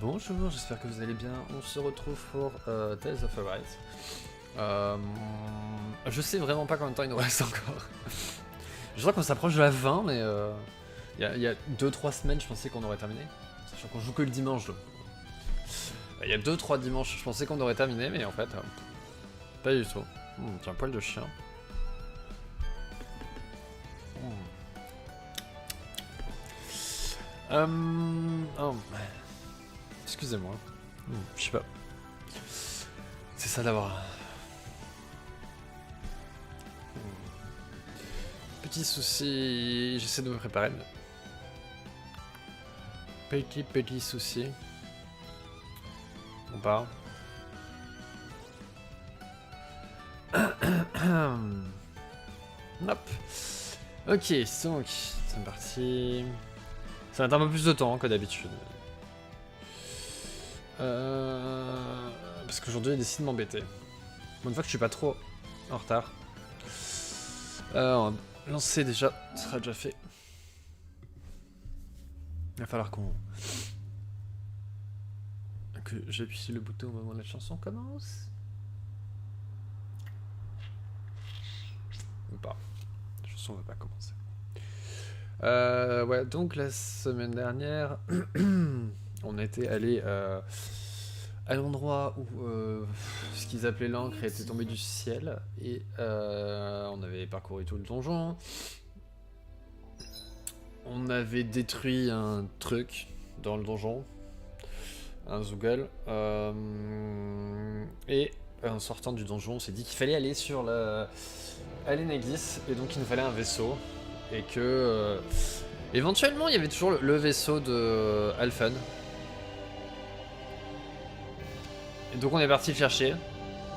Bonjour, j'espère que vous allez bien. On se retrouve pour Tales of Arise. Je sais vraiment pas combien de temps il nous reste encore. Je crois qu'on s'approche de la 20, mais il y a 2-3 semaines, je pensais qu'on aurait terminé. Sachant qu'on joue que le dimanche. Donc. Il y a 2-3 dimanches, je pensais qu'on aurait terminé, mais en fait, pas du tout. Tiens, un poil de chien. Oh. Excusez-moi. Je sais pas. C'est ça d'avoir... Petit souci... J'essaie de me préparer. Mais... Petit souci. On part. Hop. Ok, donc c'est parti. Ça va être un peu plus de temps que d'habitude. Parce qu'aujourd'hui il décide de m'embêter. Bon, une fois que je suis pas trop en retard. On va lancer déjà, ce sera déjà fait. Il va falloir que j'appuie sur le bouton au moment où la chanson commence. Ou pas. La chanson va pas commencer. Ouais, donc la semaine dernière, on était allé à l'endroit où ce qu'ils appelaient l'encre était tombé du ciel et on avait parcouru tout le donjon. On avait détruit un truc dans le donjon, un zougal, et en sortant du donjon, on s'est dit qu'il fallait aller sur l'Enegis, et donc il nous fallait un vaisseau, et que éventuellement il y avait toujours le vaisseau de Alphen. Et donc on est parti le chercher,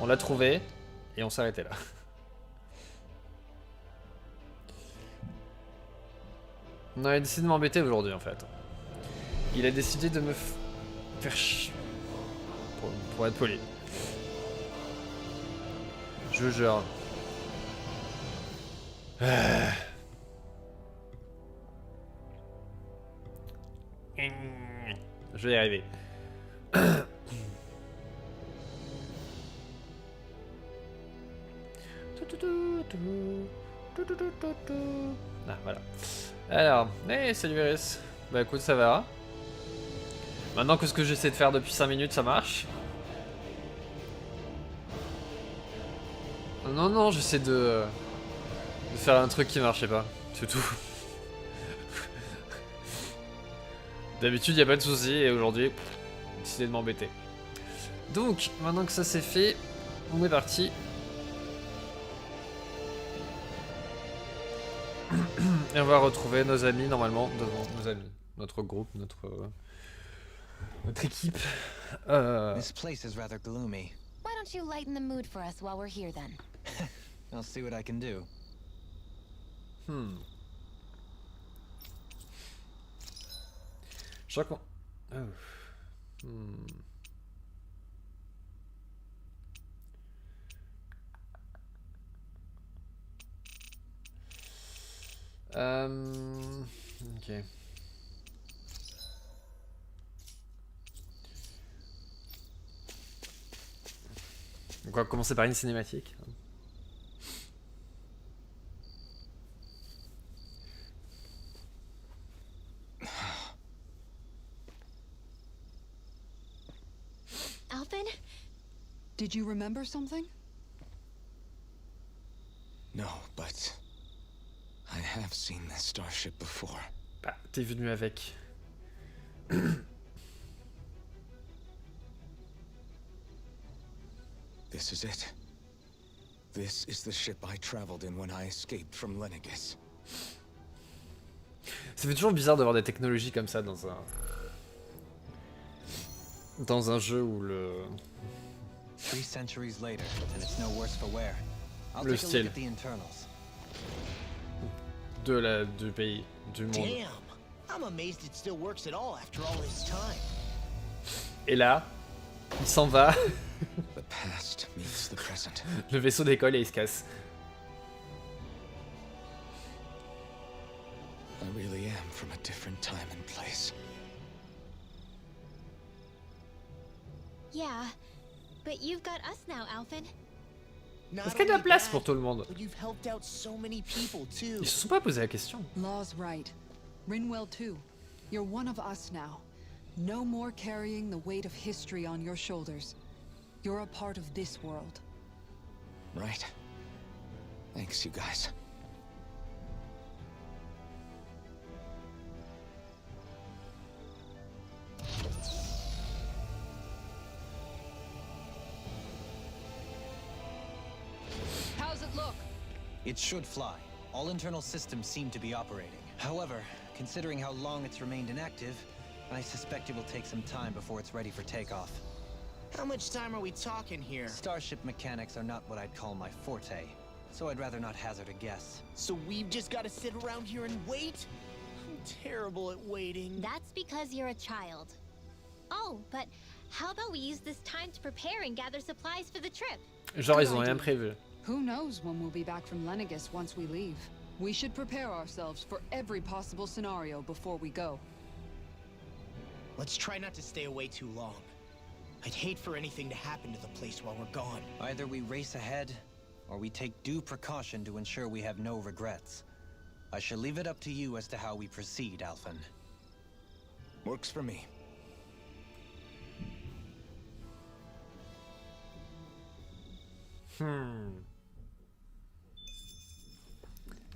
on l'a trouvé, et on s'est arrêté là. On a décidé de m'embêter aujourd'hui en fait. Il a décidé de me faire chier. Pour être poli. Je jure. Je vais y arriver. Ah, voilà. Alors, hey, salut Virus. Bah écoute, ça va. Maintenant que ce que j'essaie de faire depuis 5 minutes, ça marche. Non, non, j'essaie de faire un truc qui marchait pas. C'est tout. D'habitude, y a pas de souci, et aujourd'hui, j'ai décidé de m'embêter. Donc, maintenant que ça c'est fait, on est parti. Et on va retrouver nos amis, normalement, devant nos amis. Notre groupe, notre équipe. This place is rather gloomy. Why don't you lighten the mood for us while we're here then? I'll see what I can do. Je crois qu'on... Oh. Ok. Donc on va commencer par une cinématique. Alphen? Did you remember something? No, but I have seen this starship before. Bah, t'es venu avec. This is it. This is the ship I traveled in when I escaped from Lenegis. Ça fait toujours bizarre d'avoir des technologies comme ça dans un jeu où le 3 centuries later, and it's no worse for wear. I'll Le take a style. look at the internals. du pays, du monde. Damn, I'm amazed it still works at all after all this time. Et là, il s'en va. The past meets the present. Le vaisseau décolle et il se casse. I really am from a different time and place. Yeah, but you've got us now, Alphen. Not Est-ce qu'il y a de la only place that, pour tout le monde? but you've helped out so many people too. Ils se sont pas posé la question. Law's right. Rinwell too. You're one of us now. No more carrying the weight of history on your shoulders. You're a part of this world. Right. Thanks, you guys. How's it look? It should fly. All internal systems seem to be operating. However, considering how long it's remained inactive, I suspect it will take some time before it's ready for takeoff. How much time are we talking here? Starship mechanics are not what I'd call my forte, so I'd rather not hazard a guess. So we've just got to sit around here and wait? I'm terrible at waiting. That's because you're a child. Oh, but how about we use this time to prepare and gather supplies for the trip? Genre, ils ont Good rien idea. prévu. Who knows when we'll be back from Lenegus once we leave? We should prepare ourselves for every possible scenario before we go. Let's try not to stay away too long. I'd hate for anything to happen to the place while we're gone. Either we race ahead, or we take due precaution to ensure we have no regrets. I shall leave it up to you as to how we proceed, Alphen. Works for me.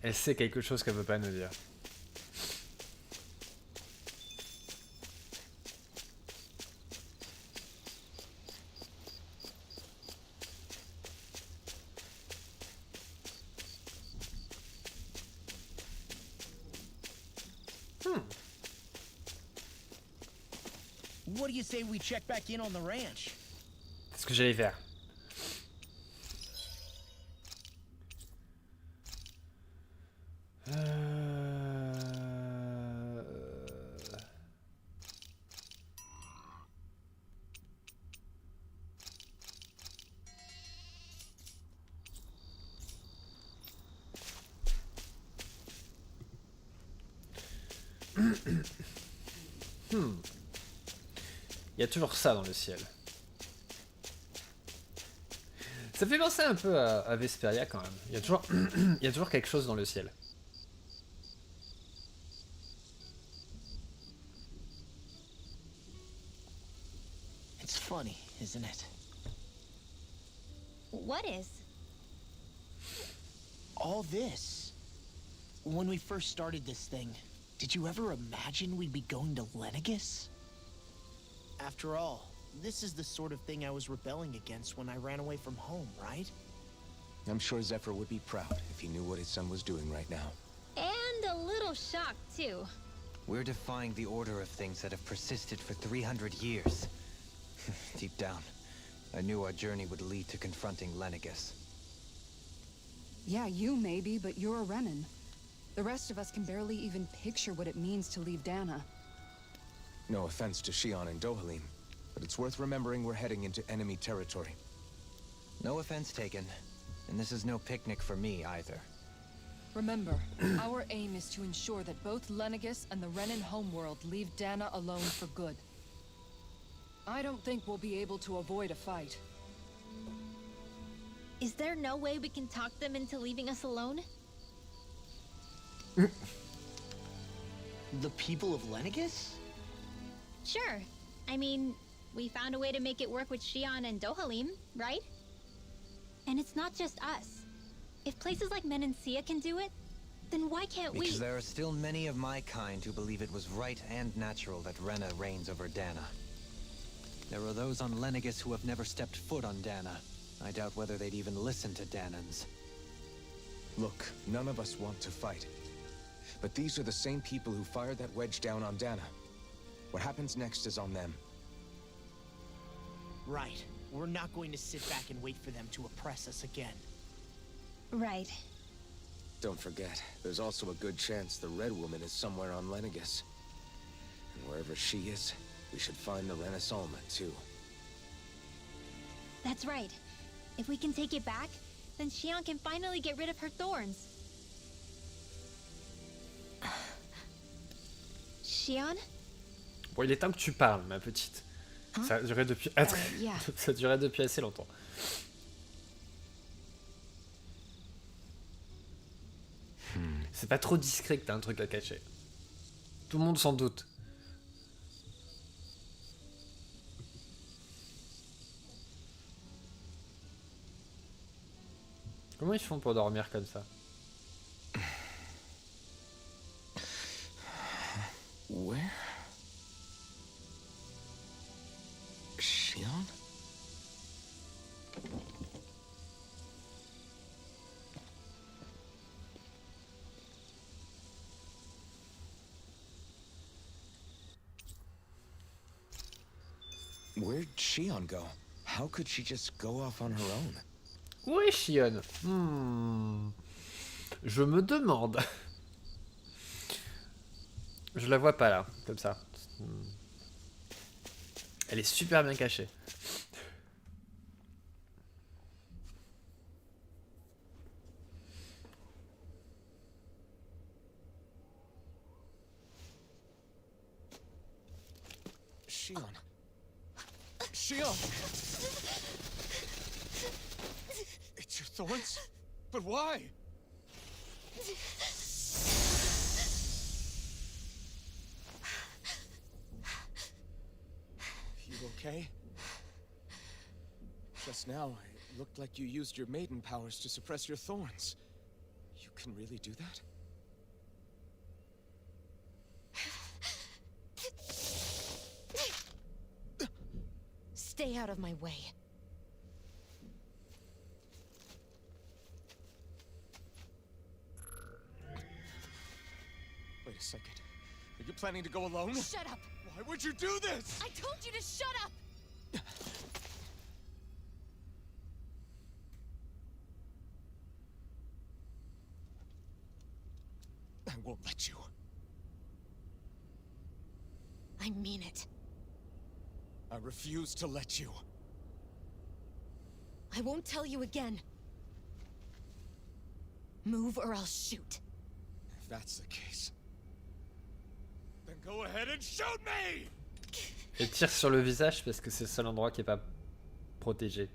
Elle sait quelque chose qu'elle veut pas nous dire. What do you say we check back in on the ranch? C'est ce que j'allais faire. Il y a toujours ça dans le ciel. Ça fait penser un peu à Vesperia quand même. Il y a toujours, il y a toujours quelque chose dans le ciel. It's funny, isn't it? What is? All this. When we first started this thing, did you ever imagine we'd be going to Lenegus? After all, this is the sort of thing I was rebelling against when I ran away from home, right? I'm sure Zephyr would be proud if he knew what his son was doing right now. And a little shocked, too. We're defying the order of things that have persisted for 300 years. Deep down, I knew our journey would lead to confronting Lenegus. Yeah, you maybe, but you're a Renan. The rest of us can barely even picture what it means to leave Dana. No offense to Shion and Dohalim, but it's worth remembering we're heading into enemy territory. No offense taken, and this is no picnic for me either. Remember, our aim is to ensure that both Lenegus and the Renan homeworld leave Dana alone for good. I don't think we'll be able to avoid a fight. Is there no way we can talk them into leaving us alone? The people of Lenegus? Sure. I mean, we found a way to make it work with Shion and Dohalim, right? And it's not just us. If places like Menancia can do it, then why can't we? Because there are still many of my kind who believe it was right and natural that Rena reigns over Dana. There are those on Lenegus who have never stepped foot on Dana. I doubt whether they'd even listen to Danans. Look, none of us want to fight. But these are the same people who fired that wedge down on Dana. What happens next is on them. Right. We're not going to sit back and wait for them to oppress us again. Right. Don't forget, there's also a good chance the Red Woman is somewhere on Lenegus. And wherever she is, we should find the Renaissance too. That's right. If we can take it back, then Shion can finally get rid of her thorns. Shion? Bon, il est temps que tu parles, ma petite. Ça a duré depuis... yeah. Ça a duré depuis assez longtemps. C'est pas trop discret que t'as un truc à cacher. Tout le monde s'en doute. Comment ils font pour dormir comme ça? Where? Shion? Where'd Shion go? How could she just go off on her own? Où est Shion? Je me demande. Je la vois pas là, comme ça. Elle est super bien cachée. Shion. Shion! It's your thorns? But why? You okay? Just now, it looked like you used your maiden powers to suppress your thorns. You can really do that? Stay out of my way. Wait a second. Are you planning to go alone? Shut up! Why would you do this? I told you to shut up! I won't let you. I mean it. I refuse to let you. I won't tell you again. Move or I'll shoot. If that's the case, then go ahead and shoot me! Et tire sur le visage parce que c'est le seul endroit qui est pas protégé.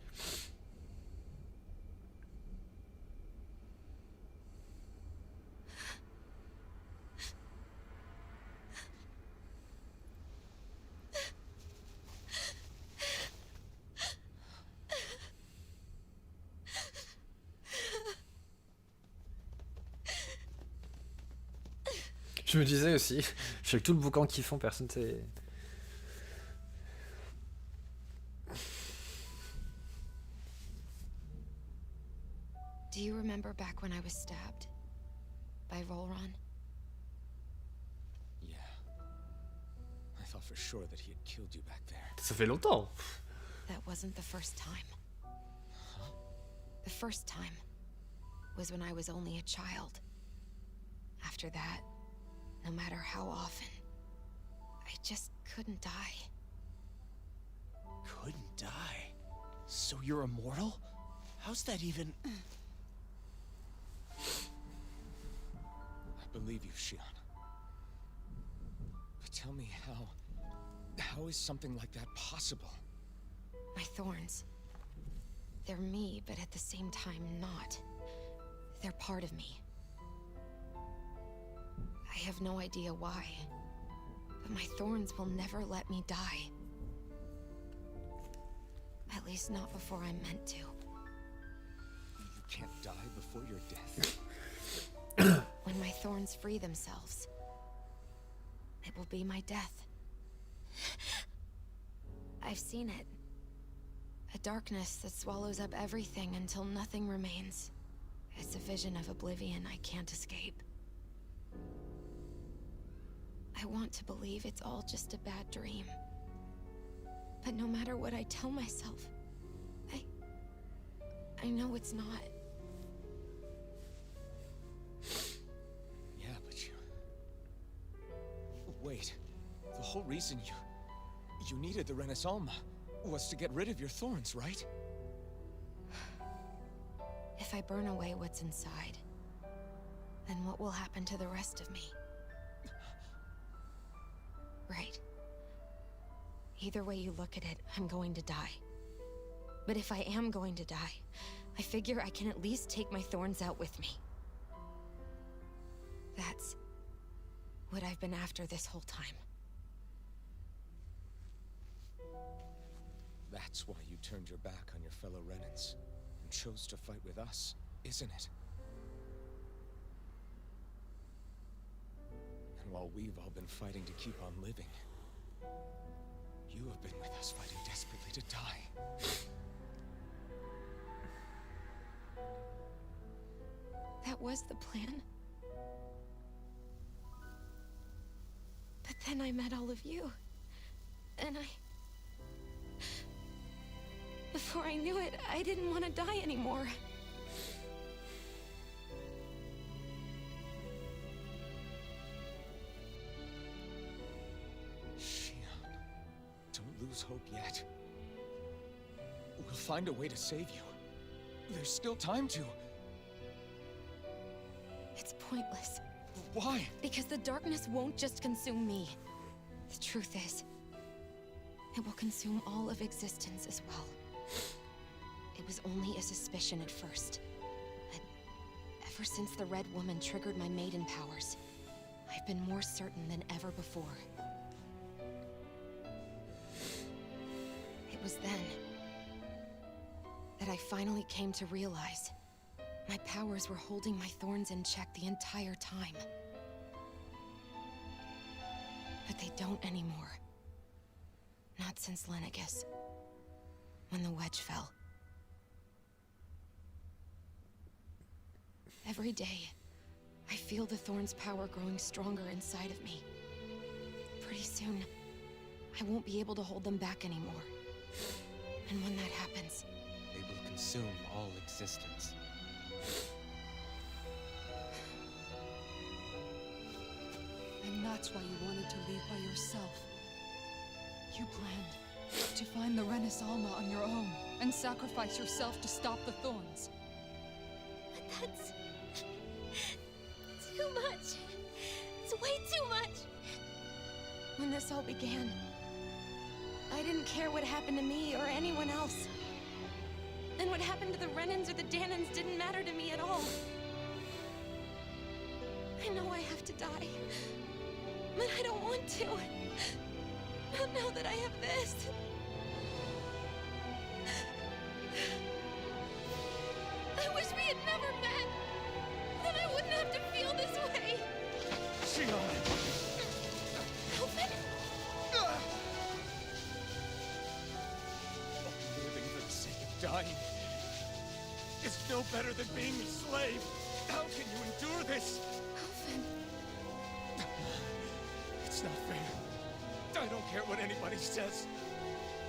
Je me disais aussi, je sais que tout le boucan qu'ils font, personne sait. Do you remember back when I was stabbed? By Volron? Yeah. I thought for sure that he had killed you back there. Ça fait longtemps. That wasn't the first time. The first time was when I was only a child. After that, no matter how often, I just couldn't die. Couldn't die? So you're immortal? How's that even... I believe you, Shion. But tell me how is something like that possible? My thorns. They're me, but at the same time not. They're part of me. I have no idea why, but my thorns will never let me die. At least not before I'm meant to. You can't die before your death. When my thorns free themselves, it will be my death. I've seen it. A darkness that swallows up everything until nothing remains. It's a vision of oblivion I can't escape. I want to believe it's all just a bad dream. But no matter what I tell myself, I know it's not. Yeah, but you... Wait. The whole reason you needed the Renaissance was to get rid of your thorns, right? If I burn away what's inside, then what will happen to the rest of me? Right. Either way you look at it, I'm going to die. But if I am going to die, I figure I can at least take my thorns out with me. That's what I've been after this whole time. That's why you turned your back on your fellow Renans and chose to fight with us, isn't it? And while we've all been fighting to keep on living, you have been with us fighting desperately to die. That was the plan. But then I met all of you. And before I knew it, I didn't want to die anymore. Shion, don't lose hope yet. We'll find a way to save you. There's still time to. It's pointless. Why? Because the darkness won't just consume me. The truth is, it will consume all of existence as well. It was only a suspicion at first. But ever since the Red Woman triggered my maiden powers, I've been more certain than ever before. It was then that I finally came to realize my powers were holding my thorns in check the entire time. But they don't anymore. Not since Lenegis, when the wedge fell. Every day, I feel the thorn's power growing stronger inside of me. Pretty soon, I won't be able to hold them back anymore. And when that happens, They will consume all existence. And that's why you wanted to leave by yourself. You planned to find the Renaissance on your own and sacrifice yourself to stop the thorns. But that's too much. It's way too much. when this all began, I didn't care what happened to me or anyone else. And what happened to the Renans or the Danans didn't matter to me at all. I know I have to die, but I don't want to. Not now that I have this. I wish we had never met. Then I wouldn't have to feel this way. Shion! Alvin? Living for the sake of dying is no better than being a slave. How can you endure this? Alvin. It's not fair. I don't care what anybody says.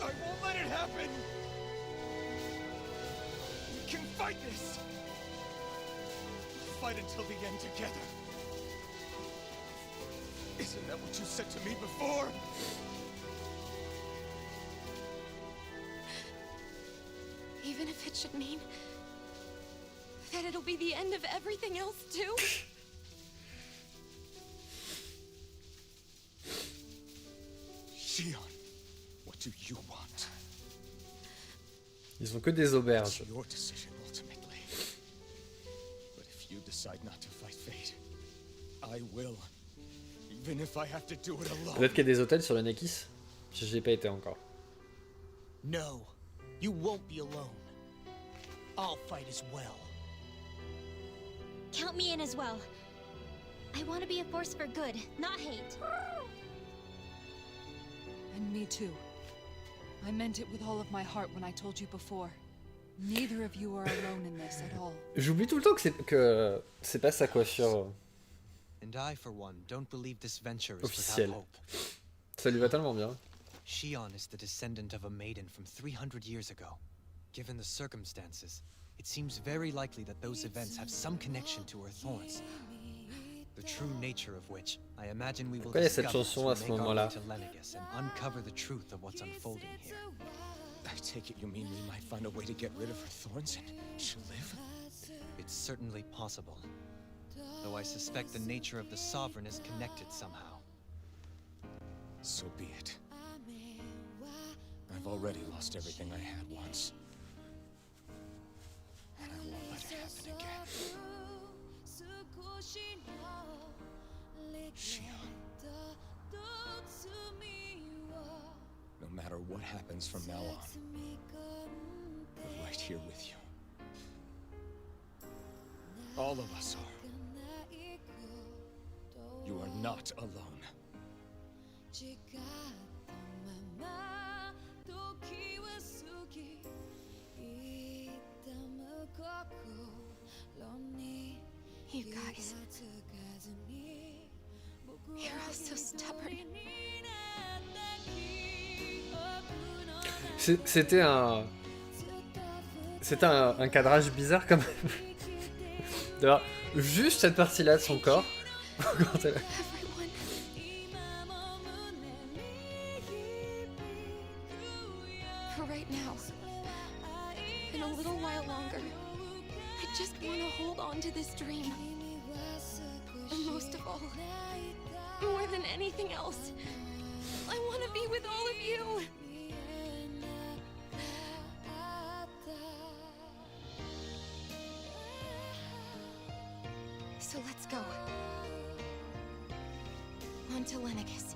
I won't let it happen. We can fight this. Fight until the end together. Isn't that what you said to me before? Even if it should mean that it'll be the end of everything else too? Shion, what do you want? Ils ont que des auberges. It's your decision ultimately. But if you decide not to fight fate, I will. Even if I have to do it alone. Peut-être qu'il y a des hôtels sur le Nekis. J'y ai pas été encore. No, you won't be alone. I'll fight as well. Count me in as well. I want to be a force for good, not hate. And me too. I meant it with all of my heart when I told you before. Neither of you are alone in this at all. J'oublie tout le temps que c'est pas sa coiffure And I, for one, don't believe this venture is officielle. without hope. Ça lui va tellement bien. Shion is the descendant of a maiden from 300 years ago. Given the circumstances, it seems very likely that those events have some connection to her thorns. The true nature of which, I imagine we will Pourquoi il y a cette discover as chanson we à ce make our moment-là? way to Lenegis and uncover the truth of what's unfolding here. I take it you mean we might find a way to get rid of her thorns and she'll live? It's certainly possible. Though I suspect the nature of the Sovereign is connected somehow. So be it. I've already lost everything I had once. And I won't let it happen again. Shion. No matter what happens from now on, we're right here with you. All of us are. You are not alone. You guys. You're all so stubborn. C'était un cadrage bizarre quand même. D'avoir juste cette partie-là de son corps. Quand elle... Everyone. For right now, in a little while longer, I just want to hold on to this dream. And most of all, more than anything else, I want to be with all of you. So let's go. On to Lenegis.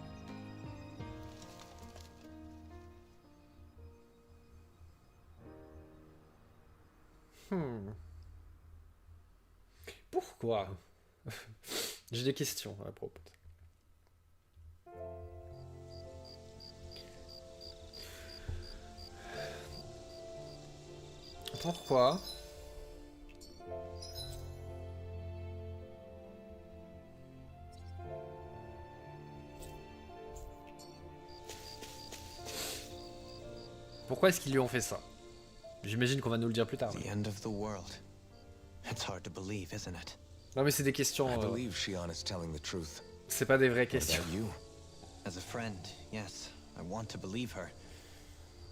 Pourquoi? J'ai des questions à propos. Pourquoi? Pourquoi est-ce qu'ils lui ont fait ça? J'imagine qu'on va nous le dire plus tard. The end of the world. It's hard to believe, isn't it? Non mais c'est des questions. I believe Shion is telling the truth. C'est pas des vraies What questions. about you? As a friend, yes, I want to believe her.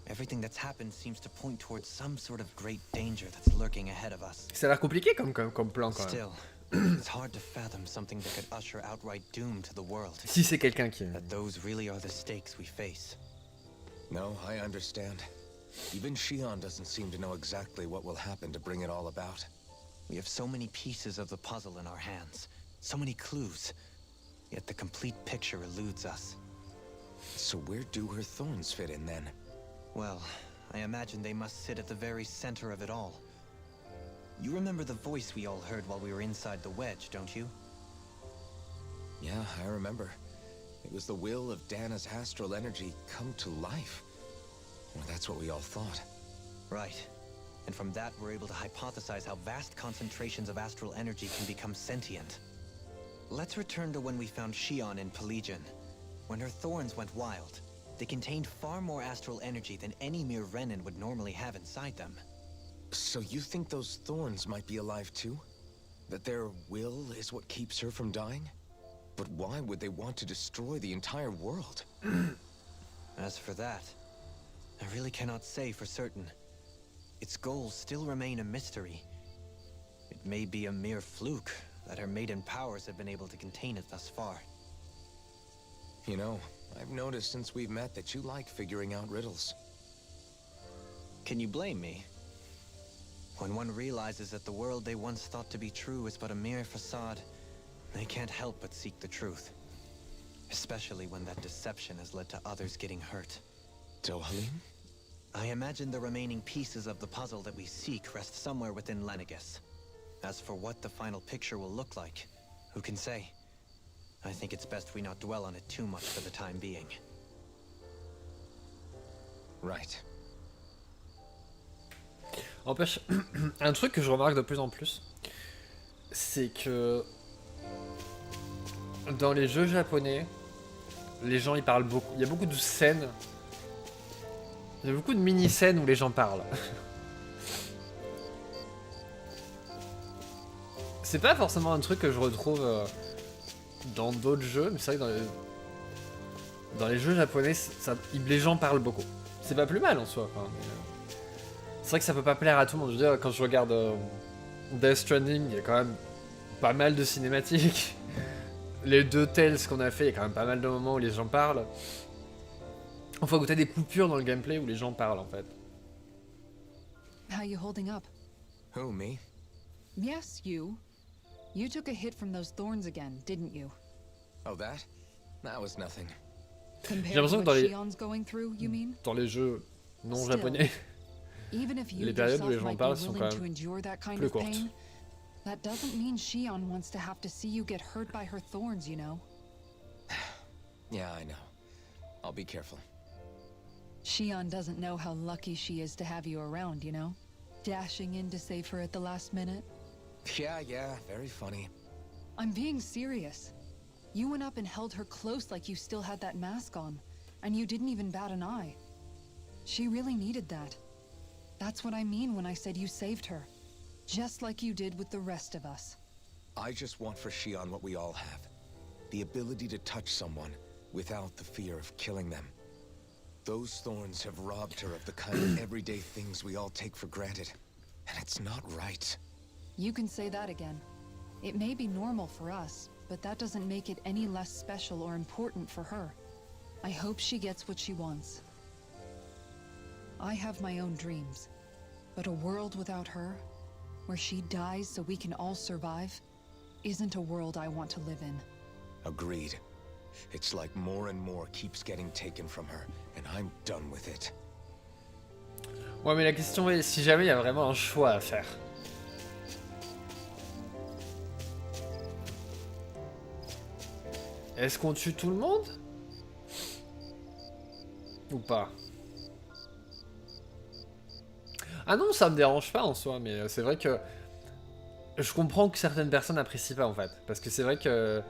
Everything that's happened seems to point towards some sort of great danger that's lurking ahead of us. Ça a l'air compliqué comme plan quand même. Still, it's hard to fathom something that could usher outright doom to the world. Si c'est quelqu'un qui... That those really are the stakes we face. No, I understand. Even Shion doesn't seem to know exactly what will happen to bring it all about. We have so many pieces of the puzzle in our hands, so many clues, yet the complete picture eludes us. So where do her thorns fit in then? Well, I imagine they must sit at the very center of it all. You remember the voice we all heard while we were inside the wedge, don't you? Yeah, I remember. It was the will of Dana's astral energy come to life. Well, that's what we all thought. Right. And from that, we're able to hypothesize how vast concentrations of astral energy can become sentient. Let's return to when we found Shion in Pelagian. When her thorns went wild, they contained far more astral energy than any mere Renin would normally have inside them. So you think those thorns might be alive too? That their will is what keeps her from dying? But why would they want to destroy the entire world? As for that, I really cannot say for certain. Its goals still remain a mystery. It may be a mere fluke that her maiden powers have been able to contain it thus far. You know, I've noticed since we've met that you like figuring out riddles. Can you blame me? When one realizes that the world they once thought to be true is but a mere facade, they can't help but seek the truth. Especially when that deception has led to others getting hurt. Dohalim? I imagine the remaining pieces of the puzzle that we seek rest somewhere within Lenegis. As for what the final picture will look like, who can say? I think it's best we not dwell on it too much for the time being. Right. N'empêche, un truc que je remarque de plus en plus, c'est que dans les jeux japonais, les gens ils parlent beaucoup. Il y a beaucoup de scènes. Il y a beaucoup de mini-scènes où les gens parlent. C'est pas forcément un truc que je retrouve dans d'autres jeux, mais c'est vrai que dans les jeux japonais, les gens parlent beaucoup. C'est pas plus mal en soi. Enfin, c'est vrai que ça peut pas plaire à tout le monde. Je veux dire, quand je regarde Death Stranding, il y a quand même pas mal de cinématiques. Les deux Tales qu'on a fait, il y a quand même pas mal de moments où les gens parlent. Enfin, où t'as des coupures dans le gameplay où les gens parlent en fait. How you holding up? Who, me? Yes, you. You took a hit from those thorns again, didn't you? Oh, that? That was nothing. Compared l'impression to que dans what les- Shion's going through, you mean? Dans les jeux non Still, japonais, Even if you les périodes où les yourself gens might parlent be sont willing quand to même endure that kind plus of courtes. pain, that doesn't mean Shion wants to have to see you get hurt by her thorns, you know? Yeah, I know. I'll be careful. Shion doesn't know how lucky she is to have you around, you know? Dashing in to save her at the last minute. Yeah, very funny. I'm being serious. You went up and held her close like you still had that mask on, and you didn't even bat an eye. She really needed that. That's what I mean when I said you saved her. Just like you did with the rest of us. I just want for Shion what we all have. The ability to touch someone without the fear of killing them. Those thorns have robbed her of the kind of everyday things we all take for granted. And it's not right. You can say that again. It may be normal for us, but that doesn't make it any less special or important for her. I hope she gets what she wants. I have my own dreams, but a world without her, where she dies so we can all survive, isn't a world I want to live in. Agreed. It's like more and more keeps getting taken from her, and I'm done with it. Ouais, mais la question est si jamais il y a vraiment un choix à faire. Est-ce qu'on tue tout le monde? Ou pas? Ah non, ça me dérange pas en soi, mais c'est vrai que je comprends que certaines personnes apprécient pas en fait. Parce que c'est vrai que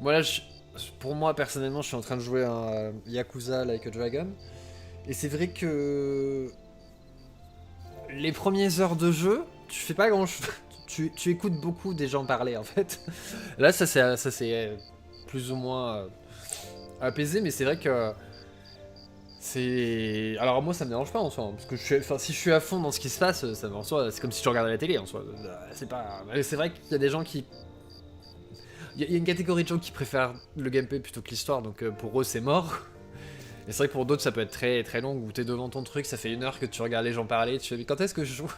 moi là, pour moi personnellement, je suis en train de jouer un Yakuza Like a Dragon. Et c'est vrai que les premières heures de jeu, tu fais pas grand chose. Tu écoutes beaucoup des gens parler en fait. Là, ça c'est plus ou moins apaisé, mais c'est vrai que c'est... Alors moi ça me dérange pas en soi, hein, parce que si je suis à fond dans ce qui se passe, ça en soi, c'est comme si tu regardais la télé en soi. C'est pas... C'est vrai qu'il y a des gens qui... Il y a une catégorie de gens qui préfèrent le gameplay plutôt que l'histoire, donc pour eux c'est mort. Et c'est vrai que pour d'autres ça peut être très très long, où t'es devant ton truc, ça fait 1 heure que tu regardes les gens parler, tu te dis mais quand est-ce que je joue?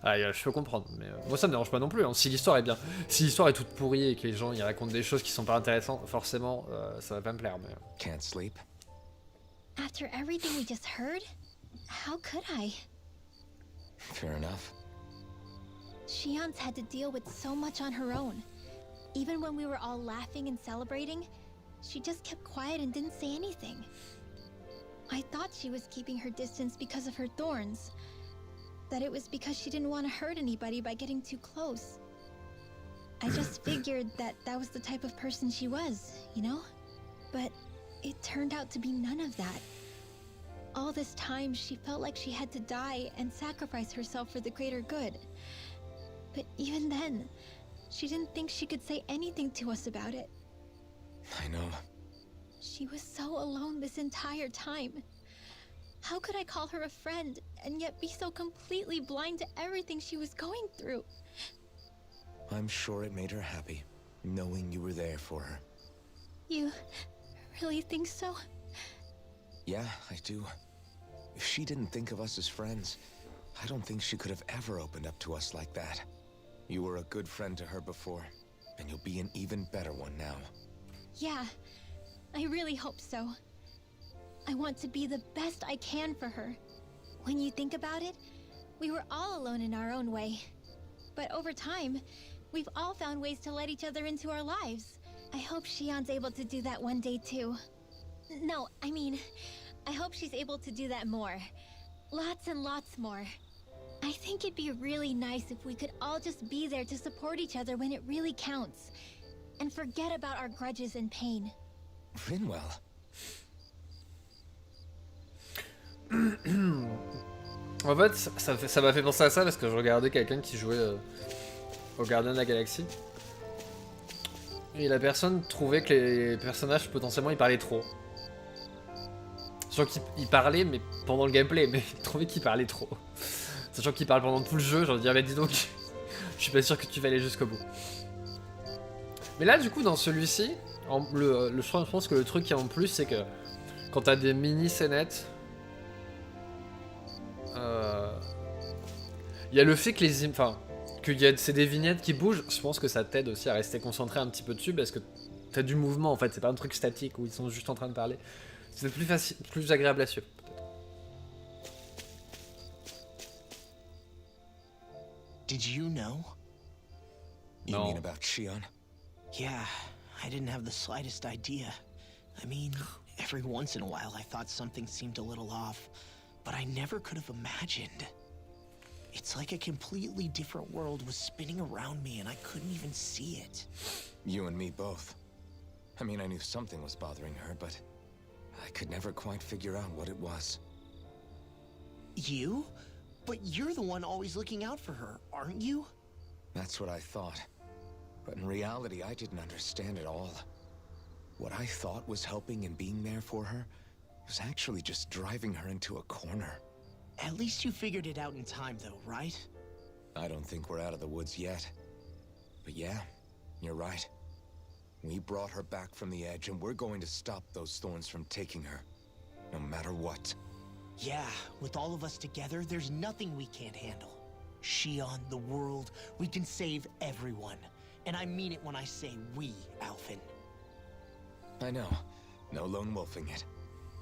Ah, je peux comprendre, mais moi ça me dérange pas non plus, hein. Si l'histoire est bien, si l'histoire est toute pourrie et que les gens y racontent des choses qui sont pas intéressantes, forcément ça va pas me plaire. Mais... Can't sleep? After everything we just heard, how could I? Fair enough. Shion's had to deal with so much on her own. Even when we were all laughing and celebrating, she just kept quiet and didn't say anything. I thought she was keeping her distance because of her thorns. That it was because she didn't want to hurt anybody by getting too close. I just figured that was the type of person she was, you know? But it turned out to be none of that. All this time, she felt like she had to die and sacrifice herself for the greater good. But even then, she didn't think she could say anything to us about it. I know. She was so alone this entire time. How could I call her a friend and yet be so completely blind to everything she was going through? I'm sure it made her happy, knowing you were there for her. You really think so? Yeah, I do. If she didn't think of us as friends, I don't think she could have ever opened up to us like that. You were a good friend to her before, and you'll be an even better one now. Yeah, I really hope so. I want to be the best I can for her. When you think about it, we were all alone in our own way. But over time, we've all found ways to let each other into our lives. I hope Shion's able to do that one day too. No, I mean, I hope she's able to do that more. Lots and lots more. I think it'd be really nice if we could all just be there to support each other when it really counts. And forget about our grudges and pain. Rinwell. En fait, ça m'a fait penser à ça parce que je regardais quelqu'un qui jouait au Gardien de la Galaxie. Et la personne trouvait que les personnages potentiellement ils parlaient trop. Sachant qu'ils parlaient mais pendant le gameplay, mais il trouvait qu'ils parlaient trop. Sachant qu'ils parlent pendant tout le jeu, j'ai envie de dire, mais dis donc, je suis pas sûr que tu vas aller jusqu'au bout. Mais là, du coup, dans celui-ci, je pense que le truc qui est en plus, c'est que Quand t'as des mini scénettes, il y a le fait que c'est des vignettes qui bougent. Je pense que ça t'aide aussi à rester concentré un petit peu dessus parce que t'as du mouvement en fait. C'est pas un truc statique où ils sont juste en train de parler. C'est plus facile, plus agréable à suivre. Did you know? You No. mean about Shion? Yeah, I didn't have the slightest idea. I mean, every once in a while I thought something seemed a little off, but I never could have imagined. It's like a completely different world was spinning around me and I couldn't even see it. You and me both. I mean, I knew something was bothering her, but I could never quite figure out what it was. You? But you're the one always looking out for her, aren't you? That's what I thought. But in reality, I didn't understand it all. What I thought was helping and being there for her was actually just driving her into a corner. At least you figured it out in time, though, right? I don't think we're out of the woods yet. But yeah, you're right. We brought her back from the edge, and we're going to stop those thorns from taking her. No matter what. Yeah, with all of us together, there's nothing we can't handle. Shion, the world, we can save everyone. And I mean it when I say we, Alphen. I know. No lone wolfing it.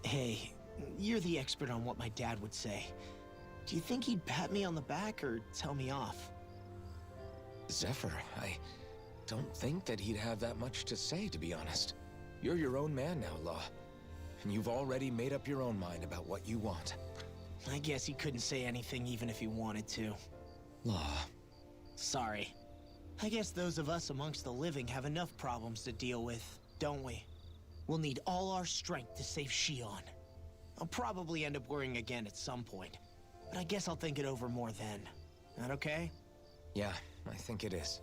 Hey, you're the expert on what my dad would say. Do you think he'd pat me on the back or tell me off? Zephyr, I don't think that he'd have that much to say, to be honest. You're your own man now, Law. And you've already made up your own mind about what you want. I guess he couldn't say anything even if he wanted to. Law. Sorry. I guess those of us amongst the living have enough problems to deal with, don't we? We'll need all our strength to save Shion. I'll probably end up worrying again at some point, but I guess I'll think it over more then. That okay? Yeah, I think it is.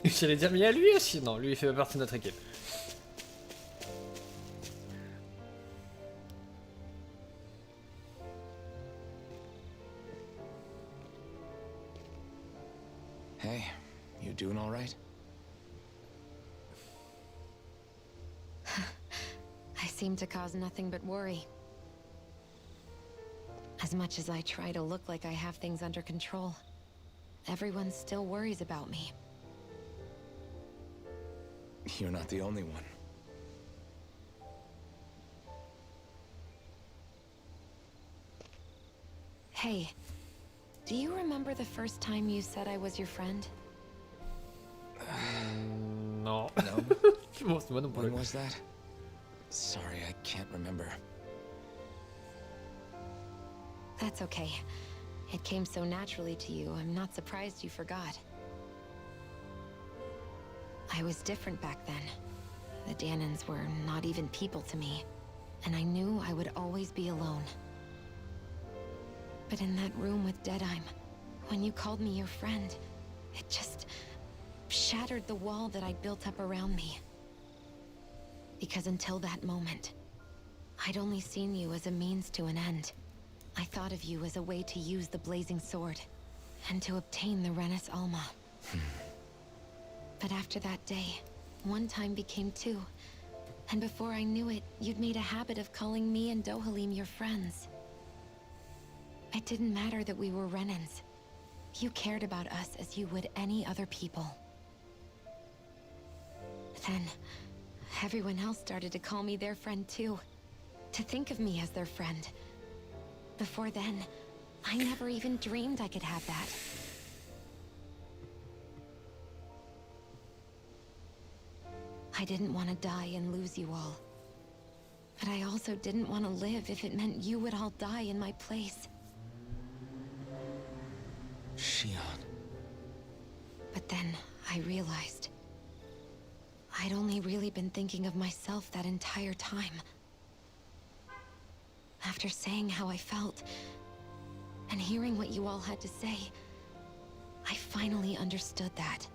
J'allais dire, mais il y a lui aussi. Non, lui il fait pas partie de notre équipe. Hey, you doing all right? I seem to cause nothing but worry. As much as I try to look like I have things under control, everyone still worries about me. You're not the only one. Hey, do you remember the first time you said I was your friend? Non. No? Bon, c'est moi non plus. When was that? Sorry, I can't remember. That's okay. It came so naturally to you, I'm not surprised you forgot. I was different back then. The Danans were not even people to me, and I knew I would always be alone. But in that room with Deadime, when you called me your friend, it just shattered the wall that I'd built up around me. Because until that moment, I'd only seen you as a means to an end. I thought of you as a way to use the blazing sword, and to obtain the Renis Alma. But after that day, one time became two, and before I knew it, you'd made a habit of calling me and Dohalim your friends. It didn't matter that we were Renans. You cared about us as you would any other people. Then, everyone else started to call me their friend too. To think of me as their friend. Before then, I never even dreamed I could have that. I didn't want to die and lose you all. But I also didn't want to live if it meant you would all die in my place. Shion. But then I realized I'd only really been thinking of myself that entire time. After saying how I felt, and hearing what you all had to say, I finally understood that.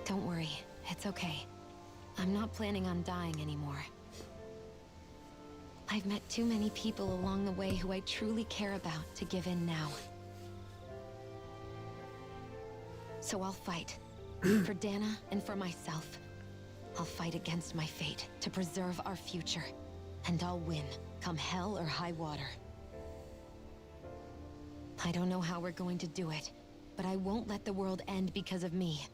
Don't worry, it's okay. I'm not planning on dying anymore. I've met too many people along the way who I truly care about to give in now. So I'll fight. For Dana and for myself. I'll fight against my fate to preserve our future. And I'll win, come hell or high water. I don't know how we're going to do it, but I won't let the world end because of me.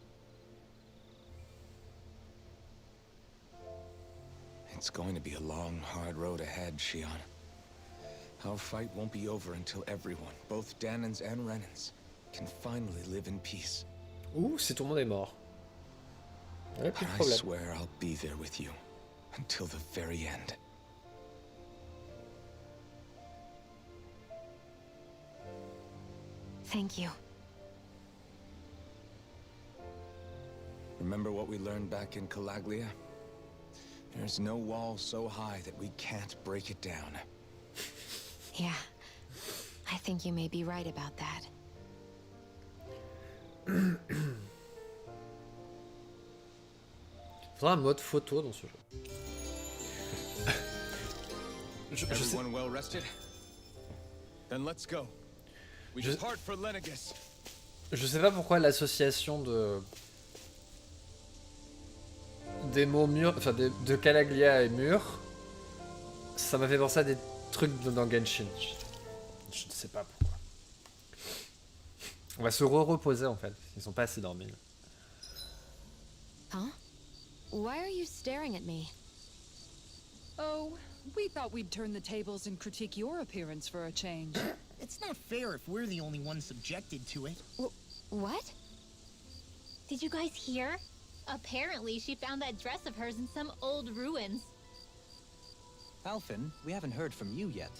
It's going to be a long, hard road ahead, Shion. Our fight won't be over until everyone, both Danans and Renans, can finally live in peace. Ouh, si tout le monde est mort. Ouais, plus de I problème. swear I'll be there with you until the very end. Thank you. Remember what we learned back in Calaglia? There's no wall so high that we can't break it down. Yeah. I think you may be right about that. Faudra un mode photo dans ce jeu. je sais, Everyone well rested? Then let's go. We Je- depart for Lenegus. je sais pas pourquoi l'association des mots murs, enfin de Calaglia et mur, ça m'a fait penser à des trucs dans Genshin. Je ne sais pas pourquoi. On va se reposer en fait. Ils sont pas assez dormis. Huh? Why are you staring at me? Oh, we thought we'd turn the tables and critique your appearance for a change. It's not fair if we're the only ones subjected to it. What? Did you guys hear? Apparently, she found that dress of hers in some old ruins. Alphen, we haven't heard from you yet.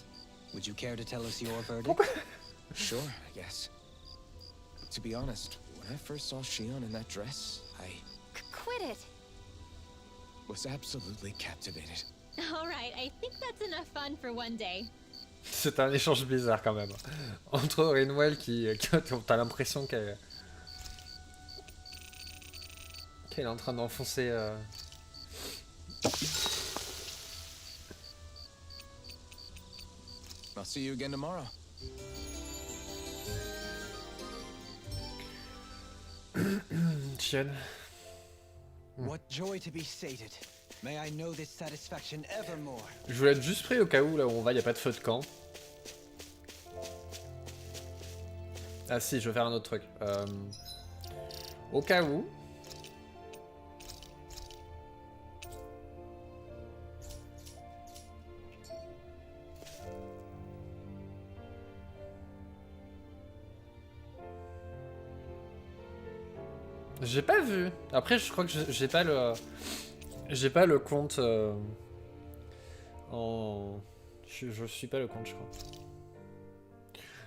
Would you care to tell us your verdict? Sure, I guess. To be honest, when I first saw Shion in that dress, I Quit it! was absolutely captivated. Alright, I think that's enough fun for one day. C'est un échange bizarre quand même. Entre Rinwell qui t'as l'impression qu'elle est en train d'enfoncer. I'll see you again tomorrow. Chienne. What joy to be sated. May I know this satisfaction evermore. Je voulais être juste prêt au cas où là où on va, y a pas de feu de camp. Ah si, je vais faire un autre truc. Au cas où. J'ai pas vu. Après, je crois que j'ai pas le. J'ai pas le compte en. Je suis pas le compte, je crois.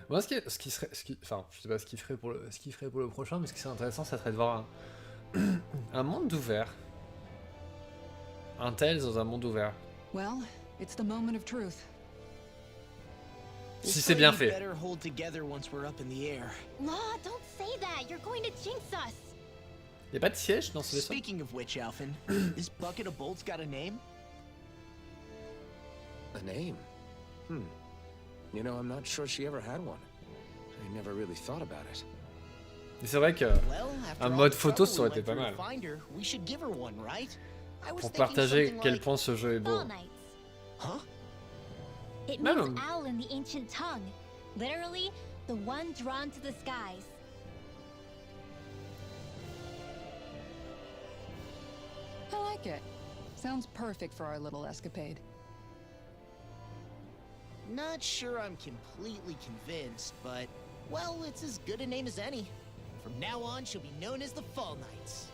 Moi, ce qui serait, enfin, je sais pas ce qu'il ferait pour le prochain, mais ce qui serait intéressant, ça serait de voir un monde ouvert. Un Tales dans un monde ouvert. Well, it's the moment of truth. Si c'est bien fait. Better hold together once we're up in the air. Law, don't say that! You're going to jinx us! Y'a pas de siège dans ce vaisseau? Speaking of which, Alphen, this bucket of bolts got a name? A name? You know, I'm not sure she ever had one. I never really thought about it. Mais c'est vrai que Well, after un all mode the photo, trouble ça aurait we été went pas through to mal. find her, we should give her one, right? I was Pour thinking partager something quel like- point ce jeu est beau. Fall Knights. Huh? It No, means no. owl in the ancient tongue. Literally, the one drawn to the skies. I like it. Sounds perfect for our little escapade. Not sure I'm completely convinced, but, well, it's as good a name as any. From now on, she'll be known as the Fall Knights.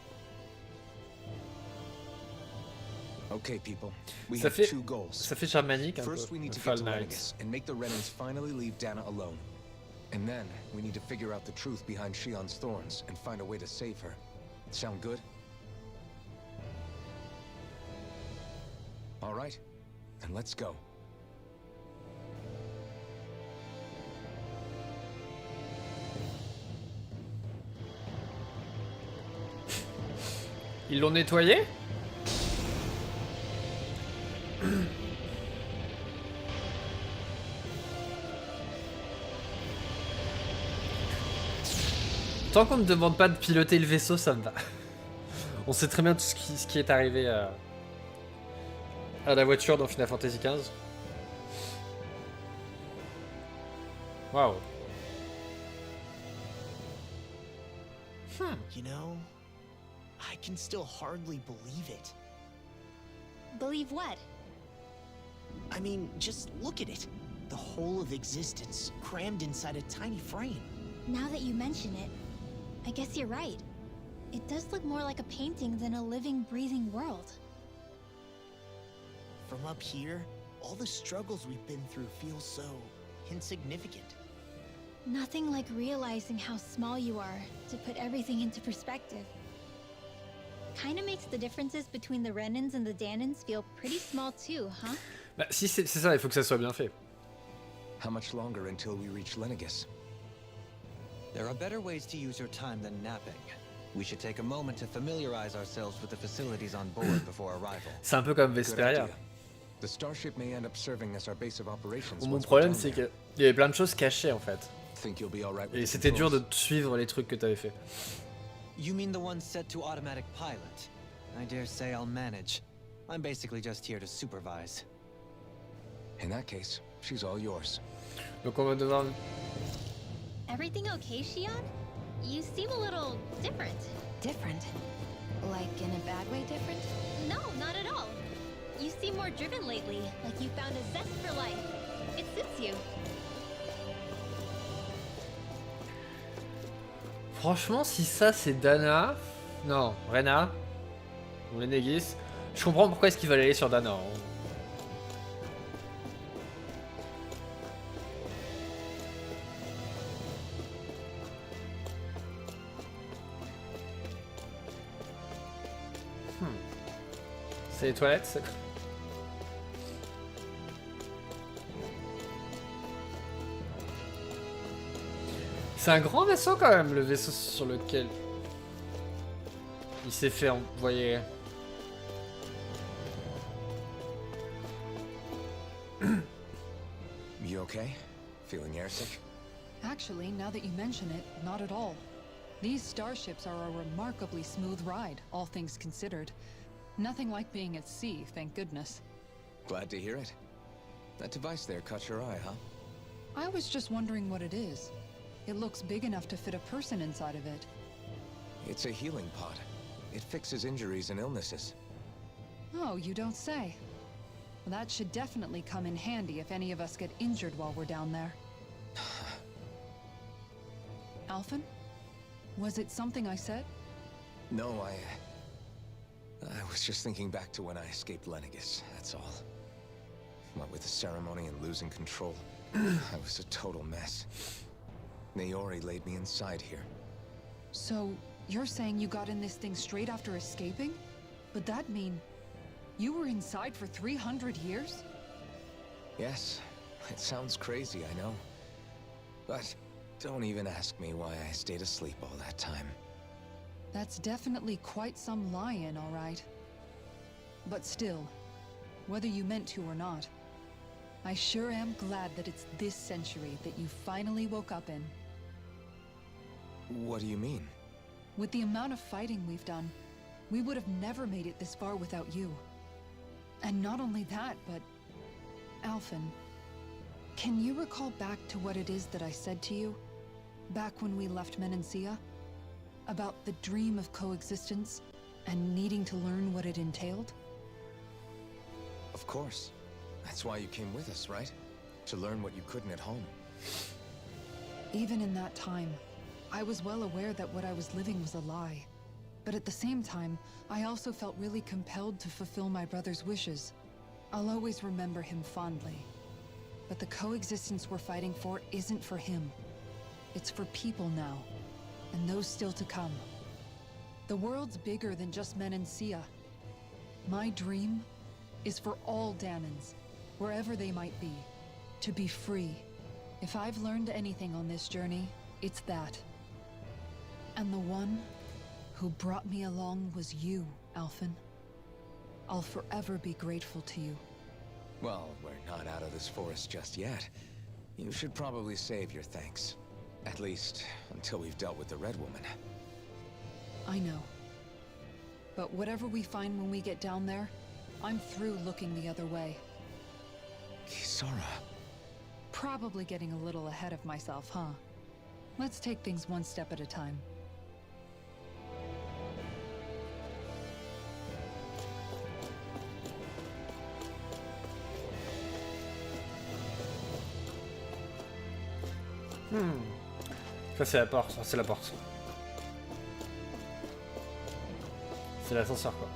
Okay, people. We Ça have fait, two goals. ça fait germanique un peu. First, we need to Fall get to Knights. Lenegus and make the Renans finally leave Dana alone. And then, we need to figure out the truth behind Shion's thorns and find a way to save her. Sound good? All right, then let's go. Ils l'ont nettoyé? Tant qu'on me demande pas de piloter le vaisseau, ça me va. On sait très bien tout ce qui est arrivé à la voiture dans Final Fantasy XV. Waouh. You know, I can still hardly believe it. Believe what? I mean, just look at it. The whole of existence crammed inside a tiny frame. Now that you mention it, I guess you're right. It does look more like a painting than a living, breathing world. From up here, all the struggles we've been through feel so insignificant. Nothing like realizing how small you are to put everything into perspective. Kinda makes the differences between the Renans and the Danans feel pretty small too, huh? Bah, si c'est ça, il faut que ça soit bien fait. How much longer until we reach Lenegus? There are better ways to use your time than napping. We should take a moment to familiarize ourselves with the facilities on board before arrival. C'est un peu comme Good Vesperia. idea. The starship may end up serving as our base of operations. Mon once we're problème, down c'est there. qu'il y avait plein de choses cachées en fait. Think you'll be all right with Et the c'était dur de controls? suivre les trucs que t'avais fait. You mean the one set to automatic pilot? I dare say I'll manage. I'm basically just here to supervise. In that case, she's all yours. Donc on va devoir... Everything okay, Shion? You seem a little different. Different? Like in a bad way different? No, not at all. You seem more driven lately, like you found a zest for life. It suits you. Franchement, si ça c'est Dana... Non, Rena. Ou Lenegis. Je comprends pourquoi est-ce qu'ils veulent aller sur Dana. C'est les toilettes, c'est... C'est un grand vaisseau quand même, le vaisseau sur lequel il s'est fait envoyer. You okay? Feeling airsick? Actually, now that you mention it, not at all. These starships are a remarkably smooth ride, all things considered. Nothing like being at sea, thank goodness. Glad to hear it. That device there caught your eye, huh? I was just wondering what it is. It looks big enough to fit a person inside of it. It's a healing pod. It fixes injuries and illnesses. Oh, you don't say. Well, that should definitely come in handy if any of us get injured while we're down there. Alphen? Was it something I said? No, I was just thinking back to when I escaped Lenegus, that's all. What with the ceremony and losing control, I was a total mess. Naori laid me inside here. So, you're saying you got in this thing straight after escaping? But that mean... you were inside for 300 years? Yes, it sounds crazy, I know. But don't even ask me why I stayed asleep all that time. That's definitely quite some lie-in, all right. But still, whether you meant to or not, I sure am glad that it's this century that you finally woke up in. What do you mean? With the amount of fighting we've done, we would have never made it this far without you. And not only that, but... Alphen, can you recall back to what it is that I said to you? Back when we left Menancia? About the dream of coexistence, and needing to learn what it entailed? Of course. That's why you came with us, right? To learn what you couldn't at home. Even in that time, I was well aware that what I was living was a lie. But at the same time, I also felt really compelled to fulfill my brother's wishes. I'll always remember him fondly. But the coexistence we're fighting for isn't for him. It's for people now, and those still to come. The world's bigger than just Menancia. My dream is for all Danans, wherever they might be, to be free. If I've learned anything on this journey, it's that. And the one who brought me along was you, Alphen. I'll forever be grateful to you. Well, we're not out of this forest just yet. You should probably save your thanks. At least, until we've dealt with the Red Woman. I know. But whatever we find when we get down there, I'm through looking the other way. Kisara. Probably getting a little ahead of myself, huh? Let's take things one step at a time. Ça c'est la porte, c'est la porte. C'est l'ascenseur quoi.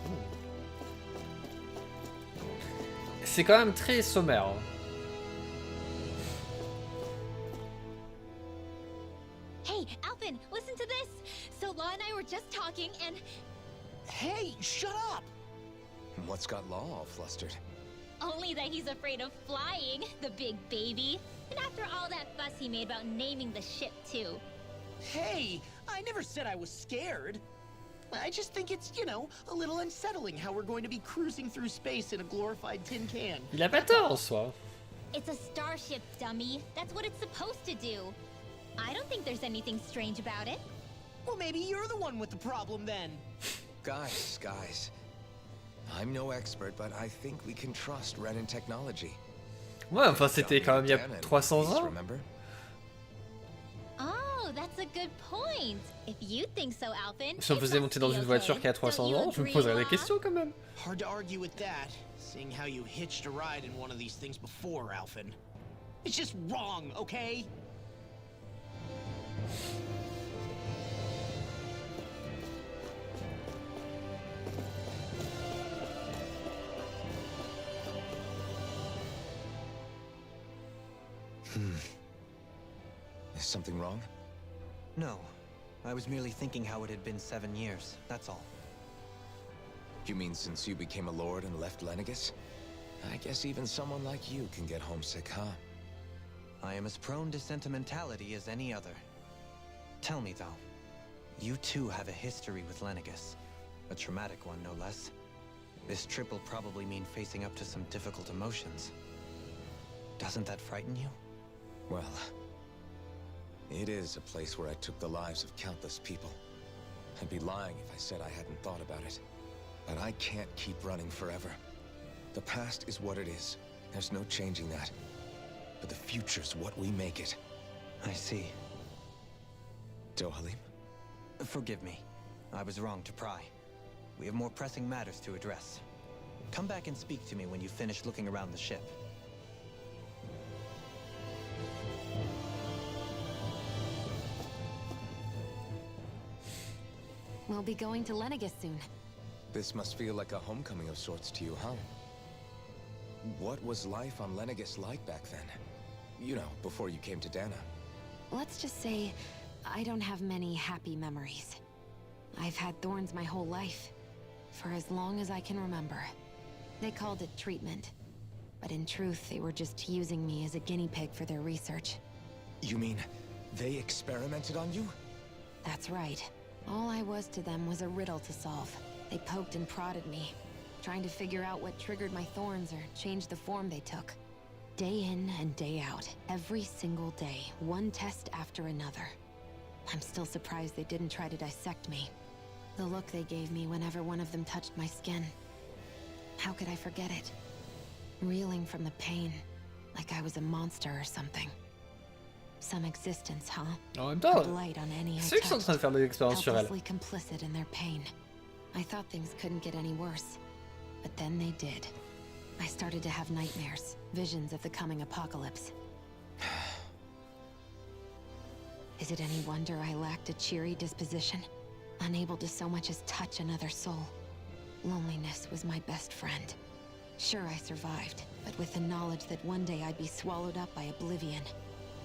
C'est quand même très sommaire. Hein. Hey, Alpin, listen to this! So Law and I were just talking and... Hey, shut up! What's got Law all flustered? Only that he's afraid of flying, the big baby. And after all that fuss he made about naming the ship, too. Hey, I never said I was scared. I just think it's, you know, a little unsettling how we're going to be cruising through space in a glorified tin can. Il a pas tort en soi. It's a starship, dummy. That's what it's supposed to do. I don't think there's anything strange about it. Well, maybe you're the one with the problem then. Guys. I'm no expert, but I think we can trust Renan technology. Ouais, enfin c'était quand même il y a 300 ans. Remember? Oh, that's a good point. If you think so, Alpin. Si on faisait monter dans une voiture qui a 300 ans, je me poserais des questions quand même. Hard to argue with that, seeing how you hitched a ride in one of these things before, Alpin. It's just wrong, okay? Is something wrong? No. I was merely thinking how it had been 7 years, that's all. You mean since you became a lord and left Lenegis? I guess even someone like you can get homesick, huh? I am as prone to sentimentality as any other. Tell me, though, you too have a history with Lenegis. A traumatic one, no less. This trip will probably mean facing up to some difficult emotions. Doesn't that frighten you? Well, it is a place where I took the lives of countless people. I'd be lying if I said I hadn't thought about it. But I can't keep running forever. The past is what it is. There's no changing that. But the future's what we make it. I see. Dohalim? Forgive me. I was wrong to pry. We have more pressing matters to address. Come back and speak to me when you finish looking around the ship. We'll be going to Lenegis soon. This must feel like a homecoming of sorts to you, huh? What was life on Lenegis like back then? You know, before you came to Dana. Let's just say, I don't have many happy memories. I've had thorns my whole life, for as long as I can remember. They called it treatment, but in truth, they were just using me as a guinea pig for their research. You mean, they experimented on you? That's right. All I was to them was a riddle to solve. They poked and prodded me, trying to figure out what triggered my thorns or changed the form they took. Day in and day out, every single day, one test after another. I'm still surprised they didn't try to dissect me. The look they gave me whenever one of them touched my skin. How could I forget it? Reeling from the pain, like I was a monster or something. Some existence, huh? En même A temps, blight on any I c'est eux qui sont en touched, train de faire des expériences sur elle. helplessly complicit in their pain. I thought things couldn't get any worse, but then they did. I started to have nightmares, visions of the coming apocalypse. Is it any wonder I lacked a cheery disposition? Unable to so much as touch another soul. Loneliness was my best friend. Sure, I survived, but with the knowledge that one day I'd be swallowed up by oblivion.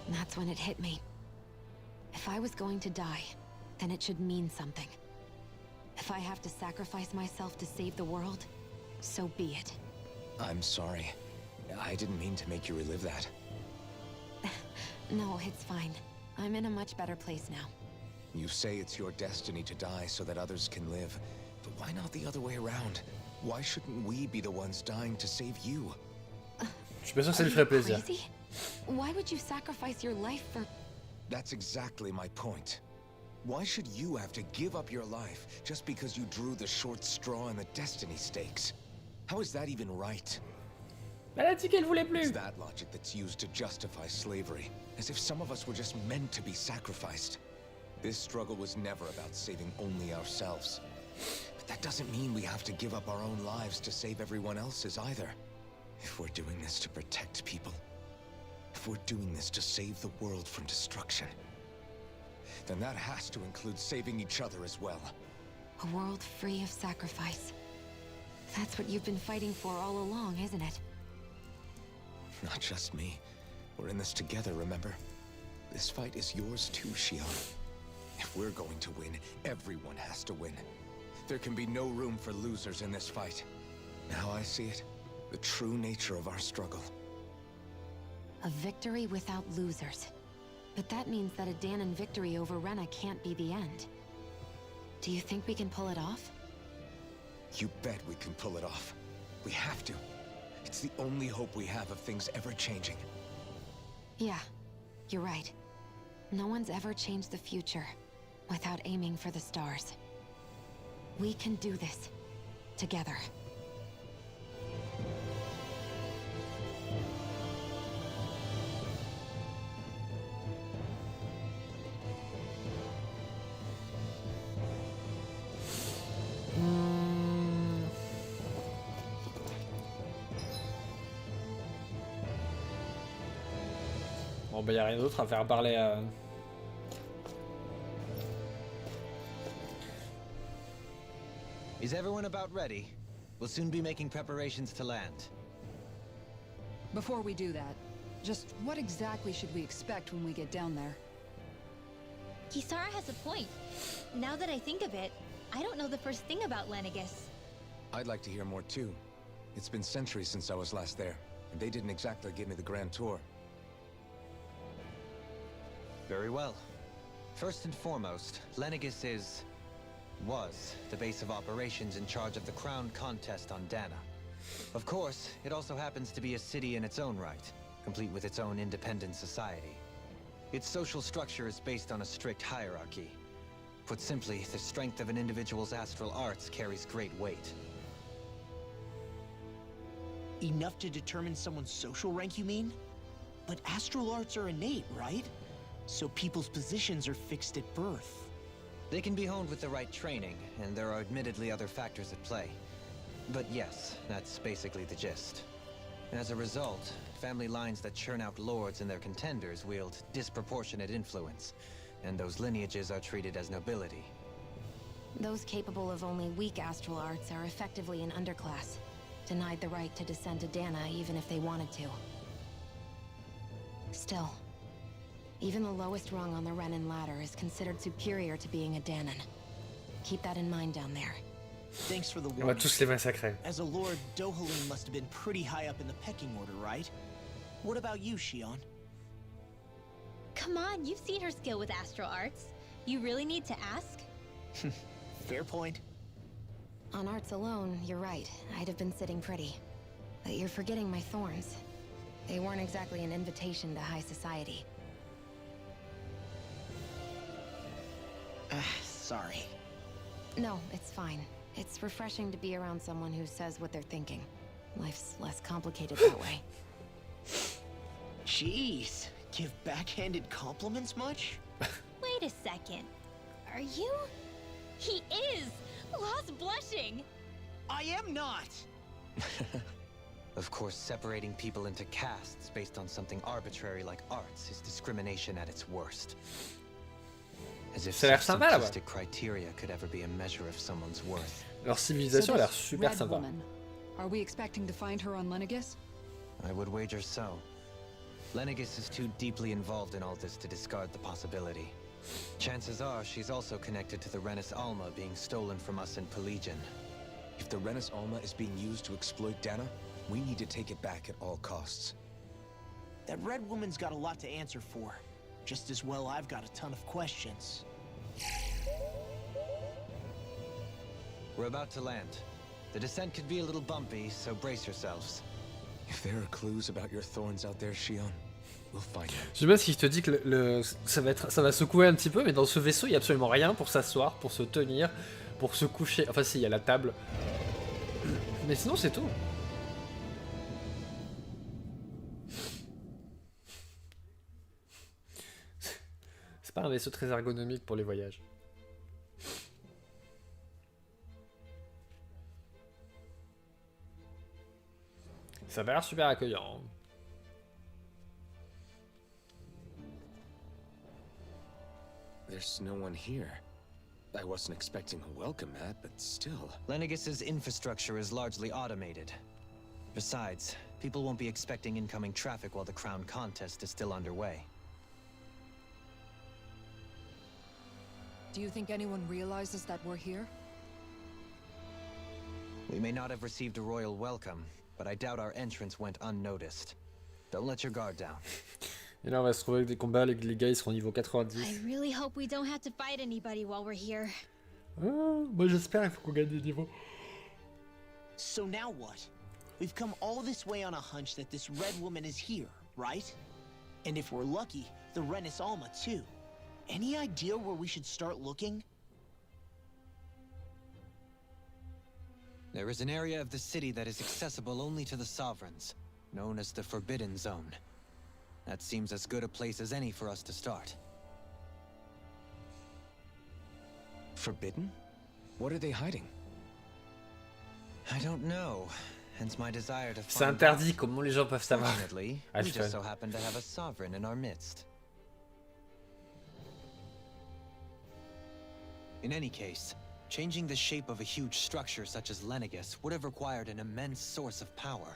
And that's when it hit me. If I was going to die, then it should mean something. If I have to sacrifice myself to save the world, so be it. I'm sorry. I didn't mean to make you relive that. No, it's fine. I'm in a much better place now. You say it's your destiny to die so that others can live. But why not the other way around? Why shouldn't we be the ones dying to save you? Je suis pas sûr que ça lui ferait plaisir. Crazy? Why would you sacrifice your life for... That's exactly my point. Why should you have to give up your life just because you drew the short straw in the destiny stakes? How is that even right? Elle a dit qu'elle voulait It's plus. that logic that's used to justify slavery, as if some of us were just meant to be sacrificed. This struggle was never about saving only ourselves. But that doesn't mean we have to give up our own lives to save everyone else's either. If we're doing this to protect people, if we're doing this to save the world from destruction, then that has to include saving each other as well. A world free of sacrifice. That's what you've been fighting for all along, isn't it? Not just me. We're in this together, remember? This fight is yours too, Shion. If we're going to win, everyone has to win. There can be no room for losers in this fight. Now I see it. The true nature of our struggle. A victory without losers. But that means that a Danon victory over Rena can't be the end. Do you think we can pull it off? You bet we can pull it off. We have to. It's the only hope we have of things ever changing. Yeah, you're right. No one's ever changed the future without aiming for the stars. We can do this together. Bon bah y'a rien d'autre à faire parler à... Is everyone about ready? We'll soon be making preparations to land. Before we do that, just what exactly should we expect when we get down there? Kisara has a point. Now that I think of it, I don't know the first thing about Lenegis. I'd like to hear more too. It's been centuries since I was last there, and they didn't exactly give me the grand tour. Very well. First and foremost, Lenegis was the base of operations in charge of the crown contest on Dana. Of course, it also happens to be a city in its own right, complete with its own independent society. Its social structure is based on a strict hierarchy. Put simply, the strength of an individual's astral arts carries great weight. Enough to determine someone's social rank, you mean? But astral arts are innate, right? So people's positions are fixed at birth. They can be honed with the right training, and there are admittedly other factors at play. But yes, that's basically the gist. As a result, family lines that churn out lords and their contenders wield disproportionate influence, and those lineages are treated as nobility. Those capable of only weak astral arts are effectively an underclass, denied the right to descend to Dana even if they wanted to. Still, even the lowest rung on the Renan ladder is considered superior to being a Danon. Keep that in mind down there. Thanks for the On va warning. tous les massacrer. As a lord, Dohalim must have been pretty high up in the pecking order, right? What about you, Shion? Come on, you've seen her skill with astral arts. You really need to ask? Fair point. On arts alone, you're right. I'd have been sitting pretty. But you're forgetting my thorns. They weren't exactly an invitation to high society. Sorry. No, it's fine. It's refreshing to be around someone who says what they're thinking. Life's less complicated that way. Jeez, give backhanded compliments much? Wait a second. Are you? He is! Lost blushing! I am not! Of course, separating people into castes based on something arbitrary like arts is discrimination at its worst. As if Ça a l'air such sympa, là-bas. simplistic criteria could ever be a measure of someone's worth. Leur civilisation a l'air this super red sympa. woman, are we expecting to find her on Lenegis? I would wager so. Lenegis is too deeply involved in all this to discard the possibility. Chances are she's also connected to the Renis Alma being stolen from us in Pelagian. If the Renis Alma is being used to exploit Dana, we need to take it back at all costs. That red woman's got a lot to answer for. Just as well I've got a ton of questions. We're about to land. The descent could be a little bumpy, so brace yourselves. If there are clues about your thorns out there, Shion, We'll find them. J'aime bien ce qu'il te dit que ça va secouer un petit peu, mais dans ce vaisseau, il n'y a absolument rien pour s'asseoir, pour se tenir, pour se coucher. Enfin, si, il y a la table. Mais sinon, c'est tout. C'est pas un vaisseau très ergonomique pour les voyages. Ça va l'air super accueillant. There's no one here. I wasn't expecting a welcome mat, but still. Lenegus's infrastructure is largely automated. Besides, people won't be expecting incoming traffic while the crown contest is still underway. Do you think anyone realizes that we're here? We may not have received a royal welcome, but I doubt our entrance went unnoticed. Don't let your guard down. Et là, on va se trouver avec des combats, les gars, ils seront niveau I 90. really hope we don't have to fight anybody while we're here. Moi, j'espère qu'il faut qu'on gagne des niveaux. So now what? We've come all this way on a hunch that this red woman is here, right? And if we're lucky, the Renis Alma too. Any idea where we should start looking? There is an area of the city that is accessible only to the sovereigns, known as the Forbidden Zone. That seems as good a place as any for us to start. Forbidden? What are they hiding? I don't know, hence my desire to C'est find interdit, comment les gens peuvent savoir? Fortunately, Ah, we je just fais. so happen to have a sovereign in our midst. In any case, changing the shape of a huge structure such as Lenegus would have required an immense source of power.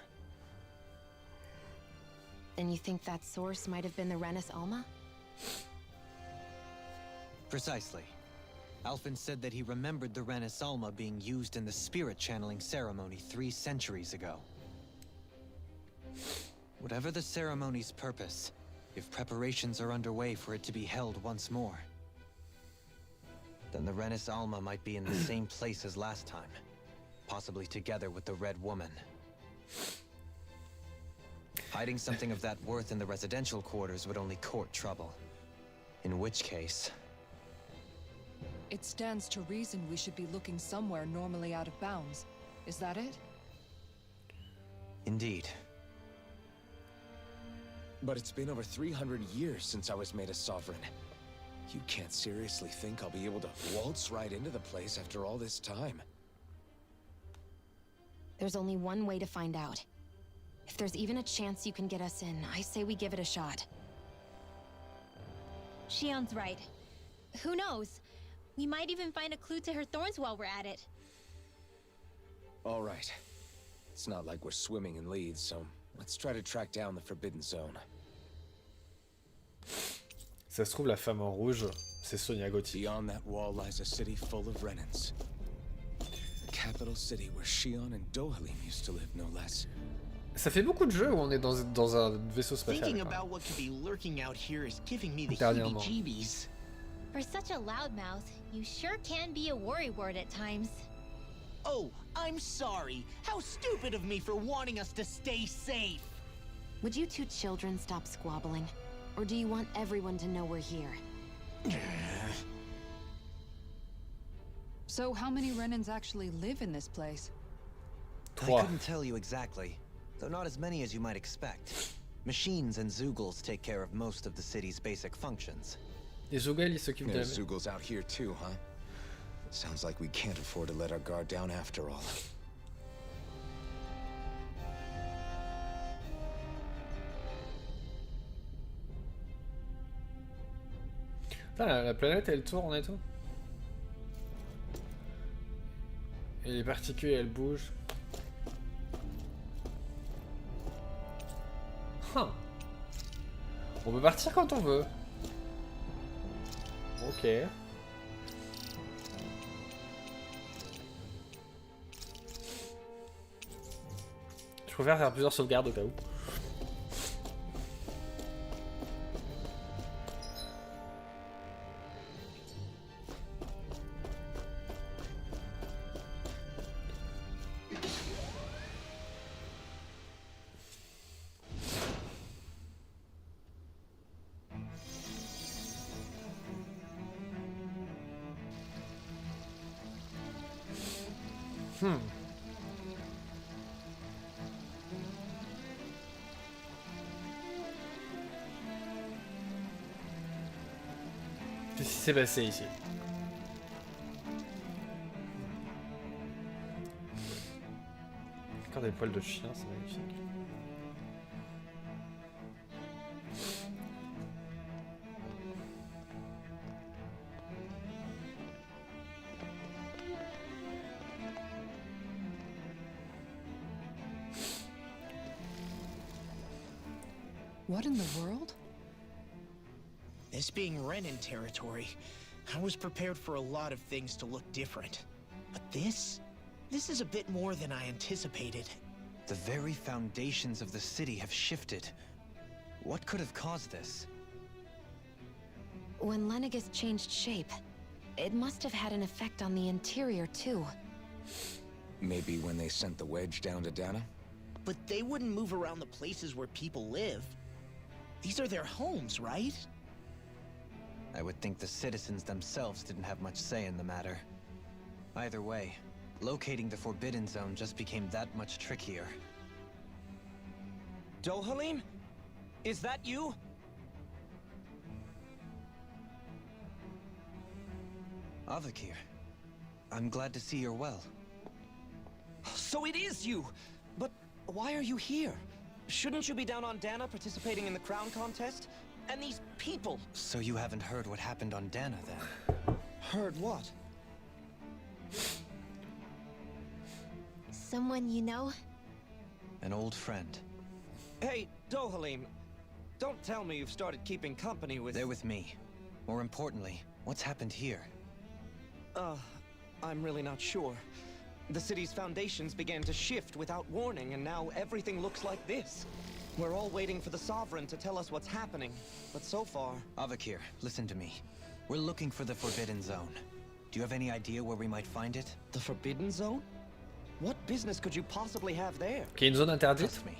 And you think that source might have been the Renis Alma? Precisely. Alphen said that he remembered the Renis Alma being used in the spirit channeling ceremony 3 centuries ago. Whatever the ceremony's purpose, if preparations are underway for it to be held once more, then the Renis Alma might be in the same place as last time, possibly together with the Red Woman. Hiding something of that worth in the residential quarters would only court trouble. In which case... It stands to reason we should be looking somewhere normally out of bounds. Is that it? Indeed. But it's been over 300 years since I was made a sovereign. You can't seriously think I'll be able to waltz right into the place after all this time. There's only one way to find out. If there's even a chance you can get us in, I say we give it a shot. Shion's right. Who knows? We might even find a clue to her thorns while we're at it. All right. It's not like we're swimming in leads, so let's try to track down the Forbidden Zone. Ça se trouve, la femme en rouge, c'est Sonia Gotti. Beyond that wall lies a city full of Renans. The capital city where Shion and Dohalim used to live, no less. Ça fait beaucoup de jeux où on est dans un vaisseau spatial. Thinking Quoi. about what could be lurking out here is giving me the Dernièrement. heebie-jeebies. For such a loudmouth, you sure can be a worrywart at times. Oh, I'm sorry. How stupid of me for wanting us to stay safe. Would you two children stop squabbling? Or do you want everyone to know we're here? So how many Renans actually live in this place? I 3. couldn't tell you exactly, though not as many as you might expect. Machines and Zeugles take care of most of the city's basic functions. Les Zogel, ils s'occupent de There's la... Zeugles out here too, huh? Sounds like we can't afford to let our guard down after all. Putain, la planète, elle tourne et tout. Et les particules, elles bougent. Huh. On peut partir quand on veut. Ok. Je préfère faire plusieurs sauvegardes au cas où. Qu'est-ce qui s'est passé ici? Encore des poils de chien, c'est magnifique. What in the world? This being Renan territory, I was prepared for a lot of things to look different. But this is a bit more than I anticipated. The very foundations of the city have shifted. What could have caused this? When Lenegis changed shape, it must have had an effect on the interior too. Maybe when they sent the wedge down to Dana? But they wouldn't move around the places where people live. These are their homes, right? I would think the citizens themselves didn't have much say in the matter. Either way, locating the Forbidden Zone just became that much trickier. Dohalim? Is that you? Avakir, I'm glad to see you're well. So it is you! But why are you here? Shouldn't you be down on Dana participating in the crown contest? And these people! So you haven't heard what happened on Dana then? Heard what? Someone you know? An old friend. Hey, Dohalim, don't tell me you've started keeping company with... They're with me. More importantly, what's happened here? I'm really not sure. The city's foundations began to shift without warning, and now everything looks like this. We're all waiting for the Sovereign to tell us what's happening, but so far... Avakir, listen to me. We're looking for the Forbidden Zone. Do you have any idea where we might find it? The Forbidden Zone? What business could you possibly have there? Qu'il y a une zone interdite? Trust me.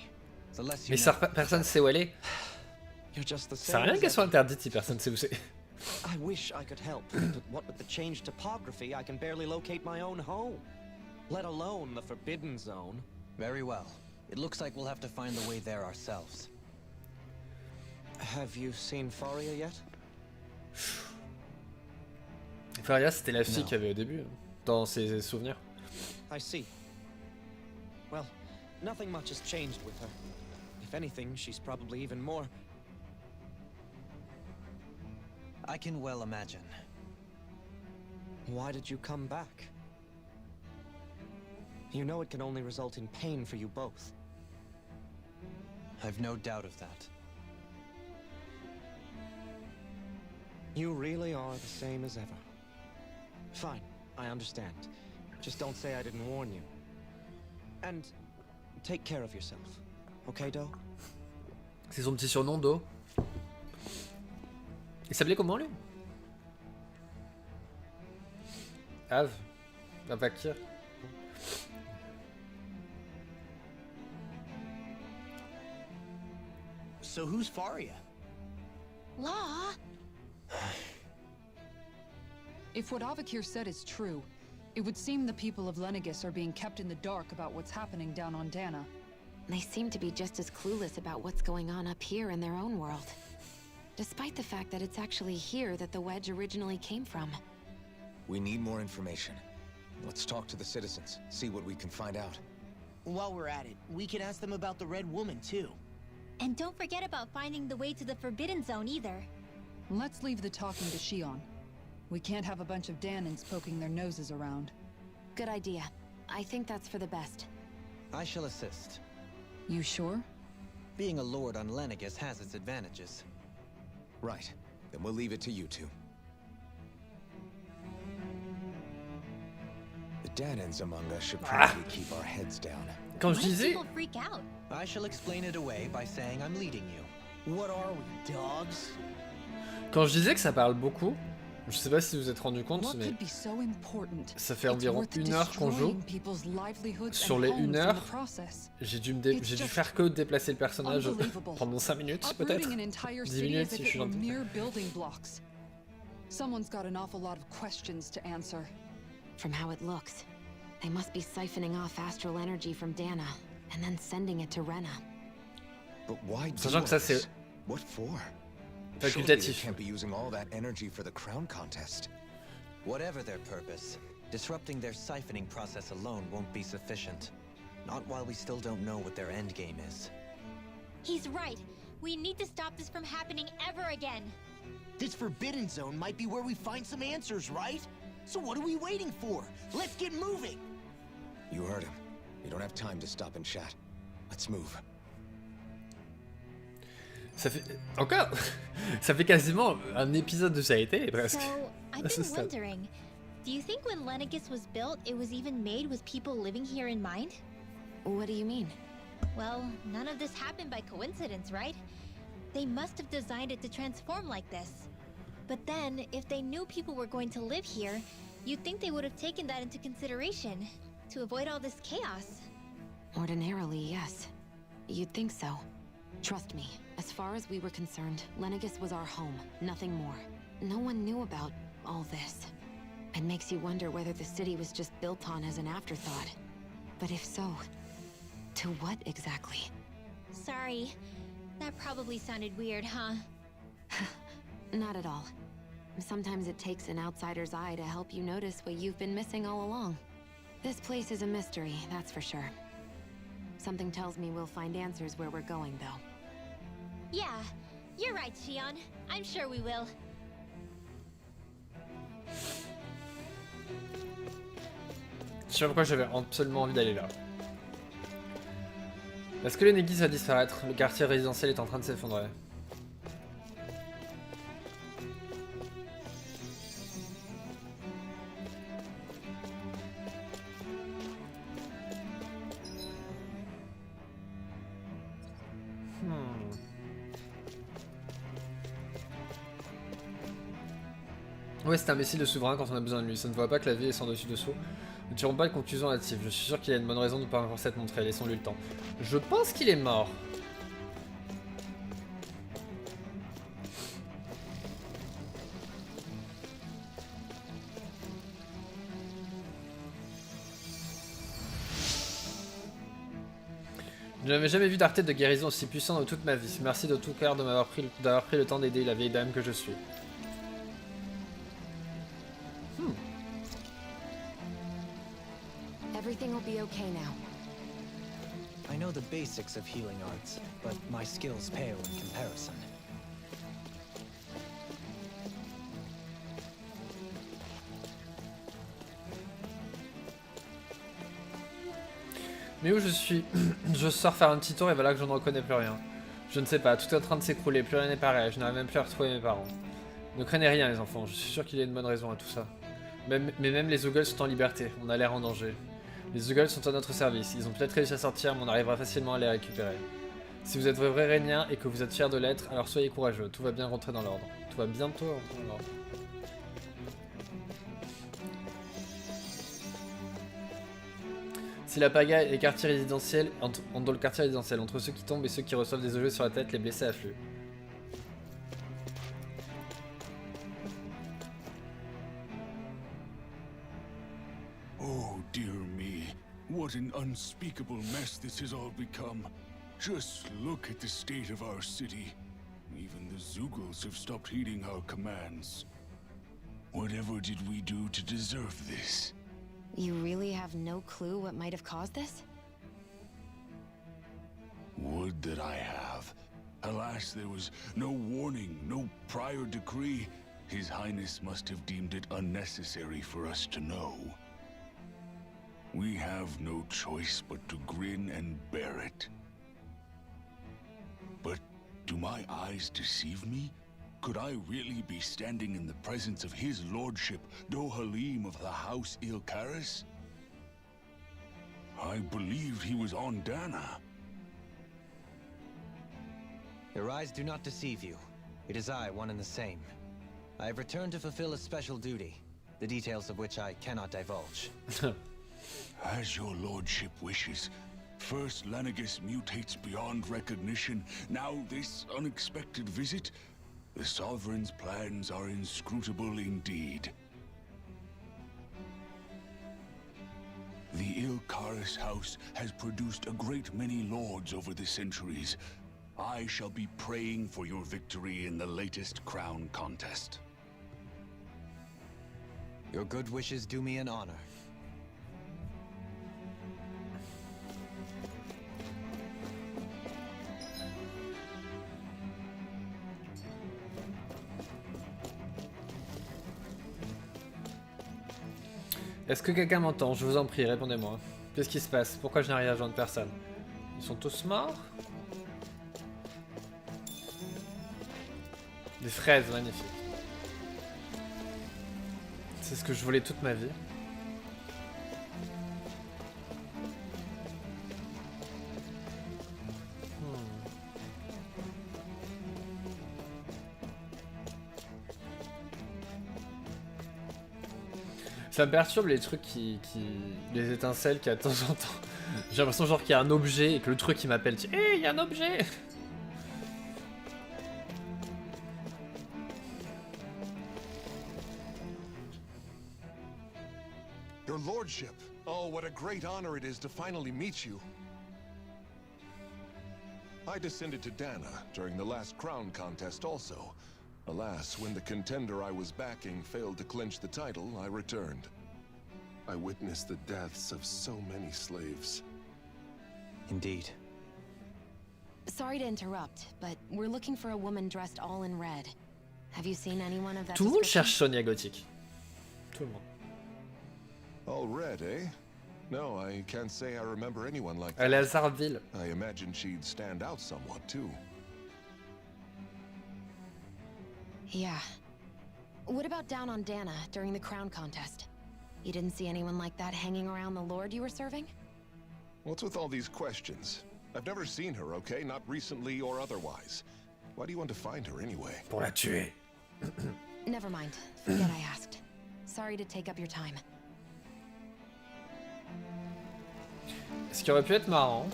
The less you Mais ça, know. personne sait où elle est. You're just the Ça sert à same rien as qu'elle soit ever. interdite si personne sait où c'est. I wish I could help, but what with the changed topography, I can barely locate my own home. Let alone the Forbidden Zone. Very well. It looks like we'll have to find the way there ourselves. Have you seen Faria yet? Faria, c'était la fille Non. qu'il y avait au début, dans ses souvenirs. I see. Well, nothing much has changed with her. If anything, she's probably even more... I can well imagine. Why did you come back? You know it can only result in pain for you both. I've no doubt of that. You really are the same as ever. Fine, I understand. Just don't say I didn't warn you. And take care of yourself. Okay, Do? C'est son petit surnom, Do. Il s'appelait comment, lui? Avakir. So who's Faria? Law? If what Avakir said is true, it would seem the people of Lenegis are being kept in the dark about what's happening down on Dana. They seem to be just as clueless about what's going on up here in their own world. Despite the fact that it's actually here that the wedge originally came from. We need more information. Let's talk to the citizens, see what we can find out. While we're at it, we can ask them about the Red Woman, too. And don't forget about finding the way to the Forbidden Zone either. Let's leave the talking to Shion. We can't have a bunch of Danans poking their noses around. Good idea. I think that's for the best. I shall assist. You sure? Being a lord on Lenegis has its advantages. Right. Then we'll leave it to you two. The Danans among us should probably keep our heads down. Quand je Why do disais... people freak out? I shall explain it away by saying I'm leading you. What are we, dogs? Quand je disais que ça parle beaucoup, je sais pas si vous vous êtes rendu compte, What mais could be so important? ça fait It's environ worth 1 heure qu'on joue. destroying people's livelihoods Sur and les homes 1 in heure, the process. j'ai dû faire que déplacer le personnage Unbelievable. pendant 5 minutes peut-être. Uprooting an entire 10 city minutes as si if je suis it were gentil. mere building blocks. Someone's got an awful lot of questions to answer. From how it looks. They must be siphoning off astral energy from Dana, and then sending it to Rena. But why do Sachant que ça, all c'est this? What for? Surely they facultatif. can't be using all that energy for the crown contest. Whatever their purpose, disrupting their siphoning process alone won't be sufficient. Not while we still don't know what their endgame is. He's right. We need to stop this from happening ever again. This Forbidden Zone might be where we find some answers, right? So what are we waiting for? Let's get moving! You heard him. We don't have time to stop and chat. Let's move. Ça fait encore, ça fait quasiment un épisode de série télé presque. So, I've That's been just that. wondering, do you think when Lenegis was built, it was even made with people living here in mind? What do you mean? Well, none of this happened by coincidence, right? They must have designed it to transform like this. But then, if they knew people were going to live here, you'd think they would have taken that into consideration, to avoid all this chaos. Ordinarily, yes. You'd think so. Trust me, as far as we were concerned, Lenegis was our home, nothing more. No one knew about all this. It makes you wonder whether the city was just built on as an afterthought. But if so, to what exactly? Sorry, that probably sounded weird, huh? Not at all. Sometimes it takes an outsider's eye to help you notice what you've been missing all along. This place is a mystery, that's for sure. Something tells me we'll find answers where we're going, though. Yeah, you're right, Shion. I'm sure we will. Je sais pas pourquoi j'avais absolument envie d'aller là. Est-ce que l'église va disparaître? Le quartier résidentiel est en train de s'effondrer. Ouais, c'est un imbécile de souverain quand on a besoin de lui. Ça ne voit pas que la vie est sans dessus-dessous. Ne tirons pas de conclusion hâtive. Je suis sûr qu'il a une bonne raison de ne pas encore s'être montré. Laissons-lui le temps. Je pense qu'il est mort. Je n'avais jamais vu d'artiste de guérison aussi puissant dans toute ma vie. Merci de tout cœur de m'avoir pris le temps d'aider la vieille dame que je suis. Everything will be okay now. I know the basics of healing arts, but my skills pale in comparison. Mais où je suis? Je sors faire un petit tour et voilà que je ne reconnais plus rien. Je ne sais pas, tout est en train de s'écrouler, plus rien n'est pareil, je n'arrive même plus à retrouver mes parents. Ne craignez rien les enfants, je suis sûr qu'il y a une bonne raison à tout ça. Mais même les Oogles sont en liberté, on a l'air en danger. Les Oogles sont à notre service, ils ont peut-être réussi à sortir mais on arrivera facilement à les récupérer. Si vous êtes vrai Rhénien et que vous êtes fiers de l'être, alors soyez courageux, tout va bien rentrer dans l'ordre. Tout va bientôt rentrer dans l'ordre. Si la pagaille et les quartiers résidentiels, dans le quartier résidentiel, entre ceux qui tombent et ceux qui reçoivent des objets sur la tête, les blessés affluent. Oh dear me, what an unspeakable mess this has all become. Just look at the state of our city. Even the Zoogles have stopped heeding our commands. Whatever did we do to deserve this? You really have no clue what might have caused this? Would that I have. Alas, there was no warning, no prior decree. His Highness must have deemed it unnecessary for us to know. We have no choice but to grin and bear it. But do my eyes deceive me? Could I really be standing in the presence of his lordship, Dohalim of the House Ilkaris? I believed he was on Dana. Your eyes do not deceive you. It is I, one and the same. I have returned to fulfill a special duty, the details of which I cannot divulge. As your lordship wishes. First Lenegis mutates beyond recognition, now this unexpected visit. The Sovereign's plans are inscrutable indeed. Paris house has produced a great many lords over the centuries. I shall be praying for your victory in the latest crown contest. Your good wishes do me an honor. Est-ce que quelqu'un m'entend? Je vous en prie, répondez-moi. Qu'est-ce qui se passe? Pourquoi je n'arrive à joindre personne? Ils sont tous morts? Des fraises, magnifiques. C'est ce que je voulais toute ma vie. Ça me perturbe les trucs les étincelles qui à temps en temps. J'ai l'impression genre qu'il y a un objet et que le truc il m'appelle. Hé, il y a un objet! Your lordship. Oh, what a great honor it is to finally meet you. I descended to Dana during the last crown contest also. Alas, when the contender I was backing failed to clinch the title, I returned. I witnessed the deaths of so many slaves. Indeed. Sorry to interrupt, but we're looking for a woman dressed all in red. Have you seen anyone of that Tout le monde description? cherche Sonia Gothic. Tout le monde. All red, eh? No, I can't say I remember anyone like Elle est à that. Zarville. I imagine she'd stand out somewhat, too. Yeah. What about down on Dana during the crown contest? You didn't see anyone like that hanging around the lord you were serving? What's with all these questions? I've never seen her, okay? Not recently or otherwise. Why do you want to find her anyway? Pour la tuer. Never mind. Forget I asked. Sorry to take up your time. Ce qui aurait pu être marrant.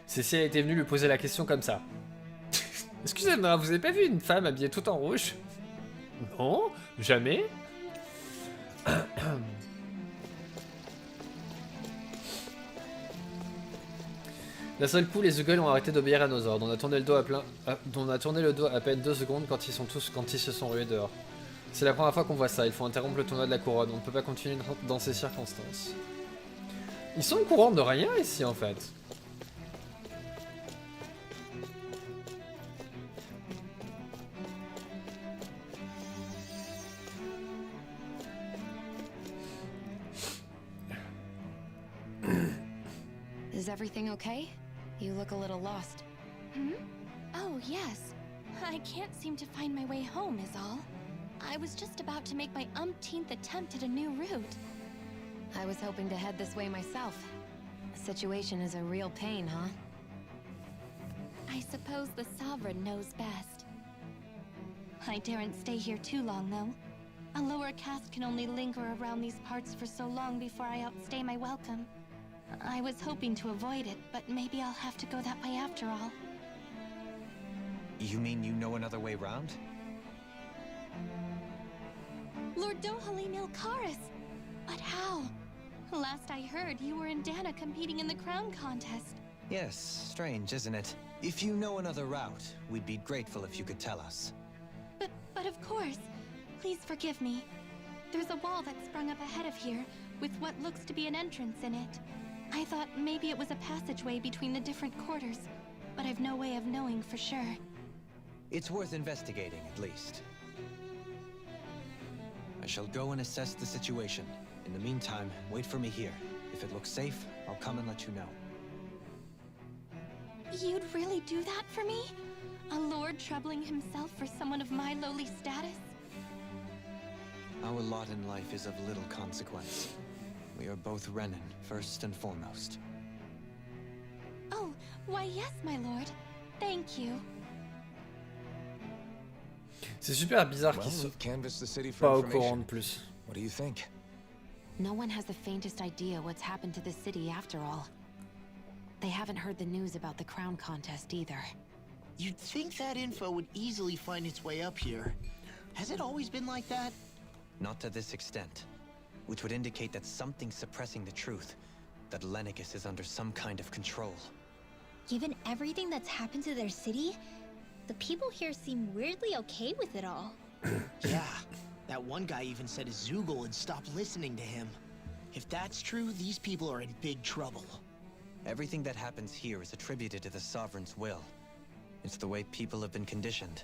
C'est si elle était venue lui poser la question comme ça. Excusez-moi, vous avez pas vu une femme habillée tout en rouge? Non, jamais. D'un seul coup, les Uggles ont arrêté d'obéir à nos ordres. On a tourné le dos à peine 2 secondes quand ils se sont rués dehors. C'est la première fois qu'on voit ça. Il faut interrompre le tournoi de la couronne. On ne peut pas continuer dans ces circonstances. Ils sont au courant de rien ici en fait. Is everything okay? You look a little lost. Hmm? Oh, yes. I can't seem to find my way home, is all. I was just about to make my umpteenth attempt at a new route. I was hoping to head this way myself. The situation is a real pain, huh? I suppose the Sovereign knows best. I daren't stay here too long, though. A lower caste can only linger around these parts for so long before I outstay my welcome. I was hoping to avoid it, but maybe I'll have to go that way after all. You mean you know another way round? Lord Dohalim Ilkaris! But how? Last I heard, you were in Dana competing in the crown contest. Yes, strange, isn't it? If you know another route, we'd be grateful if you could tell us. But of course. Please forgive me. There's a wall that sprung up ahead of here, with what looks to be an entrance in it. I thought maybe it was a passageway between the different quarters, but I've no way of knowing for sure. It's worth investigating, at least. I shall go and assess the situation. In the meantime, wait for me here. If it looks safe, I'll come and let you know. You'd really do that for me? A lord troubling himself for someone of my lowly status? Our lot in life is of little consequence. We are both Renan, first and foremost. Oh, why yes, my lord. Thank you. C'est super bizarre Well, qu'ils soient we've canvassed the city for pas au courant information. de plus. What do you think? No one has the faintest idea what's happened to the city after all. They haven't heard the news about the crown contest either. You'd think that info would easily find its way up here. Has it always been like that? Not to this extent, which would indicate that something's suppressing the truth, that Lenegis is under some kind of control. Given everything that's happened to their city, the people here seem weirdly okay with it all. Yeah, that one guy even said his Zoogle had stopped listening to him. If that's true, these people are in big trouble. Everything that happens here is attributed to the Sovereign's will. It's the way people have been conditioned.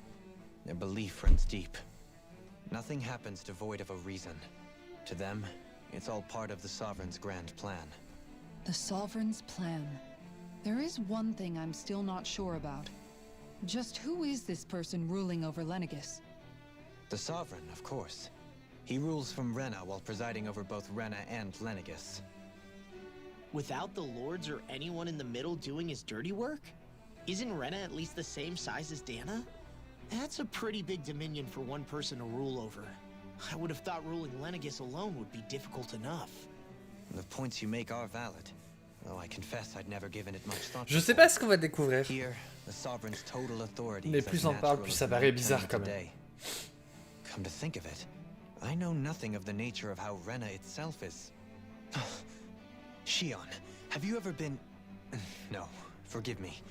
Their belief runs deep. Nothing happens devoid of a reason. To them, it's all part of the Sovereign's grand plan. The Sovereign's plan. There is one thing I'm still not sure about. Just who is this person ruling over Lenegis? The Sovereign, of course. He rules from Rena while presiding over both Rena and Lenegis. Without the lords or anyone in the middle doing his dirty work? Isn't Rena at least the same size as Dana? That's a pretty big dominion for one person to rule over. I would have thought ruling Lenegis alone would be difficult enough. The points you make are valid, though I confess I'd never given it much thought. Je sais pas ce qu'on va découvrir. Here, the Sovereign's total authority Mais is plus as on parle, natural plus as ça the paraît night bizarre turning quand to même. day. Come to think of it, I know nothing of the nature of how Rena itself is. Shion, have you ever been... No, forgive me.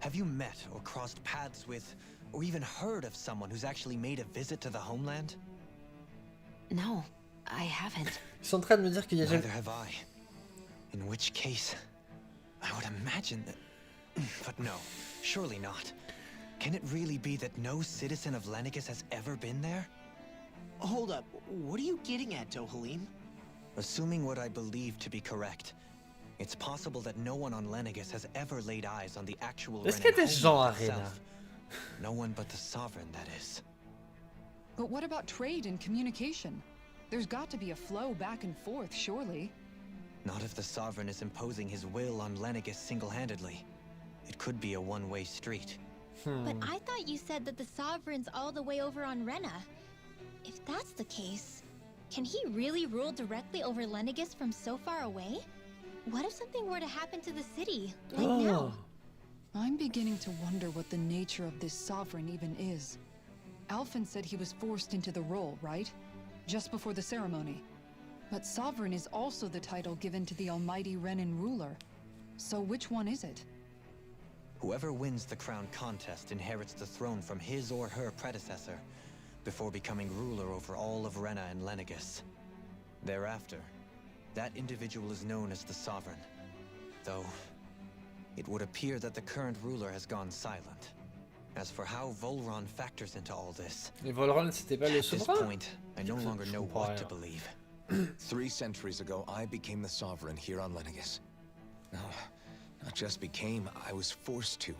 Have you met or crossed paths with, or even heard of someone who's actually made a visit to the homeland? No, I haven't. Ils sont en train de me dire qu'il y a Neither jamais... have I. In which case, I would imagine that... But no, surely not. Can it really be that no citizen of Lenegis has ever been there? Hold up, what are you getting at, Dohalim? Assuming what I believe to be correct, it's possible that no one on Lenegis has ever laid eyes on the actual Est-ce qu'il y a Renan des gens à homeland Rena? itself. No one but the Sovereign, that is. But what about trade and communication? There's got to be a flow back and forth, surely. Not if the Sovereign is imposing his will on Lenegis single-handedly. It could be a one-way street. But I thought you said that the Sovereign's all the way over on Rena. If that's the case, can he really rule directly over Lenegis from so far away? What if something were to happen to the city, like now? I'm beginning to wonder what the nature of this Sovereign even is. Alphen said he was forced into the role, right? Just before the ceremony. But Sovereign is also the title given to the almighty Renan ruler. So which one is it? Whoever wins the crown contest inherits the throne from his or her predecessor, before becoming ruler over all of Rena and Lenegis. Thereafter, that individual is known as the Sovereign. Though, it would appear that the current ruler has gone silent. As for how Volron factors into all this, Et Volron, c'était pas le at this souverain? point, I no longer know what to believe. 3 centuries ago, I became the Sovereign here on Lenegis. No, not just became, I was forced to.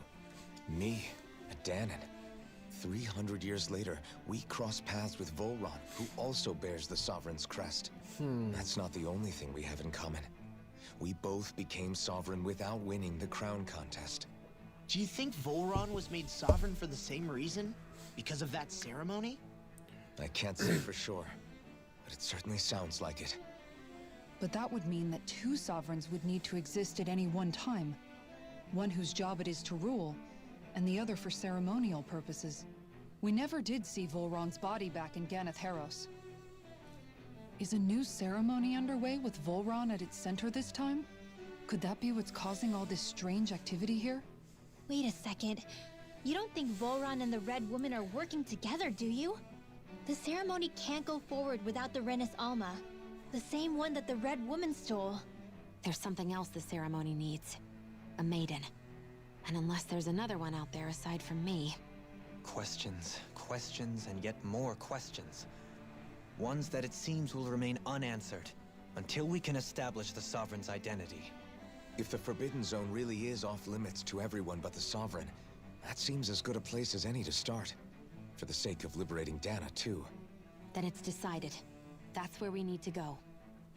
Me, a Danon. 300 years later, we cross paths with Volron, who also bears the Sovereign's crest. That's not the only thing we have in common. We both became Sovereign without winning the crown contest. Do you think Volron was made sovereign for the same reason? Because of that ceremony? I can't say for sure, but it certainly sounds like it. But that would mean that 2 sovereigns would need to exist at any one time. One whose job it is to rule, and the other for ceremonial purposes. We never did see Volron's body back in Ganath Haros. Is a new ceremony underway with Volron at its center this time? Could that be what's causing all this strange activity here? Wait a second. You don't think Volron and the Red Woman are working together, do you? The ceremony can't go forward without the Renis Alma. The same one that the Red Woman stole. There's something else the ceremony needs. A maiden. And unless there's another one out there aside from me... Questions, questions, and yet more questions. Ones that it seems will remain unanswered, until we can establish the Sovereign's identity. If the Forbidden Zone really is off-limits to everyone but the Sovereign, that seems as good a place as any to start. For the sake of liberating Dana, too. Then it's decided. That's where we need to go.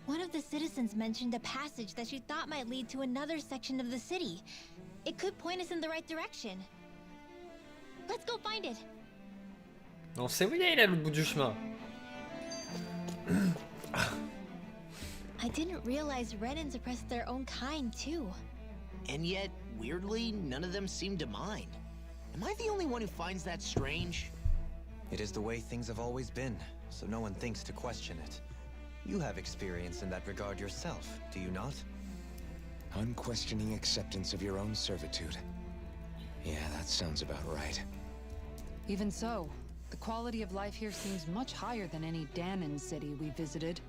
One of the citizens mentioned a passage that she thought might lead to another section of the city. It could point us in the right direction. Let's go find it. On sait où il est là, le bout du chemin. I didn't realize Renan suppressed their own kind, too. And yet, weirdly, none of them seem to mind. Am I the only one who finds that strange? It is the way things have always been, so no one thinks to question it. You have experience in that regard yourself, do you not? Unquestioning acceptance of your own servitude. Yeah, that sounds about right. Even so, the quality of life here seems much higher than any Danon city we visited.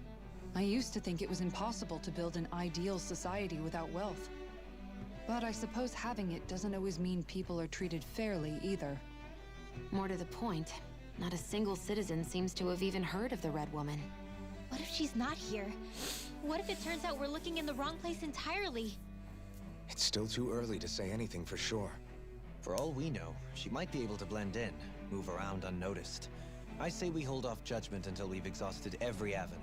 I used to think it was impossible to build an ideal society without wealth. But I suppose having it doesn't always mean people are treated fairly either. More to the point, not a single citizen seems to have even heard of the Red Woman. What if she's not here? What if it turns out we're looking in the wrong place entirely? It's still too early to say anything for sure. For all we know, she might be able to blend in, move around unnoticed. I say we hold off judgment until we've exhausted every avenue.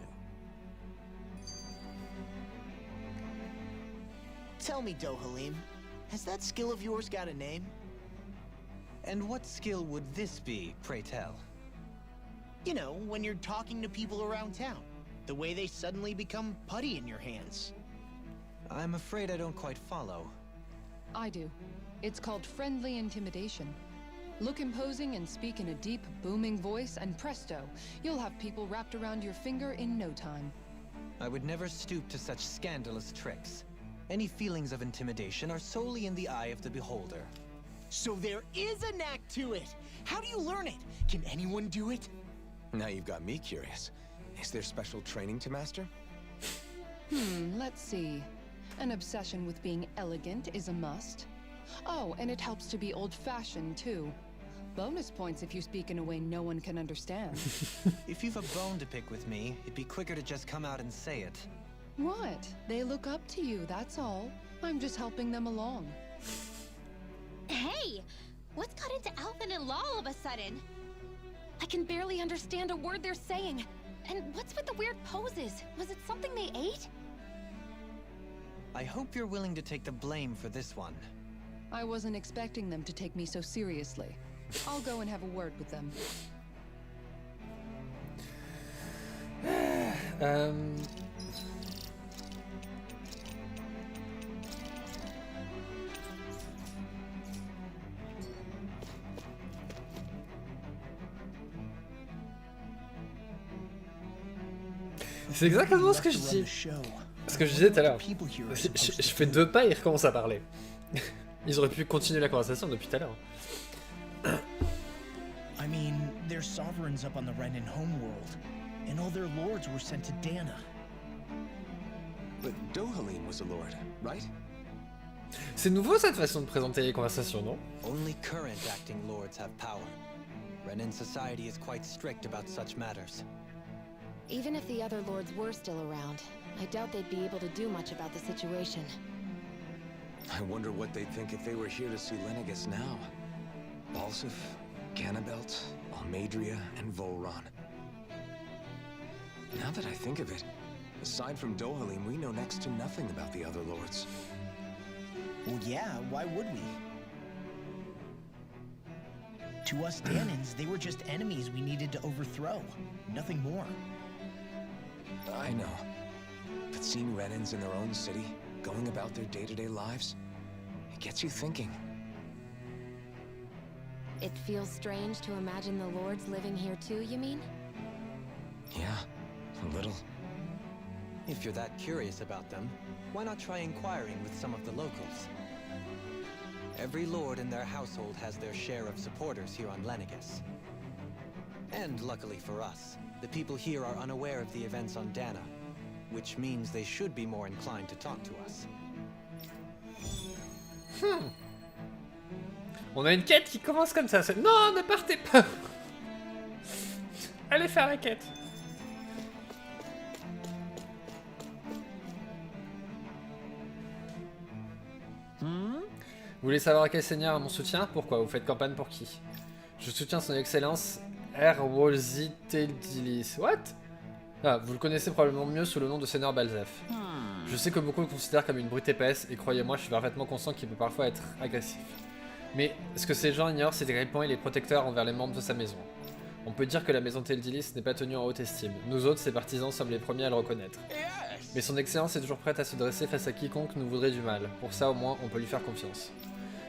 Tell me, Dohalim, has that skill of yours got a name? And what skill would this be, pray tell? You know, when you're talking to people around town. The way they suddenly become putty in your hands. I'm afraid I don't quite follow. I do. It's called friendly intimidation. Look imposing and speak in a deep, booming voice, and presto, you'll have people wrapped around your finger in no time. I would never stoop to such scandalous tricks. Any feelings of intimidation are solely in the eye of the beholder. So there is a knack to it! How do you learn it? Can anyone do it? Now you've got me curious. Is there special training to master? Let's see. An obsession with being elegant is a must. Oh, and it helps to be old-fashioned, too. Bonus points if you speak in a way no one can understand. If you've a bone to pick with me, it'd be quicker to just come out and say it. What? They look up to you, that's all. I'm just helping them along. Hey! What's got into Alphen and Law all of a sudden? I can barely understand a word they're saying. And what's with the weird poses? Was it something they ate? I hope you're willing to take the blame for this one. I wasn't expecting them to take me so seriously. I'll go and have a word with them. C'est exactement ce que je dis. Ce que je disais tout à l'heure. Je fais 2 pas et ils recommencent à parler. Ils auraient pu continuer la conversation depuis tout à l'heure. I mean, there's sovereigns up on the Renan homeworld, and all their lords were sent to Dana. But Dohalim was a lord, right? C'est nouveau cette façon de présenter les conversations, non? Only current acting lords have power. Renan society is quite strict about such matters. Even if the other lords were still around, I doubt they'd be able to do much about the situation. I wonder what they'd think if they were here to see Lenegis now. Balsif, Ganabelt, Almadria, and Volron. Now that I think of it, aside from Dohalim, we know next to nothing about the other lords. Well, yeah, why would we? To us Danans, they were just enemies we needed to overthrow. Nothing more. I know. But seeing Renans in their own city, going about their day-to-day lives, it gets you thinking. It feels strange to imagine the lords living here too, you mean? Yeah, a little. If you're that curious about them, why not try inquiring with some of the locals? Every lord in their household has their share of supporters here on Lenegis. And luckily for us, the people here are unaware of the events on Dana, which means they should be more inclined to talk to us. On a une quête qui commence comme ça. Non, ne partez pas. Allez faire la quête. Vous voulez savoir à quel seigneur a mon soutien? Pourquoi? Vous faites campagne pour qui? Je soutiens son excellence Wolziteldilis. What? Ah, vous le connaissez probablement mieux sous le nom de seigneur Balzef. Je sais que beaucoup le considèrent comme une brute épaisse, et croyez-moi, je suis parfaitement conscient qu'il peut parfois être agressif. Mais ce que ces gens ignorent, c'est à quel point il est protecteur envers les membres de sa maison. On peut dire que la maison Teldilis n'est pas tenue en haute estime. Nous autres, ses partisans, sommes les premiers à le reconnaître. Mais son excellence est toujours prête à se dresser face à quiconque nous voudrait du mal. Pour ça, au moins, on peut lui faire confiance.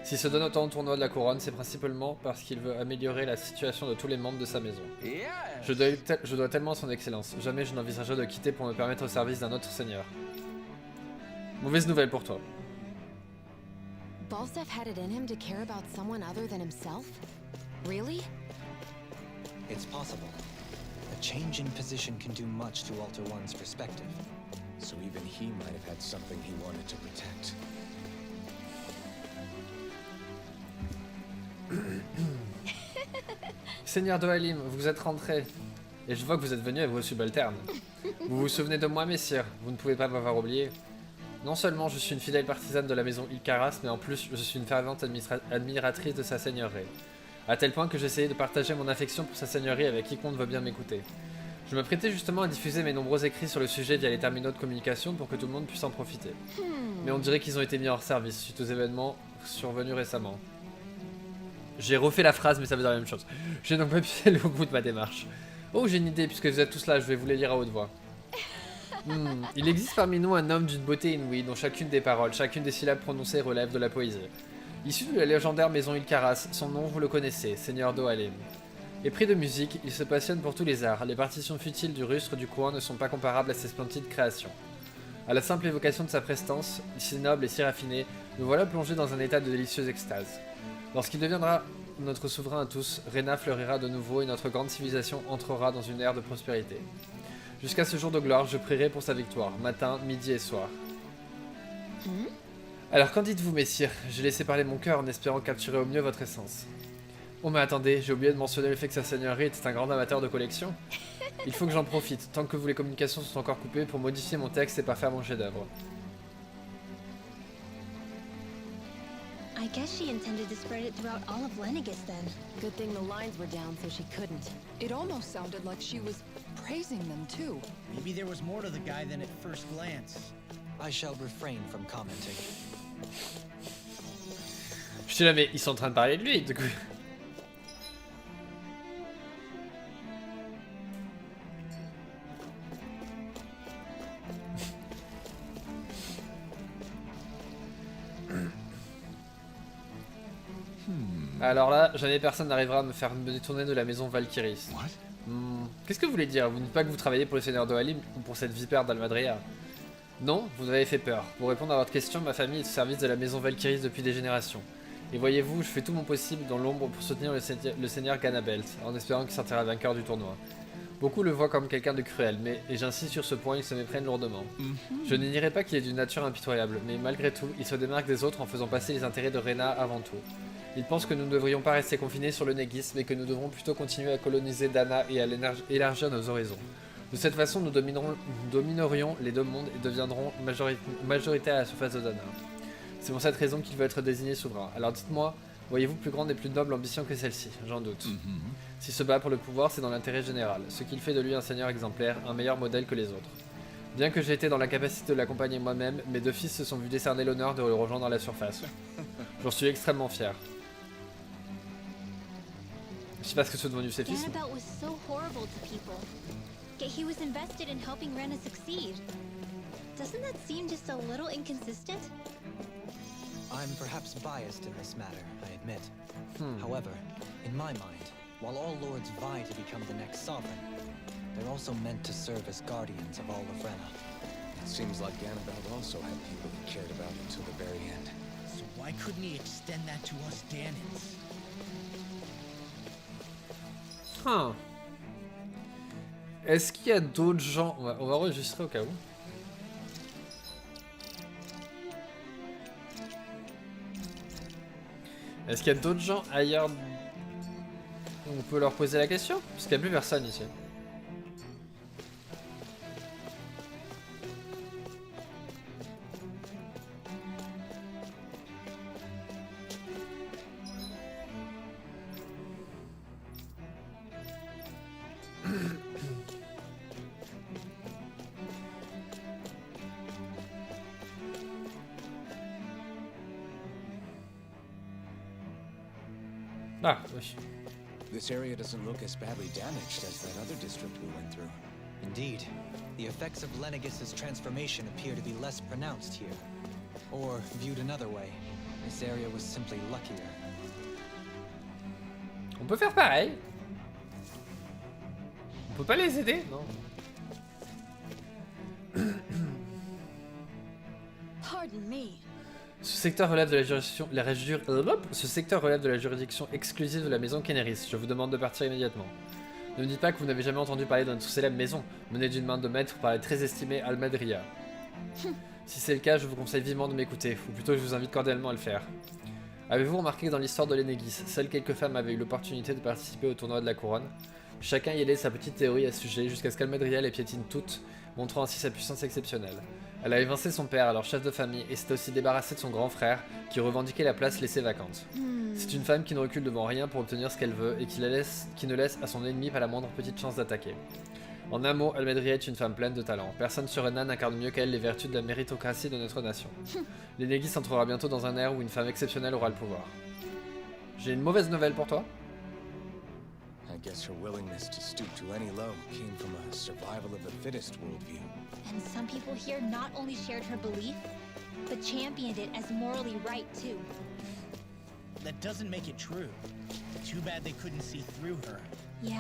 S'il se donne autant au tournoi de la couronne, c'est principalement parce qu'il veut améliorer la situation de tous les membres de sa maison. Je dois tellement à son excellence. Jamais je n'envisagerais de quitter pour me permettre au service d'un autre seigneur. Mauvaise nouvelle pour toi. Balsef had it in him to care about someone other than himself? Really? It's possible. A change in position can do much to alter one's perspective. So even he might have had something he wanted to protect. Seigneur Dohalim, vous êtes rentré. Et je vois que vous êtes venu avec vos subalternes. Vous vous souvenez de moi, messire? Vous ne pouvez pas m'avoir oublié. Non seulement je suis une fidèle partisane de la maison Ilkaras, mais en plus je suis une fervente admiratrice de sa seigneurie. À tel point que j'essayais de partager mon affection pour sa seigneurie avec quiconque veut bien m'écouter. Je me prêtais justement à diffuser mes nombreux écrits sur le sujet via les terminaux de communication pour que tout le monde puisse en profiter. Mais on dirait qu'ils ont été mis hors service suite aux événements survenus récemment. J'ai refait la phrase, mais ça veut dire la même chose. J'ai donc pas pu aller au bout de ma démarche. Oh, j'ai une idée, puisque vous êtes tous là, je vais vous les lire à haute voix. Il existe parmi nous un homme d'une beauté inouïe, dont chacune des paroles, chacune des syllabes prononcées relève de la poésie. Issu de la légendaire maison Ilkaras, son nom vous le connaissez, Seigneur Dohalim. Épris de musique, il se passionne pour tous les arts. Les partitions futiles du rustre du coin ne sont pas comparables à ses splendides créations. À la simple évocation de sa prestance, si noble et si raffinée, nous voilà plongés dans un état de délicieuse extase. Lorsqu'il deviendra notre souverain à tous, Rena fleurira de nouveau et notre grande civilisation entrera dans une ère de prospérité. Jusqu'à ce jour de gloire, je prierai pour sa victoire, matin, midi et soir. Alors qu'en dites-vous, messire? J'ai laissé parler mon cœur en espérant capturer au mieux votre essence. Oh mais attendez, j'ai oublié de mentionner le fait que sa seigneurie était un grand amateur de collection. Il faut que j'en profite, tant que les communications sont encore coupées, pour modifier mon texte et parfaire mon chef-d'œuvre. I guess she intended to spread it throughout all of Lenegis then. Good thing the lines were down so she couldn't. It almost sounded like she was praising them too. Maybe there was more to the guy than at first glance. I shall refrain from commenting. Je suis là, mais ils sont en train de parler de lui, du coup. Alors là, jamais personne n'arrivera à me faire me détourner de la maison Valkyrie. Qu'est-ce que vous voulez dire? Vous ne dites pas que vous travaillez pour le Seigneur Dohalim ou pour cette vipère d'Almadria? Non, vous avez fait peur. Pour répondre à votre question, ma famille est au service de la maison Valkyrie depuis des générations. Et voyez-vous, je fais tout mon possible dans l'ombre pour soutenir le Seigneur Ganabelt, en espérant qu'il sortira vainqueur du tournoi. Beaucoup le voient comme quelqu'un de cruel, mais, et j'insiste sur ce point, ils se méprennent lourdement. Je n'ignorais pas qu'il est d'une nature impitoyable, mais malgré tout, il se démarque des autres en faisant passer les intérêts de Rena avant tout. Il pense que nous ne devrions pas rester confinés sur le Négis, mais que nous devrons plutôt continuer à coloniser Dana et à élargir nos horizons. De cette façon, nous dominerions les deux mondes et deviendrons majoritaires à la surface de Dana. C'est pour cette raison qu'il veut être désigné souverain. Alors dites-moi, voyez-vous plus grande et plus noble ambition que celle-ci? J'en doute. S'il se bat pour le pouvoir, c'est dans l'intérêt général, ce qu'il fait de lui un seigneur exemplaire, un meilleur modèle que les autres. Bien que j'ai été dans la capacité de l'accompagner moi-même, mes deux fils se sont vus décerner l'honneur de le rejoindre à la surface. J'en suis extrêmement fier. Je sais pas ce que c'est devenu ses fils. Ganabelt was so horrible to people. Yet he was invested in helping Rena succeed. Doesn't that seem just a little inconsistent? I'm perhaps biased in this matter, I admit. However, in my mind, while all lords vie to become the next sovereign, they're also meant to serve as guardians of all of Rena. It seems like Ganabelt also had people he cared about until the very end. So why couldn't he extend that to us Danans? Est-ce qu'il y a d'autres gens... On va enregistrer au cas où. Est-ce qu'il y a d'autres gens ailleurs où on peut leur poser la question? Parce qu'il n'y a plus personne ici. Ah, oui. This area doesn't look as badly damaged as that other district we went through. Indeed, the effects of Lenegis's transformation appear to be less pronounced here. Or, viewed another way, This area was simply luckier. On peut faire pareil. On peut pas les aider? Non. Pardon me. Ce secteur relève de la juridiction, ce secteur relève de la juridiction exclusive de la maison Kenneris. Je vous demande de partir immédiatement. Ne me dites pas que vous n'avez jamais entendu parler de notre célèbre maison, menée d'une main de maître par la très estimée Almadria. Si c'est le cas, je vous conseille vivement de m'écouter, ou plutôt je vous invite cordialement à le faire. Avez-vous remarqué que dans l'histoire de l'Enegis, seules quelques femmes avaient eu l'opportunité de participer au tournoi de la couronne? Chacun y allait sa petite théorie à ce sujet, jusqu'à ce qu'Almadria les piétine toutes, montrant ainsi sa puissance exceptionnelle. Elle a évincé son père, alors chef de famille, et s'est aussi débarrassée de son grand frère, qui revendiquait la place laissée vacante. C'est une femme qui ne recule devant rien pour obtenir ce qu'elle veut, et qui ne laisse à son ennemi pas la moindre petite chance d'attaquer. En un mot, Almadria est une femme pleine de talent. Personne sur Enan n'incarne mieux qu'elle les vertus de la méritocratie de notre nation. L'Enegis entrera bientôt dans un ère où une femme exceptionnelle aura le pouvoir. J'ai une mauvaise nouvelle pour toi. I guess her willingness to stoop to any low came from a survival of the fittest worldview. And some people here not only shared her belief, but championed it as morally right too. That doesn't make it true. Too bad they couldn't see through her. Yeah.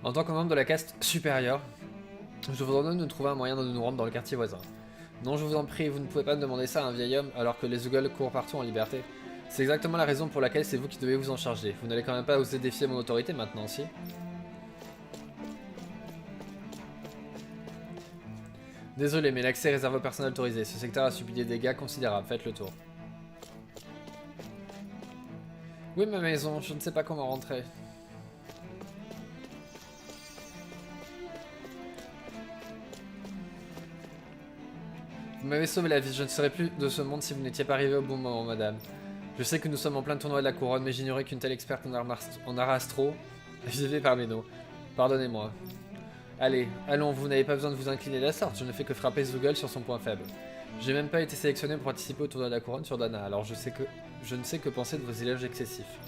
En tant que membre de la caste supérieure, je vous ordonne de trouver un moyen de nous rendre dans le quartier voisin. Non, je vous en prie, vous ne pouvez pas me demander ça à un vieil homme alors que les Zugol courent partout en liberté. C'est exactement la raison pour laquelle c'est vous qui devez vous en charger. Vous n'allez quand même pas oser défier mon autorité maintenant, si? Désolé, mais l'accès est réservé aux personnes autorisées. Ce secteur a subi des dégâts considérables. Faites le tour. Oui, ma maison, je ne sais pas comment rentrer. Vous m'avez sauvé la vie, je ne serais plus de ce monde si vous n'étiez pas arrivé au bon moment, madame. Je sais que nous sommes en plein tournoi de la couronne, mais j'ignorais qu'une telle experte en art astro vivait parmi nous. Pardonnez-moi. Allez, allons, vous n'avez pas besoin de vous incliner de la sorte, je ne fais que frapper Zugol sur son point faible. J'ai même pas été sélectionné pour participer au tournoi de la couronne sur Dana, alors je ne sais que penser de vos éloges excessifs.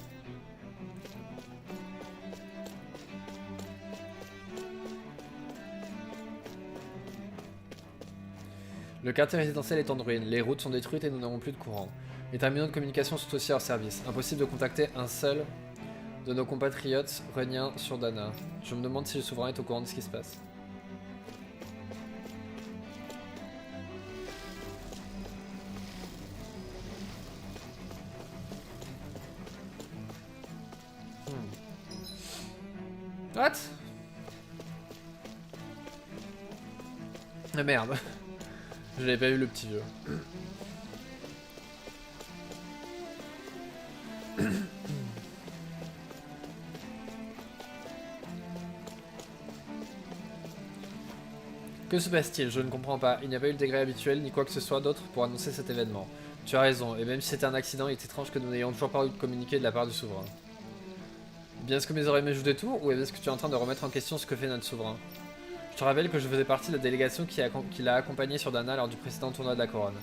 Le quartier résidentiel est en ruine, les routes sont détruites et nous n'avons plus de courant. Les terminaux de communication sont aussi hors service. Impossible de contacter un seul de nos compatriotes reniens sur Dana. Je me demande si le souverain est au courant de ce qui se passe. What? Ah merde. Je n'avais pas vu le petit vieux. Que se passe-t-il? Je ne comprends pas. Il n'y a pas eu le degré habituel ni quoi que ce soit d'autre pour annoncer cet événement. Tu as raison, et même si c'était un accident, il est étrange que nous n'ayons toujours pas eu de communiqué de la part du souverain. Bien, est-ce que mes oreilles me jouent des tours, ou est-ce que tu es en train de remettre en question ce que fait notre souverain? Je te rappelle que je faisais partie de la délégation qui l'a accompagné sur Dana lors du précédent tournoi de la couronne.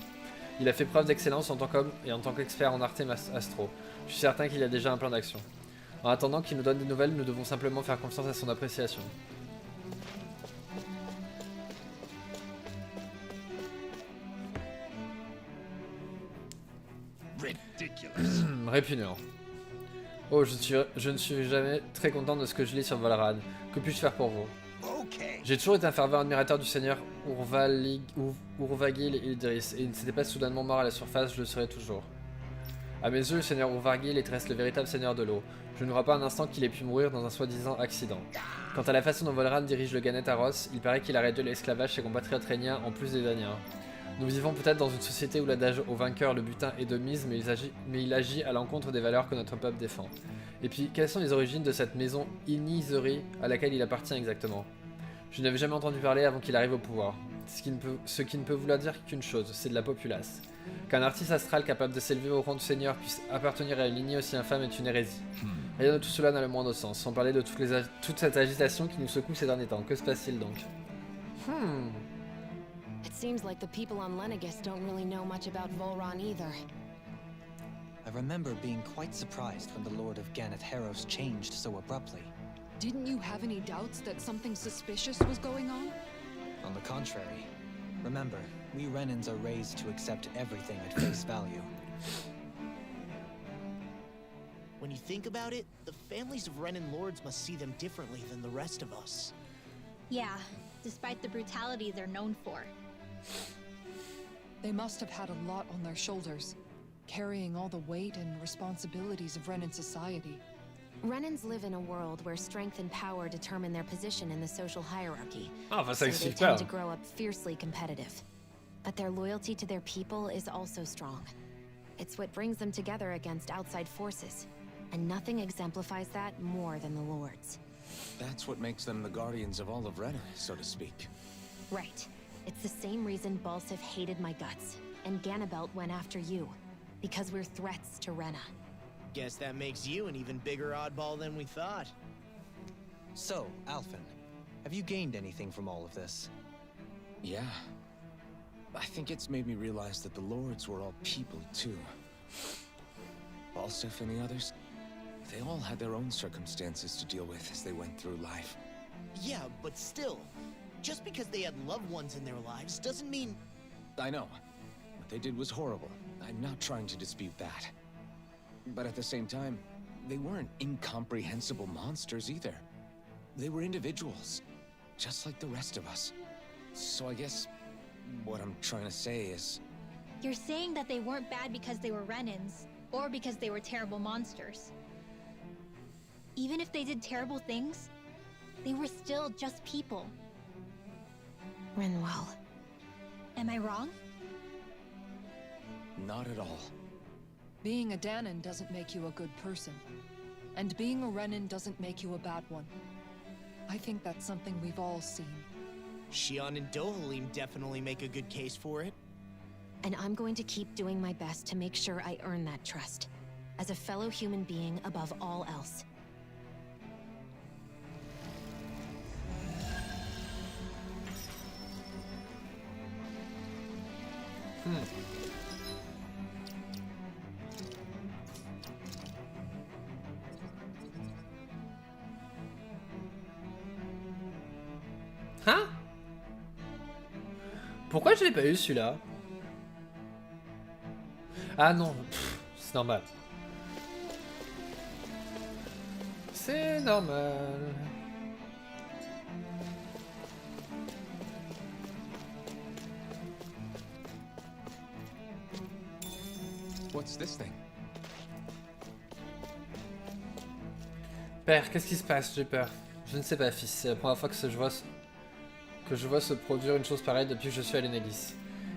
Il a fait preuve d'excellence en tant qu'homme et en tant qu'expert en arte astro. Je suis certain qu'il y a déjà un plan d'action. En attendant qu'il nous donne des nouvelles, nous devons simplement faire confiance à son appréciation. Répugnant. Oh, je ne suis jamais très content de ce que je lis sur Valrad. Que puis-je faire pour vous? J'ai toujours été un fervent admirateur du seigneur Urvagil Idris, et il ne s'était pas soudainement mort à la surface, je le serai toujours. À mes yeux, le seigneur Urvagil reste le véritable seigneur de l'eau. Je ne crois pas un instant qu'il ait pu mourir dans un soi-disant accident. Quant à la façon dont Volran dirige le Ganet Aros, il paraît qu'il a réduit l'esclavage chez compatriotes réniens en plus des Daniens. Nous vivons peut-être dans une société où l'adage au vainqueur le butin est de mise, mais il agit à l'encontre des valeurs que notre peuple défend. Et puis, quelles sont les origines de cette maison Inizuri à laquelle il appartient exactement? Je n'avais jamais entendu parler avant qu'il arrive au pouvoir. Ce qui ne peut vouloir dire qu'une chose, c'est de la populace. Qu'un artiste astral capable de s'élever au rang de seigneur puisse appartenir à une lignée aussi infâme est une hérésie. Rien de tout cela n'a le moindre sens, sans parler de toute cette agitation qui nous secoue ces derniers temps. Que se passe-t-il donc? It seems like the people on Lenegis don't really know much about Volron either. I remember being quite surprised when the Lord of Gannett Harros changed so abruptly. Didn't you have any doubts that something suspicious was going on? On the contrary, remember, we Renans are raised to accept everything at face value. When you think about it, the families of Renan lords must see them differently than the rest of us. Yeah, despite the brutality they're known for. They must have had a lot on their shoulders, carrying all the weight and responsibilities of Renan society. Renans live in a world where strength and power determine their position in the social hierarchy. Ah, bah ça So they explique tend pas. to grow up fiercely competitive. But their loyalty to their people is also strong. It's what brings them together against outside forces. And nothing exemplifies that more than the Lords. That's what makes them the guardians of all of Rena, so to speak. Right. It's the same reason Balsif hated my guts, and Ganabelt went after you. Because we're threats to Rena. Guess that makes you an even bigger oddball than we thought. So, Alphen, have you gained anything from all of this? Yeah. I think it's made me realize that the Lords were all people, too. Balsif and the others, they all had their own circumstances to deal with as they went through life. Yeah, but still, just because they had loved ones in their lives doesn't mean... I know. What they did was horrible. I'm not trying to dispute that. But at the same time, they weren't incomprehensible monsters either. They were individuals, just like the rest of us. So I guess what I'm trying to say is... You're saying that they weren't bad because they were Renans, or because they were terrible monsters. Even if they did terrible things, they were still just people. Renwell. Am I wrong? Not at all. Being a Danon doesn't make you a good person. And being a Renan doesn't make you a bad one. I think that's something we've all seen. Shion and Dohalim definitely make a good case for it. And I'm going to keep doing my best to make sure I earn that trust. As a fellow human being above all else. Hein? Pourquoi je l'ai pas eu celui-là? Ah non, c'est normal. C'est normal. What's this thing? Père, qu'est-ce qui se passe? J'ai peur. Je ne sais pas, fils. C'est la première fois que je vois se produire une chose pareille depuis que je suis à l'Enegis.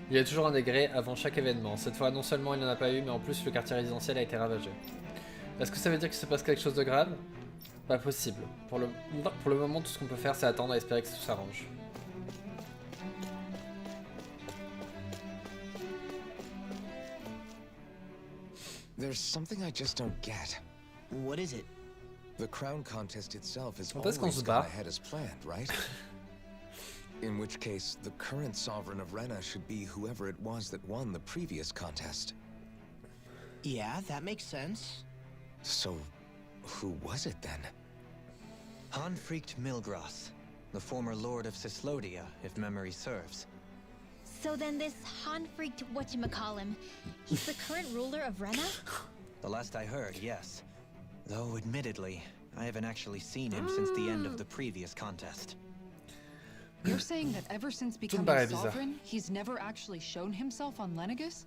Il y a toujours un degré avant chaque événement. Cette fois, non seulement il n'y en a pas eu, mais en plus le quartier résidentiel a été ravagé. Est-ce que ça veut dire qu'il se passe quelque chose de grave? Pas possible. Pour le moment, tout ce qu'on peut faire, c'est attendre et espérer que tout s'arrange. There's something I just don't get. What is it? The crown contest itself is Quand est-ce qu'on always se gone bat? ahead as planned, right? In which case, the current sovereign of Rena should be whoever it was that won the previous contest. Yeah, that makes sense. So, who was it then? Hanfried Milgras, the former lord of Cislodia, if memory serves. So then this Hanfried whatchamacallem, he's the current ruler of Rena? The last I heard, yes. Though, admittedly, I haven't actually seen him since the end of the previous contest. You're saying that ever since becoming paraît bizarre. sovereign, he's never actually shown himself on Lenegis?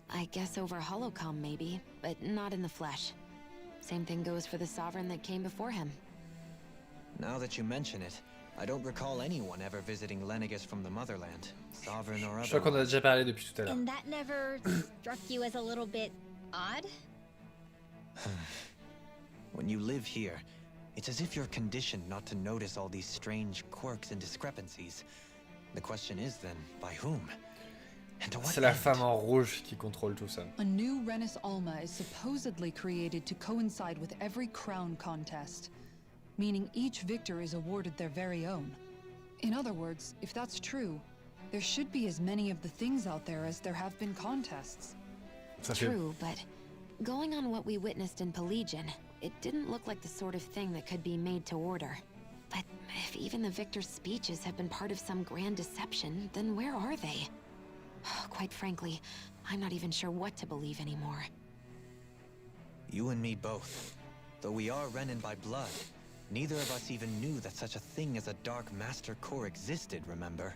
I guess over holocom maybe, but not in the flesh. Same thing goes for the sovereign that came before him. Now that you mention it, I don't recall anyone ever visiting Lenegis from the motherland, sovereign or Je crois qu'on a otherwise. déjà parlé depuis tout à l'heure. And that never struck you as a little bit odd? When you live here, it's as if you're conditioned not to notice all these strange quirks and discrepancies. The question is then, by whom? And to what C'est la end? femme en rouge qui contrôle tout ça. A new Renis Alma is supposedly created to coincide with every crown contest, meaning each victor is awarded their very own. In other words, if that's true, there should be as many of the things out there as there have been contests. Ça fait... True, but going on what we witnessed in Pelagian, it didn't look like the sort of thing that could be made to order. But if even the victor's speeches have been part of some grand deception, then where are they? Quite frankly, I'm not even sure what to believe anymore. You and me both. Though we are Renin by blood, neither of us even knew that such a thing as a Dark Master Core existed, remember?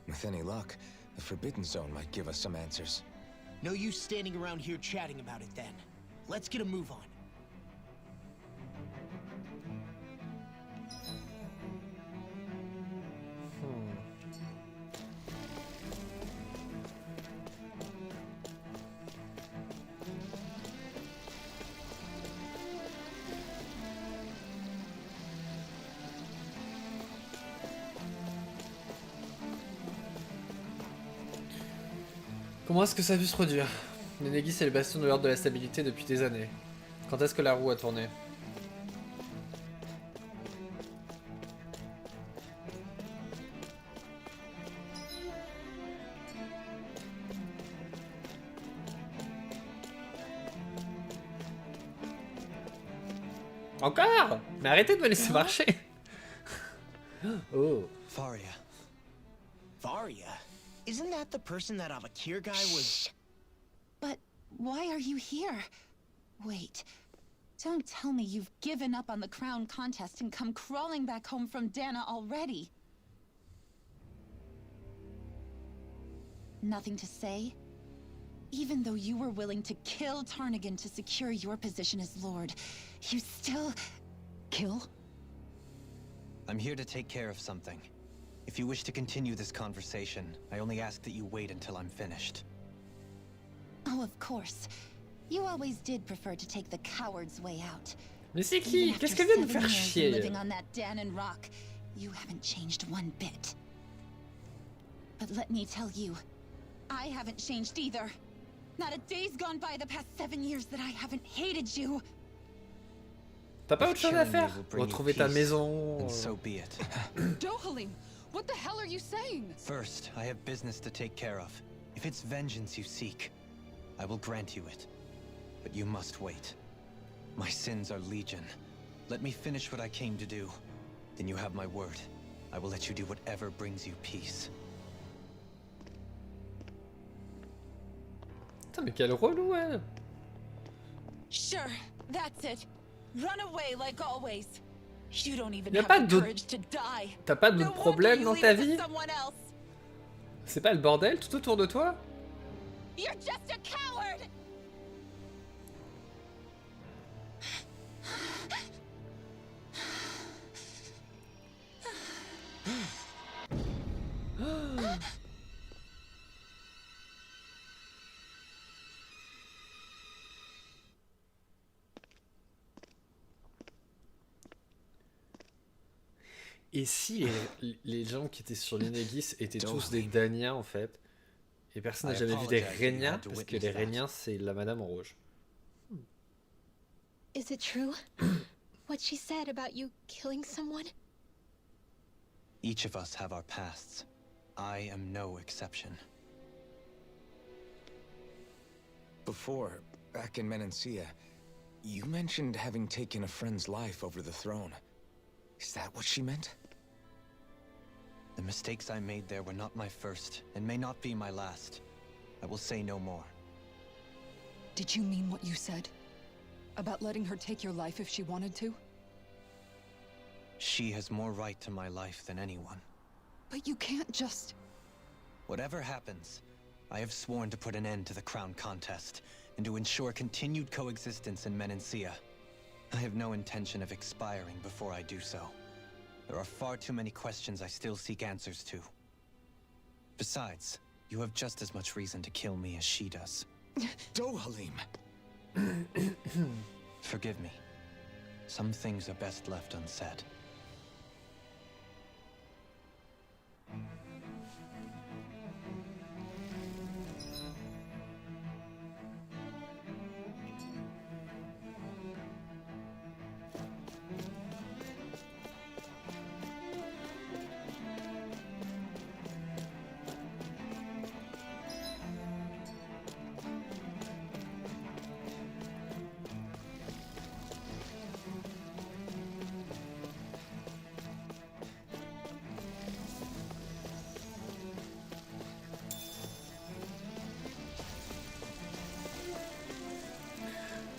With any luck, the Forbidden Zone might give us some answers. No use standing around here chatting about it then. Let's get a move on. Comment est-ce que ça a pu se produire? Nenegis est le bastion de l'ordre de la stabilité depuis des années. Quand est-ce que la roue a tourné? Encore? Mais arrêtez de me laisser marcher. Oh. Faria. Varia? Isn't that the person that Avakir guy was... But why are you here? Wait, don't tell me you've given up on the crown contest and come crawling back home from Dana already. Nothing to say? Even though you were willing to kill Tarnigan to secure your position as Lord, you still... kill? I'm here to take care of something. If you wish to continue this conversation, I only ask that you wait until I'm finished. Oh, of course. You always did prefer to take the coward's way out. Mais c'est qui? Qu'est-ce qu'elle vient de faire chier? Living on that Danon rock, you haven't changed one bit. But let me tell you, I haven't changed either. Not a day's gone by the past 7 years that I haven't hated you. T'as pas autre chose à faire? Retrouver ta maison. And so be it. Dohalim, what the hell are you saying? First, I have business to take care of. If it's vengeance you seek, I will grant you it. But you must wait. My sins are legion. Let me finish what I came to do. Then you have my word. I will let you do whatever brings you peace. Putain, mais quel relou, elle! Sure, that's it. Run away like always. You don't even Y'a have pas the d'autre... courage to die. T'as pas No d'autres wonder problèmes you dans leave ta it to vie? someone else. C'est pas le bordel tout autour de toi? You're just a coward. Et si les gens qui étaient sur l'Inegis étaient tous des Daniens en fait, et personne n'a jamais vu des Rhéniens, parce que les Rhéniens c'est la Madame en rouge. Is it true? What she said about you killing someone? Each of us have our pasts. I am no exception. Before, back in Menancia, you mentioned having taken a friend's life over the throne. Is that what she meant? The mistakes I made there were not my first, and may not be my last. I will say no more. Did you mean what you said? About letting her take your life if she wanted to? She has more right to my life than anyone. But you can't just... Whatever happens, I have sworn to put an end to the crown contest, and to ensure continued coexistence in Menancia. I have no intention of expiring before I do so. There are far too many questions I still seek answers to. Besides, you have just as much reason to kill me as she does. Dohalim! Forgive me. Some things are best left unsaid.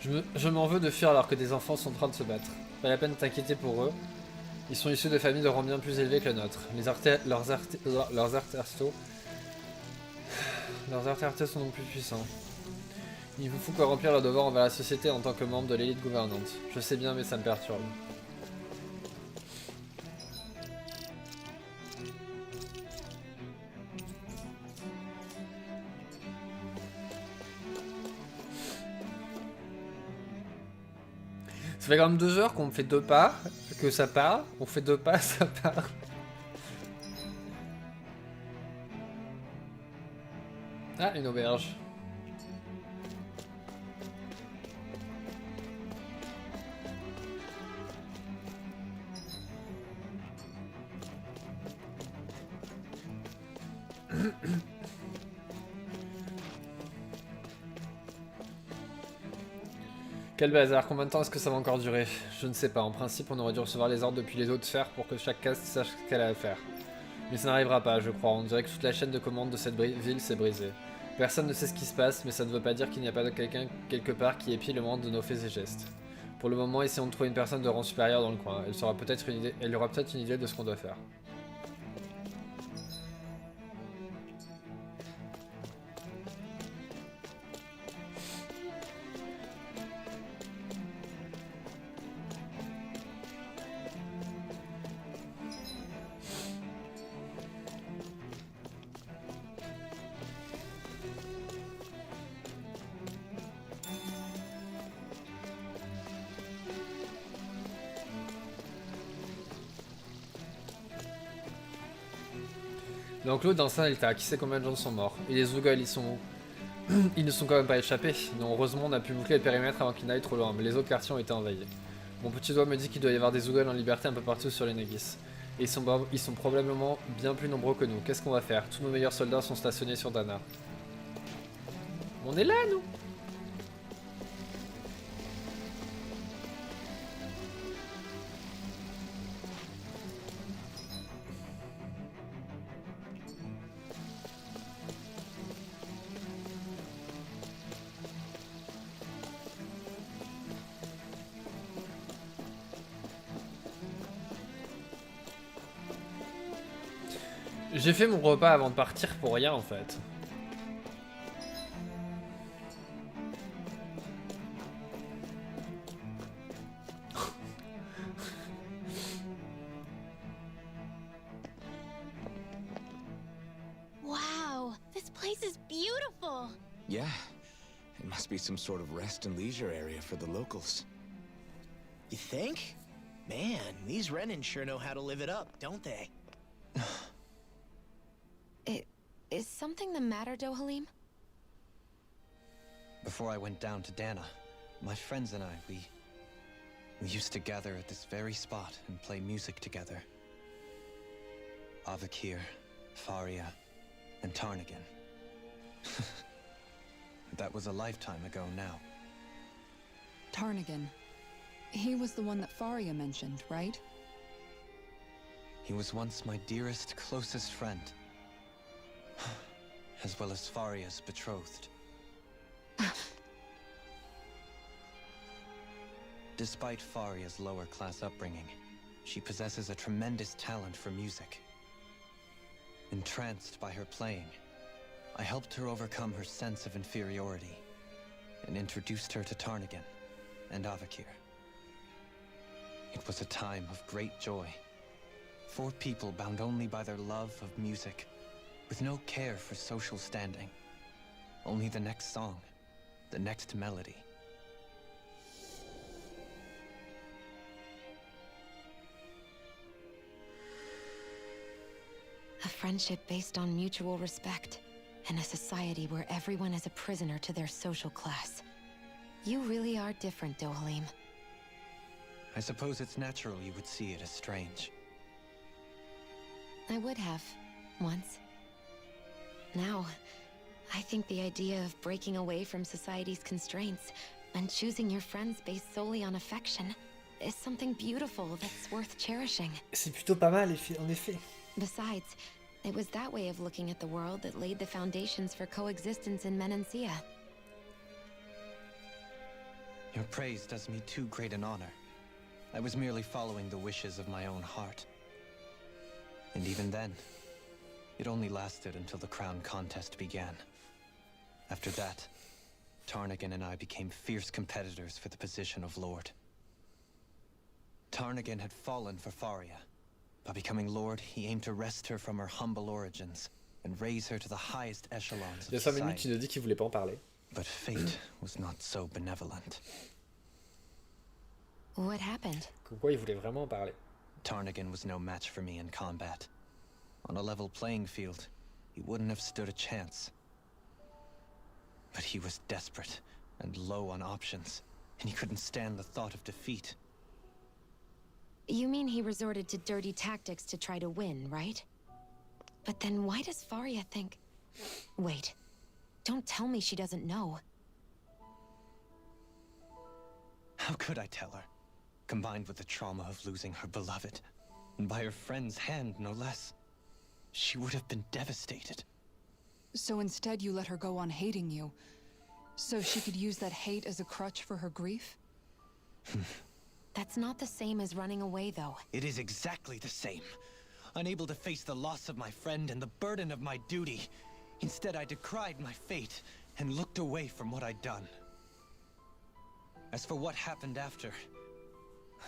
Je m'en veux de fuir alors que des enfants sont en train de se battre. Pas la peine de t'inquiéter pour eux. Ils sont issus de familles de rang bien plus élevés que le nôtre. Leurs artères sont donc plus puissants. Il vous faut quoi remplir leur devoir envers la société en tant que membre de l'élite gouvernante. Je sais bien, mais ça me perturbe. Ça fait quand même 2 heures qu'on fait 2 pas, que ça part, on fait 2 pas, ça part. Ah, une auberge. Quel bazar, combien de temps est-ce que ça va encore durer? Je ne sais pas, en principe on aurait dû recevoir les ordres depuis les autres sphères pour que chaque caste sache ce qu'elle a à faire. Mais ça n'arrivera pas, je crois, on dirait que toute la chaîne de commande de cette ville s'est brisée. Personne ne sait ce qui se passe, mais ça ne veut pas dire qu'il n'y a pas de quelqu'un quelque part qui épie le moindre de nos faits et gestes. Pour le moment, essayons de trouver une personne de rang supérieur dans le coin, elle aura peut-être une idée de ce qu'on doit faire. L'enclos dans Saint-Elta, qui sait combien de gens sont morts. Et les Zoogols, ils sont où? Ils ne sont quand même pas échappés. Non, heureusement, on a pu boucler le périmètre avant qu'ils n'aillent trop loin, mais les autres quartiers ont été envahis. Mon petit doigt me dit qu'il doit y avoir des Zoogols en liberté un peu partout sur les Negis. Et ils sont probablement bien plus nombreux que nous. Qu'est-ce qu'on va faire? Tous nos meilleurs soldats sont stationnés sur Dana. On est là, nous! J'ai fait mon repas avant de partir pour rien en fait. Wow, this place is beautiful. Yeah, it must be some sort of rest and leisure area for the locals. You think? Man, these Renin sure know how to live it up, don't they? Is something the matter, Dohalim? Before I went down to Dana, my friends and I, we used to gather at this very spot and play music together. Avakir, Faria, and Tarnigan. That was a lifetime ago now. Tarnigan. He was the one that Faria mentioned, right? He was once my dearest, closest friend. As well as Faria's betrothed. Despite Faria's lower-class upbringing, she possesses a tremendous talent for music. Entranced by her playing, I helped her overcome her sense of inferiority and introduced her to Tarnigan and Avakir. It was a time of great joy. 4 people bound only by their love of music, with no care for social standing. Only the next song, the next melody. A friendship based on mutual respect, and a society where everyone is a prisoner to their social class. You really are different, Dohalim. I suppose it's natural you would see it as strange. I would have, once. Now, I think the idea of breaking away from society's constraints and choosing your friends based solely on affection is something beautiful that's worth cherishing. C'est plutôt pas mal, en effet. Besides, it was that way of looking at the world that laid the foundations for coexistence in Menancia. Your praise does me too great an honor. I was merely following the wishes of my own heart. And even then, it only lasted until the crown contest began. After that, Tarnagan and I became fierce competitors for the position of Lord. Tarnagan had fallen for Faria. By becoming Lord, he aimed to wrest her from her humble origins and raise her to the highest echelons Il y a of 5 minutes, society. il nous dit qu'il voulait pas en parler. But fate was not so benevolent. What happened? Comme quoi, il voulait vraiment en parler. Tarnagan was no match for me in combat. On a level playing field, he wouldn't have stood a chance. But he was desperate and low on options, and he couldn't stand the thought of defeat. You mean he resorted to dirty tactics to try to win, right? But then why does Faria think... Wait. Don't tell me she doesn't know. How could I tell her? Combined with the trauma of losing her beloved, and by her friend's hand, no less. She would have been devastated. So instead you let her go on hating you, so she could use that hate as a crutch for her grief? That's not the same as running away, though. It is exactly the same. Unable to face the loss of my friend and the burden of my duty. Instead, I decried my fate and looked away from what I'd done. As for what happened after,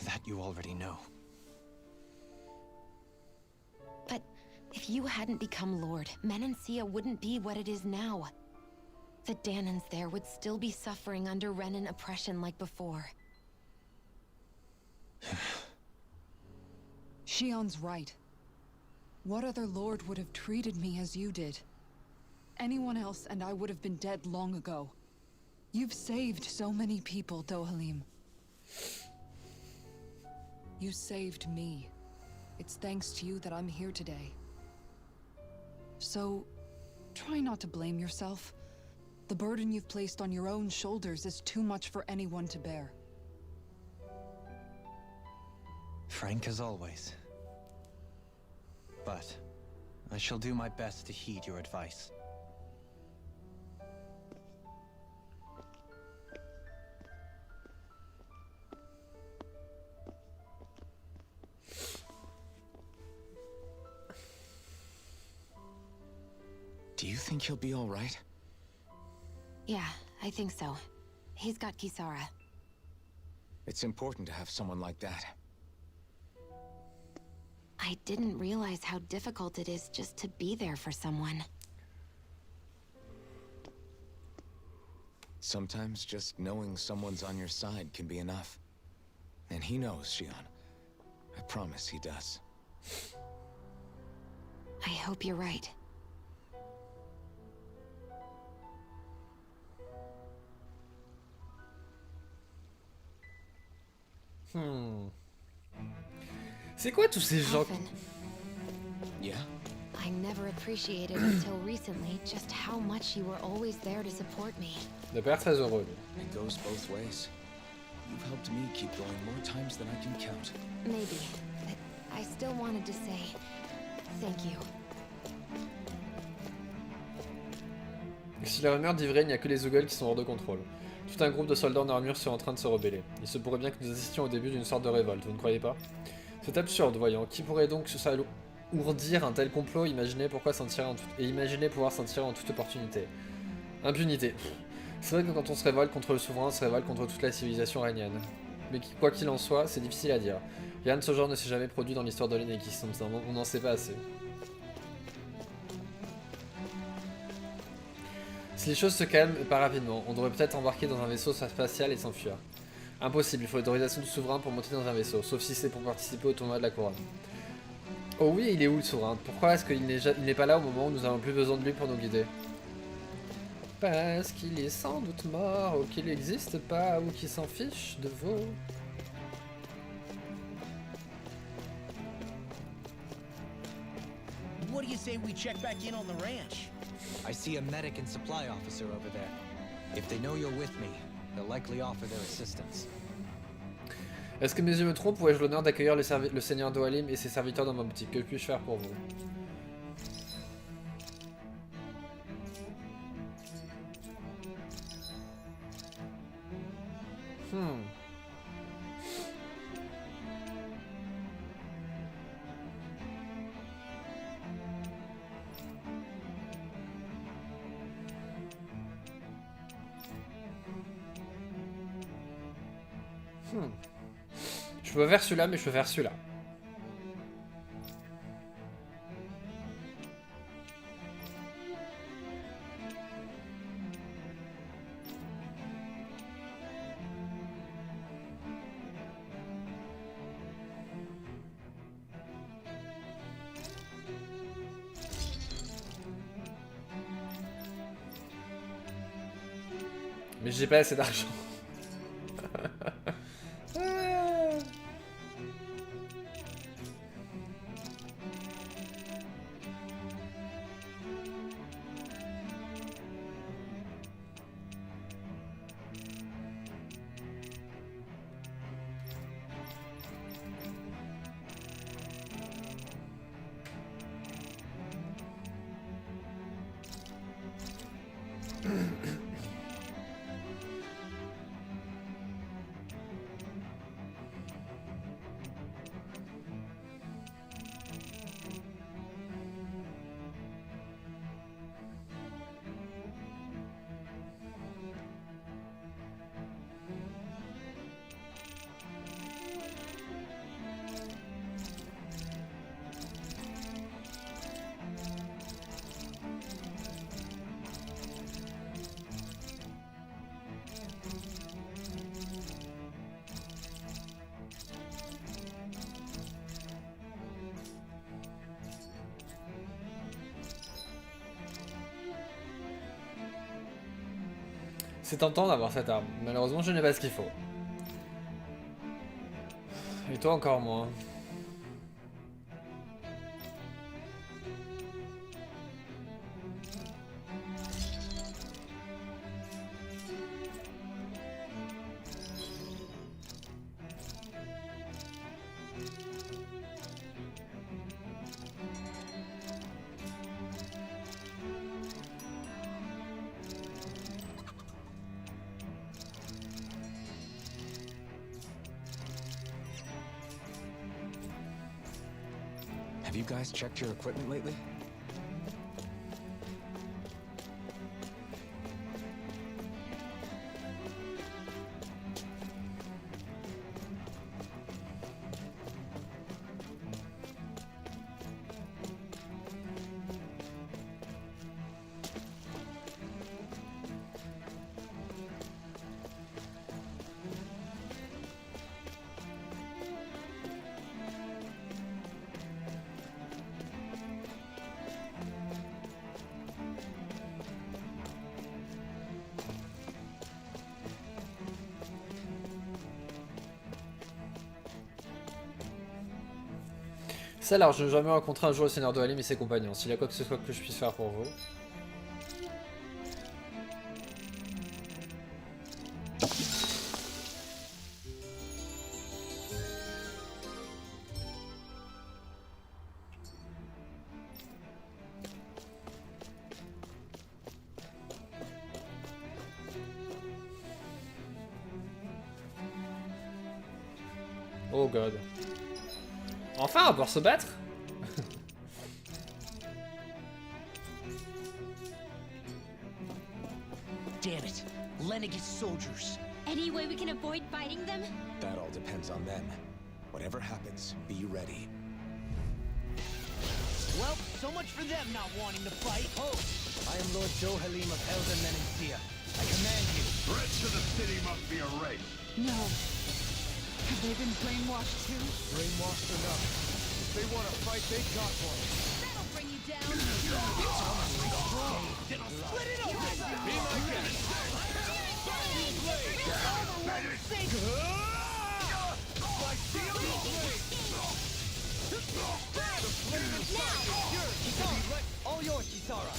that you already know. But if you hadn't become Lord, Menancia wouldn't be what it is now. The Danans there would still be suffering under Renan oppression like before. Shion's right. What other lord would have treated me as you did? Anyone else and I would have been dead long ago. You've saved so many people, Dohalim. You saved me. It's thanks to you that I'm here today. So, try not to blame yourself. The burden you've placed on your own shoulders is too much for anyone to bear. Frank as always. But I shall do my best to heed your advice. Do you think he'll be all right? Yeah, I think so. He's got Kisara. It's important to have someone like that. I didn't realize how difficult it is just to be there for someone. Sometimes just knowing someone's on your side can be enough. And he knows, Shion. I promise he does. I hope you're right. C'est quoi tous ces gens? Often, Yeah? I never appreciated until recently just how much you were always there to support me. Le père très heureux. It goes both ways. You've helped me keep going more times than I can count. Maybe, but I still wanted to say thank you. Si la rumeur dit vrai, il n'y a que les Zoogle qui sont hors de contrôle. Tout un groupe de soldats en armure serait en train de se rebeller. Il se pourrait bien que nous assistions au début d'une sorte de révolte, vous ne croyez pas? C'est absurde, voyons. Qui pourrait donc ourdir un tel complot, imaginer pouvoir s'en tirer en toute opportunité. Impunité. C'est vrai que quand on se révolte contre le souverain, on se révolte contre toute la civilisation rhénienne. Mais quoi qu'il en soit, c'est difficile à dire. Rien de ce genre ne s'est jamais produit dans l'histoire de l'Enekis, on n'en sait pas assez. Si les choses se calment, pas rapidement, on devrait peut-être embarquer dans un vaisseau spatial et s'enfuir. Impossible, il faut l'autorisation du souverain pour monter dans un vaisseau, sauf si c'est pour participer au tournoi de la couronne. Oh oui, il est où le souverain? Pourquoi est-ce qu'il n'est pas là au moment où nous avons plus besoin de lui pour nous guider? Parce qu'il est sans doute mort, ou qu'il n'existe pas, ou qu'il s'en fiche de vous. What do you say we check back in on the ranch? I see a medic and supply officer over there. If they know you're with me, they'll likely offer their assistance. Est-ce que mes yeux me trompent ou ai-je l'honneur d'accueillir le seigneur Dohalim et ses serviteurs dans ma boutique? Que puis-je faire pour vous? Je peux faire celui-là, mais je peux faire celui-là. Mais j'ai pas assez d'argent. C'est tentant d'avoir cette arme. Malheureusement, je n'ai pas ce qu'il faut. Et toi encore moins. Have you guys checked your equipment lately? Ça alors, je n'ai jamais rencontré un jour le Seigneur Dohalim et ses compagnons. S'il y a quoi que ce soit que je puisse faire pour vous. Oh god. Enfin, on va pouvoir se battre. Damn it. Lenegis soldiers. Any way we can avoid fighting them? That all depends on them. Whatever happens, be ready. Well, so much for them not wanting to fight. Oh, I am Lord Dohalim of Elden Menencia. I command you. Threats to the city must be erased. No. Have they been brainwashed too? Brainwashed enough. If they want to fight, they got one. That'll bring you down. Then I'll split it open. Be my guest. My steel blade. All yours, Kisara.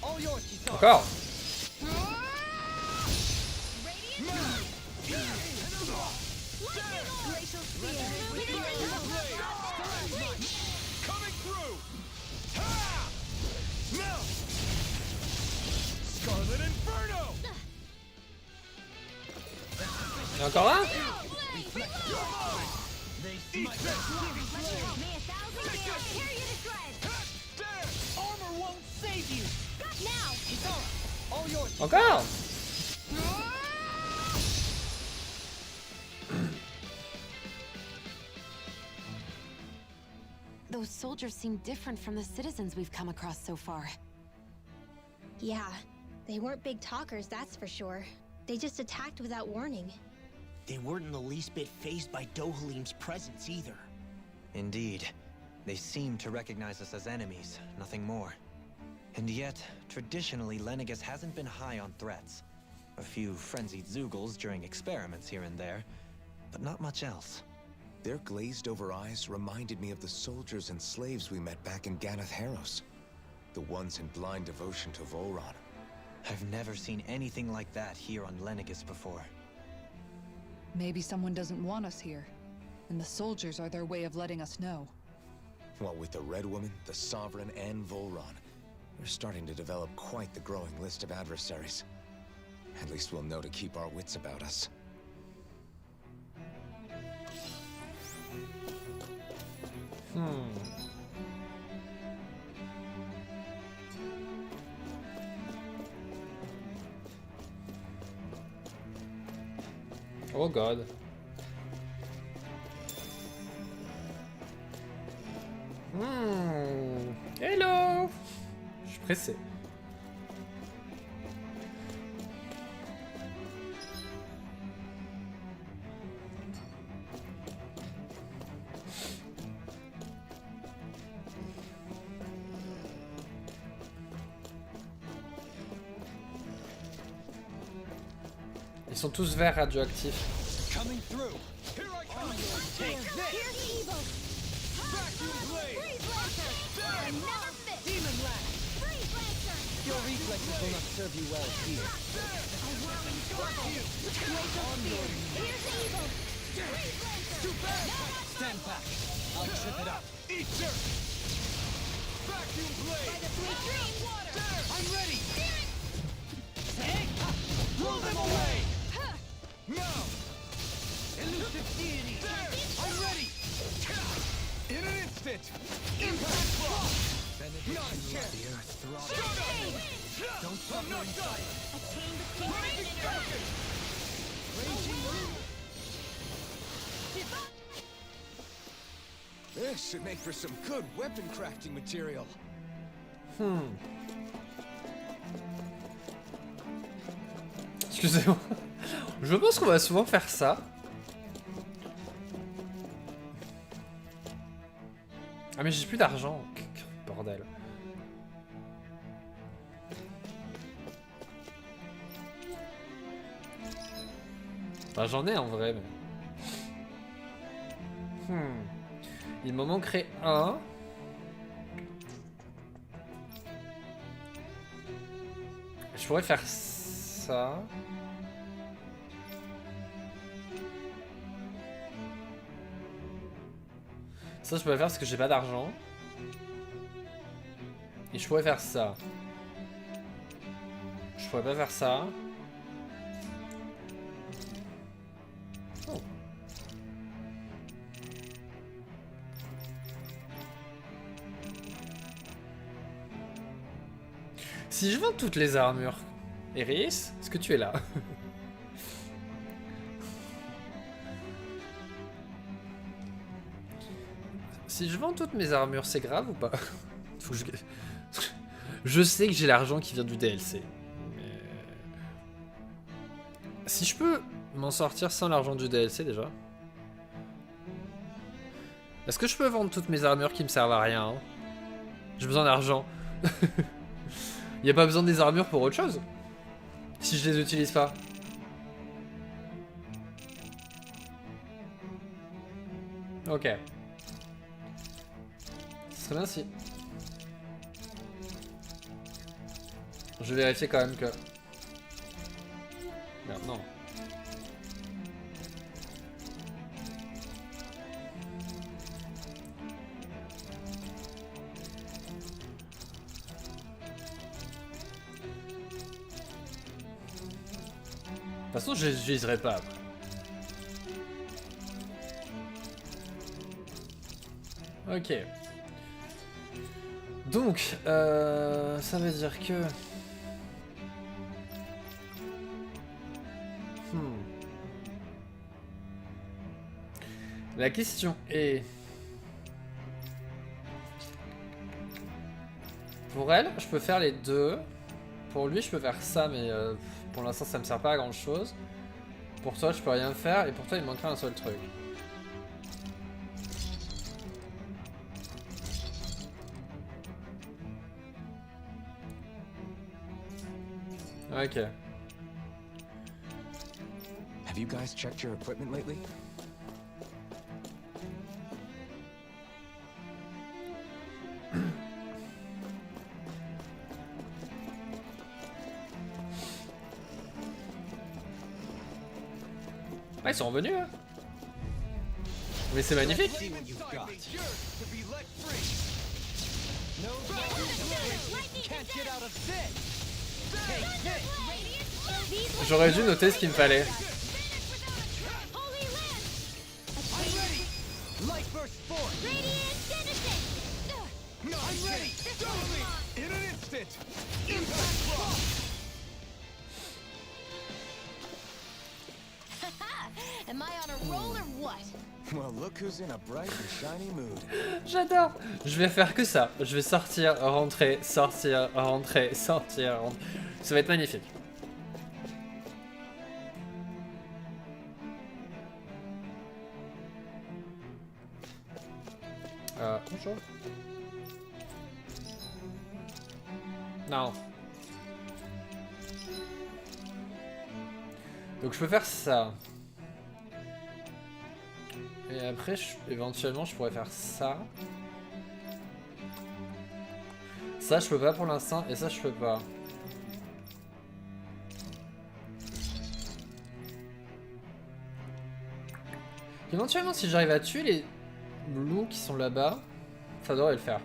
All yours, Kisara. Encore. Coming through. Encore un? Encore? Those soldiers seem different from the citizens we've come across so far. Yeah, they weren't big talkers, that's for sure. They just attacked without warning. They weren't in the least bit fazed by Dohalim's presence either. Indeed. They seem to recognize us as enemies, nothing more. And yet, traditionally, Lenegis hasn't been high on threats. A few frenzied Zeugles during experiments here and there, but not much else. Their glazed-over eyes reminded me of the soldiers and slaves we met back in Ganath Haros. The ones in blind devotion to Volron. I've never seen anything like that here on Lenegis before. Maybe someone doesn't want us here, and the soldiers are their way of letting us know. What with the Red Woman, the Sovereign, and Volron, we're starting to develop quite the growing list of adversaries. At least we'll know to keep our wits about us. Oh god. Hello. Je suis pressé. Ils sont tous verts radioactifs. Coming through. Here I come. Take this. Vacuum blade. Demon Lance. Your reflexes will not serve you well here. Too bad. Stand back. I'll trip it up. Eater. Vacuum blade. I'm ready. Roll them away. Now. Elusive deity. I'm ready. In an instant. Impact block. Nonsense. The earth throbbing. Don't stop your sight. Raging Falcon. Raging Rune. This should make for some good weapon crafting material. Excusez-moi. Je pense qu'on va souvent faire ça. Ah mais j'ai plus d'argent. Bordel. Enfin, j'en ai en vrai, mais... Il m'en manquerait un. Je pourrais faire ça. Ça, je pourrais faire parce que j'ai pas d'argent. Et je pourrais faire ça. Je pourrais pas faire ça. Oh. Si je vends toutes les armures, Eris, est-ce que tu es là? Si je vends toutes mes armures, c'est grave ou pas? Faut que je sais que j'ai l'argent qui vient du DLC. Mais... Si je peux m'en sortir sans l'argent du DLC déjà. Est-ce que je peux vendre toutes mes armures qui me servent à rien, hein? J'ai besoin d'argent. Y a pas besoin des armures pour autre chose? Si je les utilise pas. Ok. Ce serait bien si... Je vais vérifier quand même que... Merde, non. De toute façon, je n'utiliserai pas après. Ok. Donc, ça veut dire que... La question est... Pour elle, je peux faire les deux. Pour lui, je peux faire ça, mais pour l'instant, ça me sert pas à grand chose. Pour toi, je peux rien faire, et pour toi, il me manquerait un seul truc. Ok. Have you guys checked your equipment lately? Ah, ils sont revenus, hein. Mais c'est magnifique. J'aurais dû noter ce qu'il me fallait. Am I on a roll or what? Well, look who's in a bright and shiny mood. J'adore. Je vais faire que ça. Je vais sortir, rentrer, sortir, rentrer, sortir, rentrer. Ça va être magnifique. Bonjour. Non. Donc je peux faire ça. Et après, éventuellement, je pourrais faire ça. Ça, je peux pas pour l'instant, et ça, je peux pas. Éventuellement, si j'arrive à tuer les loups qui sont là-bas, ça devrait le faire.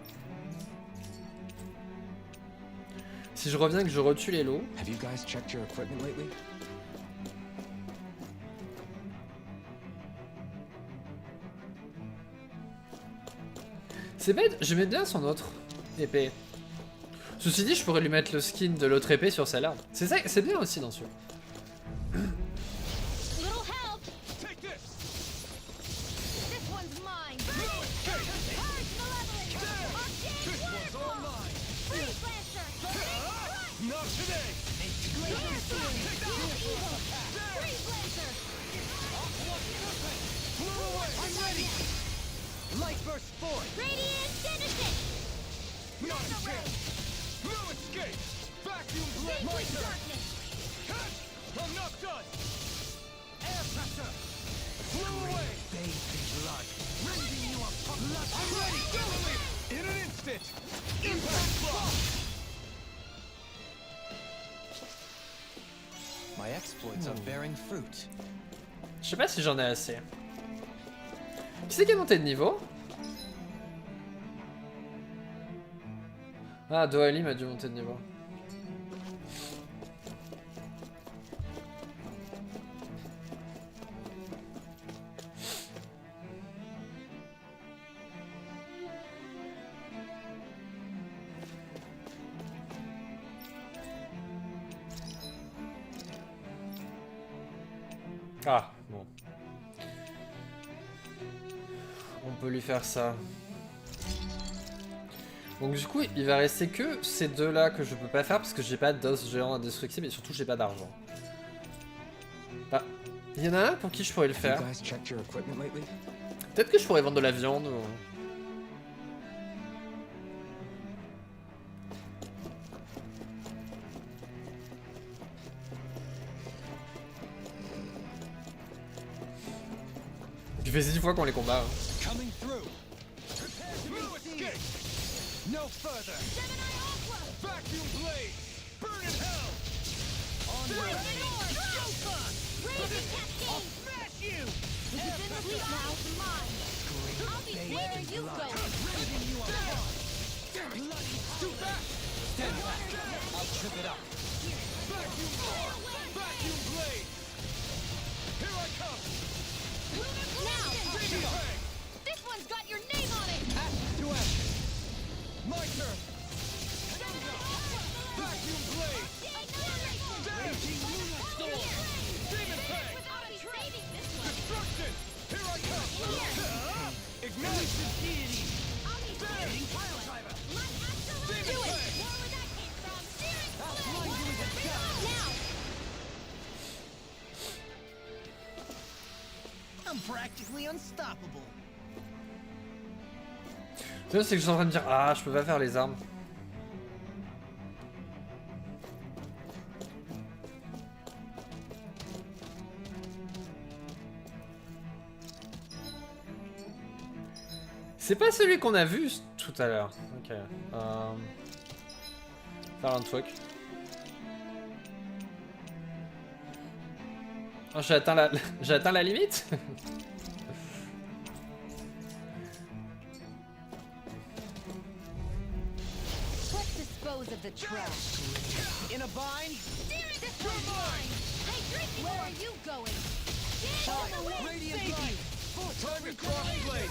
Si je reviens et que je retue les loups... Have you guys checked your equipment lately? C'est bête, j'aimais bien son autre épée. Ceci dit, je pourrais lui mettre le skin de l'autre épée sur sa larme. C'est ça, c'est bien aussi dans ce jeu. My exploits are bearing fruit. Je sais pas si j'en ai assez. Qui c'est qui est monté de niveau? Ah, Dohalim a dû monter de niveau. Ah, bon. On peut lui faire ça. Donc du coup, il va rester que ces deux-là que je peux pas faire parce que j'ai pas d'os géant indestructible et surtout j'ai pas d'argent. Ah, il y en a un pour qui je pourrais le faire. Peut-être que je pourrais vendre de la viande ou... Tu fais 6 fois qu'on les combat. Hein. No further. Gemini Aqua. Vacuum blade. Burn in hell. Onward. Raven Cascade. I'll smash you. This is in the fleet now. Mine. I'll be where you go. Ripping you apart. Bloody too fast. Stand back. I'll trip it up. Vacuum blade. Vacuum blade. Here I come. Now. This one's got your name on it. my turn. Vacuum blade. Raging lunar storm. Demon fang. Destruction. Here I come. Ignition deity. Hitting pile driver. Demon fang. I'm practically unstoppable. Le truc, c'est que je suis en train de dire ah, je peux pas faire les armes. C'est pas celui qu'on a vu tout à l'heure. Ok. Faire un truc. Oh, j'ai atteint la limite. Let's dispose of the trash. In a bind? This one's mine! Hey, Drinky, where are you going? Radiant light! Time cross blade!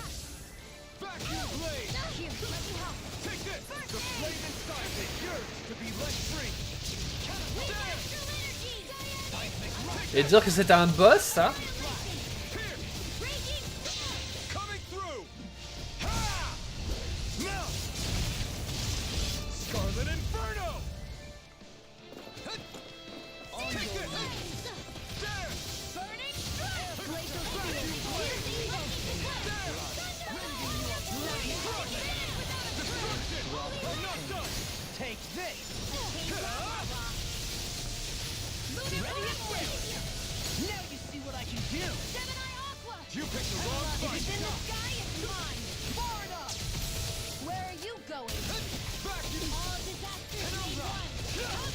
Vacuum blade! Here, let me help. Take this! The flame inside is yours to be let free! Et dire que c'était un boss, ça. Coming through! Ha! Now! Scarlet Inferno! Take this! There! Burning I'm not done! Take this! Now you see what I can do! You picked the wrong fight! If it's in the sky, it's mine! Far enough! Where are you going? Back in all disasters lead one!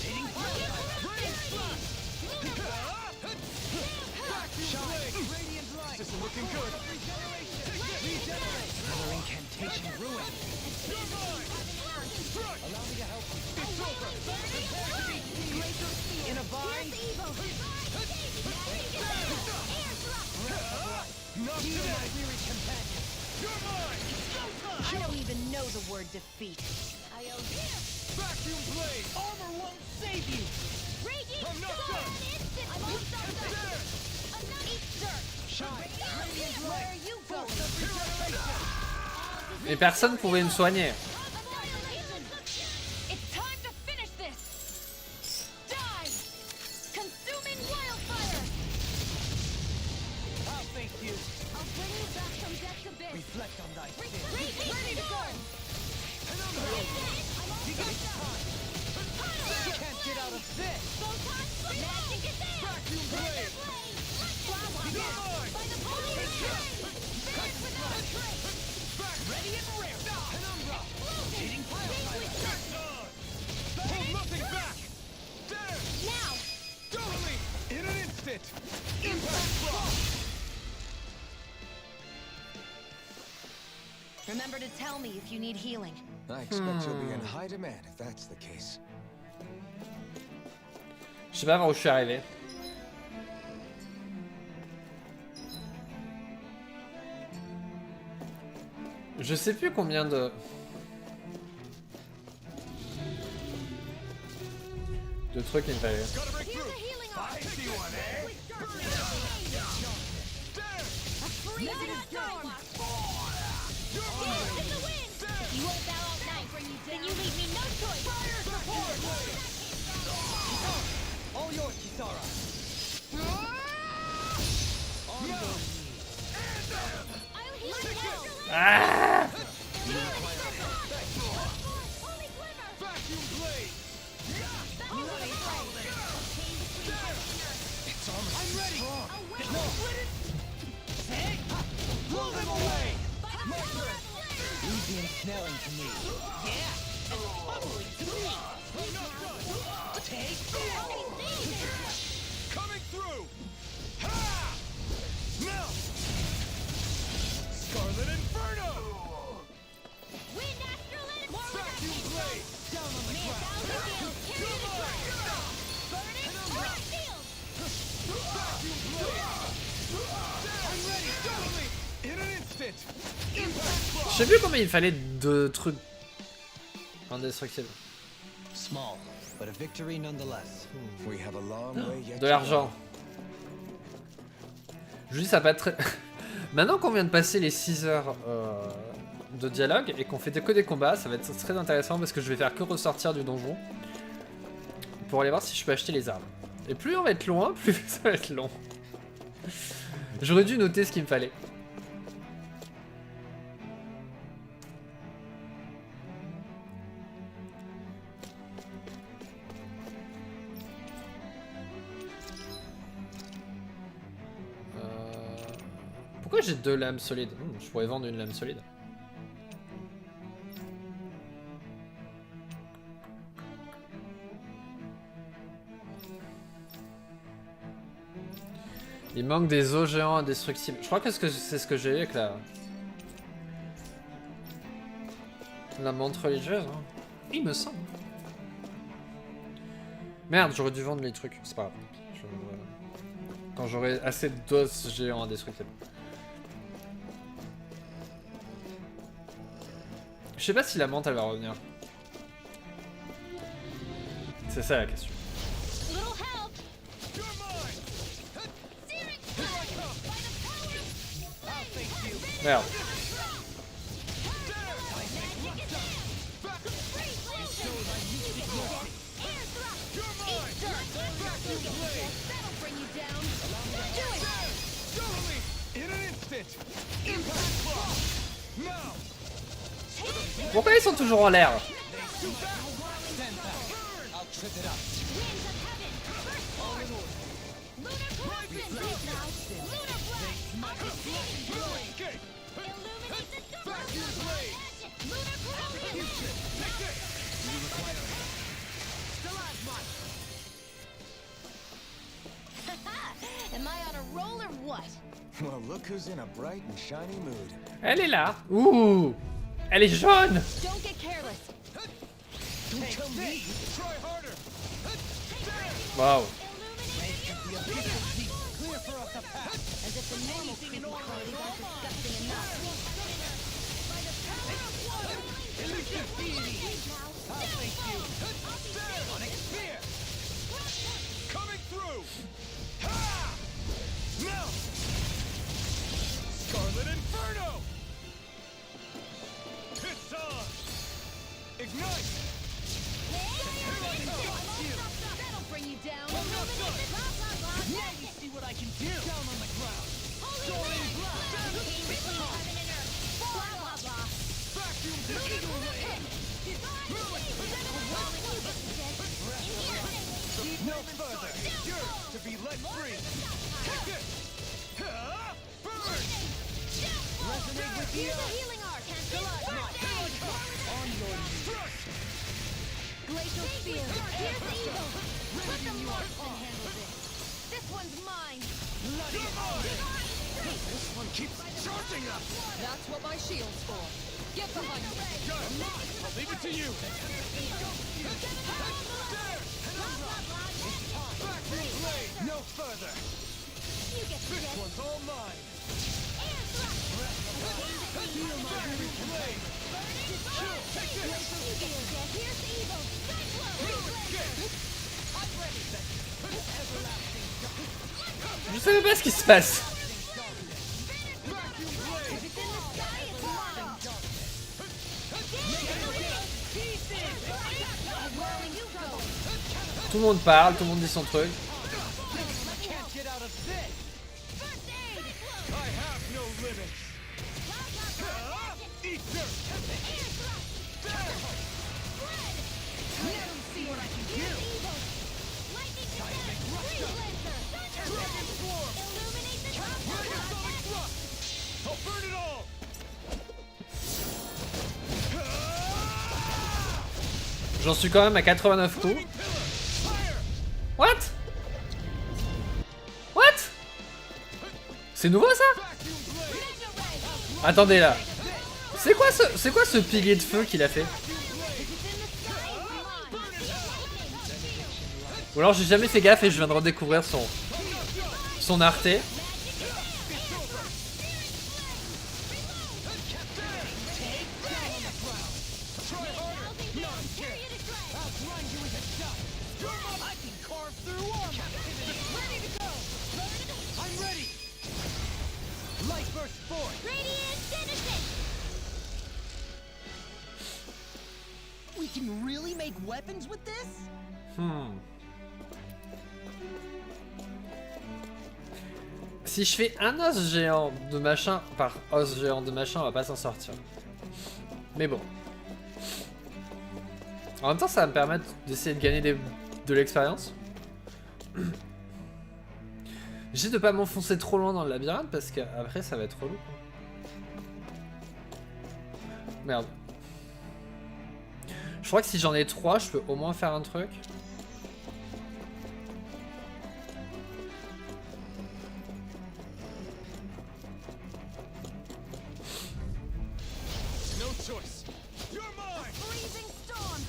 Hitting Radiant Slash! Vacuum blade! Radiant light! This is looking good! Regenerate! Another incantation ruined. You're mine! Allow me to help you. It's over! In a bind? Not You, today! my weary companion. You're mine! I don't even know the word defeat. Vacuum blade! Armor won't save you! I'm not done! Shine! Where are you going? Et personne pouvait me soigner. It's time to finish this! Die! Consuming wildfire! I'll face you. I'll bring you back from death to bit! Reflect on thy sin. Ready to go! You can't get out of this. Magic is there! Vacuum blade! By the holy restraint! Finish without a trace! Ready and rare. Penumbra. Hitting pile driver. Hold nothing back! There. Now! Totally. In an instant. Impact block. Remember to tell me if you need healing. I expect you'll be in high demand if that's the case. Je sais pas vers où je suis arrivé. Je sais plus combien de trucs il me fallait. Here's a healing arm! I see one, eh? Negative storm! In the wind! You won't bow out night, then you leave me no choice! Fire support! All yours, Kisara. On your knees. I'll heal you now! Ah! Holy glimmer! Vacuum blade. It's almost I'm ready. No. Hey. Blow them away. Easy and snelling to me. Yeah. And humbling to me. Take coming through. Ha! Now. Scarlet Inferno. Wind astral and Vacuum blade. Down on the ground. Burning rock shield! Vacuum blade. I'm ready. Totally. In an instant. Impact block. Je sais plus combien il fallait de trucs Indestructible. Small, but a victory nonetheless. We have a long way yet De l'argent. Je dis ça va très... Maintenant qu'on vient de passer les 6 heures de dialogue et qu'on fait que des combats, ça va être très intéressant parce que je vais faire que ressortir du donjon pour aller voir si je peux acheter les armes. Et plus on va être loin, plus ça va être long. J'aurais dû noter ce qu'il me fallait. Pourquoi j'ai 2 lames solides? Je pourrais vendre une lame solide. Il manque des os géants indestructibles. Je crois que c'est ce que j'ai eu avec la montre religieuse. Hein. Il me semble. Merde, j'aurais dû vendre les trucs. C'est pas grave. Quand j'aurai assez d'os géants indestructibles. Je sais pas si la menthe elle va revenir. C'est ça la question. Merde. Pourquoi ils sont toujours en l'air? Am I on a roll or what? Well, look who's in a bright and shiny mood. Elle est là. Ouh. Elle est jaune. Don't get careless. Waouh. As if the normal creepy qualities aren't disgusting enough. Coming through! Ha! Now! Scarlet Inferno! It's on! Ignite! That'll bring you down. Now you see what I can do. Down on the ground. Soaring blood. Blah blah blah. Vacuum eagle ray! No further! You're to be let free! Take it! Ha! Burn! Resonate with you. Here's a healing arc. On your knees. Glacial spear. Here's evil. Let the marksman handle this. This one's mine. This one keeps charging us! That's what my shield's for. Get behind me. Got it! I'll leave it to you! Vacuum blade! No further! This one's all mine! Vacuum blade! Kill! Take this! Here's evil. I'm ready! Je savais pas ce qui se passe. Tout le monde parle, tout le monde dit son truc. J'en suis quand même à 89 coups. What? What? C'est nouveau ça? Attendez là. C'est quoi ce pilier de feu qu'il a fait? Ou alors j'ai jamais fait gaffe et je viens de redécouvrir son arté. I can carve through armor. Ready to go. I'm ready. Light burst forth. Radiant citizen! We can really make weapons with this? Si je fais un os géant de machin par os géant de machin, on va pas s'en sortir. Mais bon. En même temps, ça va me permettre d'essayer de gagner de l'expérience. J'essaie de pas m'enfoncer trop loin dans le labyrinthe parce qu'après ça va être relou. Merde. Je crois que si j'en ai 3, je peux au moins faire un truc. No choice. You're mine. Freezing storm.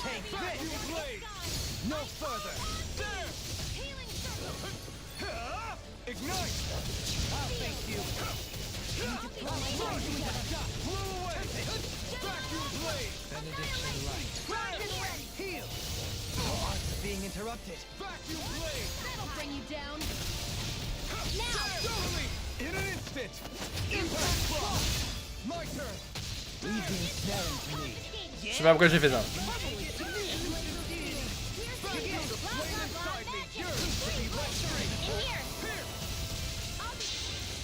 Take this. Blade. No further. There. Healing circle! Ignite. I'll face you. Blew away. Vacuum blade. Benediction light. Heal. Our arts are being interrupted. Vacuum blade. That'll bring you down! Totally. In an instant. Impact block. My turn. Leave the ensnaring to me. Je sais pas pourquoi j'ai fait ça.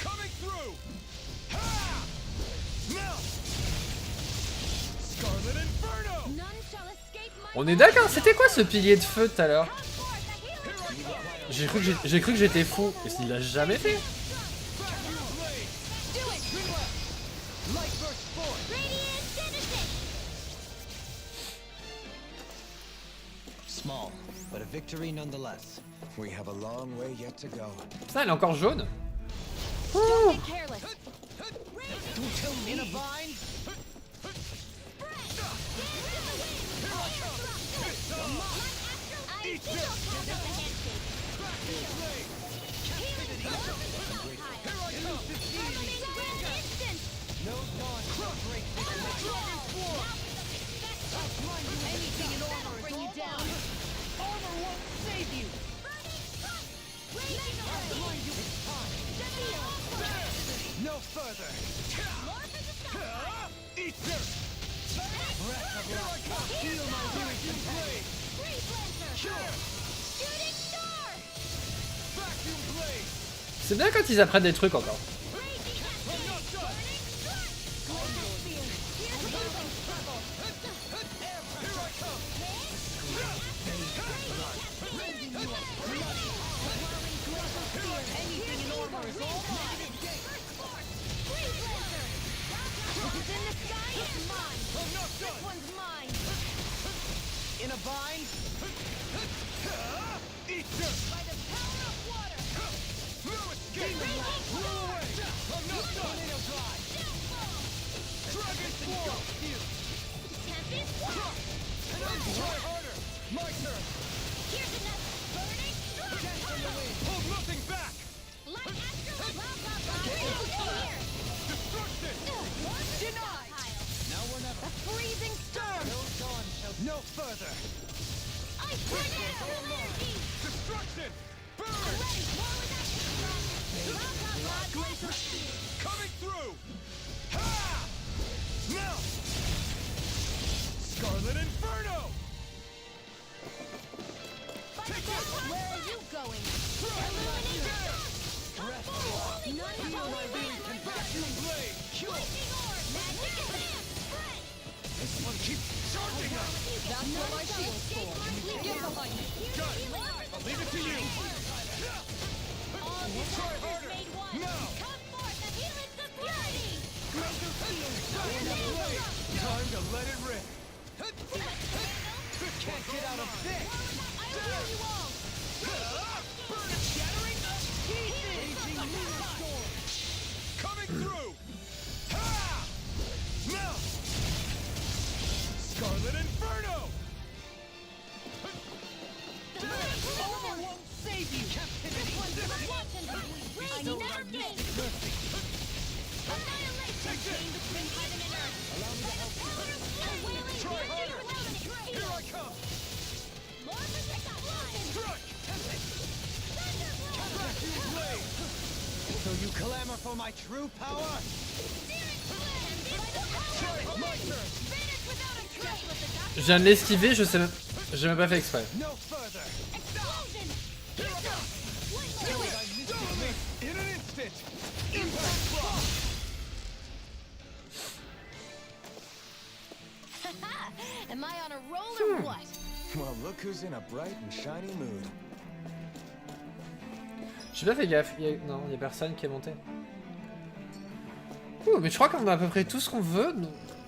Coming through. Ha! Now. Scarlet Inferno. None shall escape my On est d'accord, c'était quoi ce pilier de feu tout à l'heure? J'ai cru que j'étais fou, et il l'a jamais fait. Small, but a victory nonetheless. We have a long way yet to go. Putain, elle est encore jaune. Don't get careless! In a bind? No dawn shall break this Anything in armor will bring you down. Armor won't save you. No further. Eat dirt. Breath of life. Feel my weary blade. Shooting star! Vacuum blade. C'est bien quand ils apprennent des trucs encore. In a bind? Eat dirt. By the power of water. No escape. Blew away. I'm not done. Dragon Sword. And I try harder. My turn. Here's another burning Hold nothing back. light astral blah blah blah. Here. Destruction. Denied. Now we're not. A freezing storm. No dawn shall. No further. I tornado energy. Destruction. Burn. Ready, war with action. Blah blah blah. Coming through. Ha! Now. Scarlet Inferno. Take this. Where are you going? Vacuum blade. This one keeps charging us. That's what my shield's for. Get behind me. Got it. I'll leave it to you. We'll try harder. Now. Come forth and heal its security. Time to let it rip. Can't get out of this. I'll heal you all. Burn it, shattering the pieces. Coming through. Ha! Now. Scarlet Inferno. Armor won't save you. Captivity. I never did. Annihilation between heaven and earth. Allow me to help you. Try harder. Here I for my true power? Je viens de l'esquiver, je sais même... J'ai même pas fait exprès. No further. Explosion! Here we go! Do it! In an instant. Impact block. Am I on a roll or what? Well, look who's in a bright and shiny mood. J'ai pas fait gaffe. Non, y a personne qui est monté. Ouh, mais je crois qu'on a à peu près tout ce qu'on veut.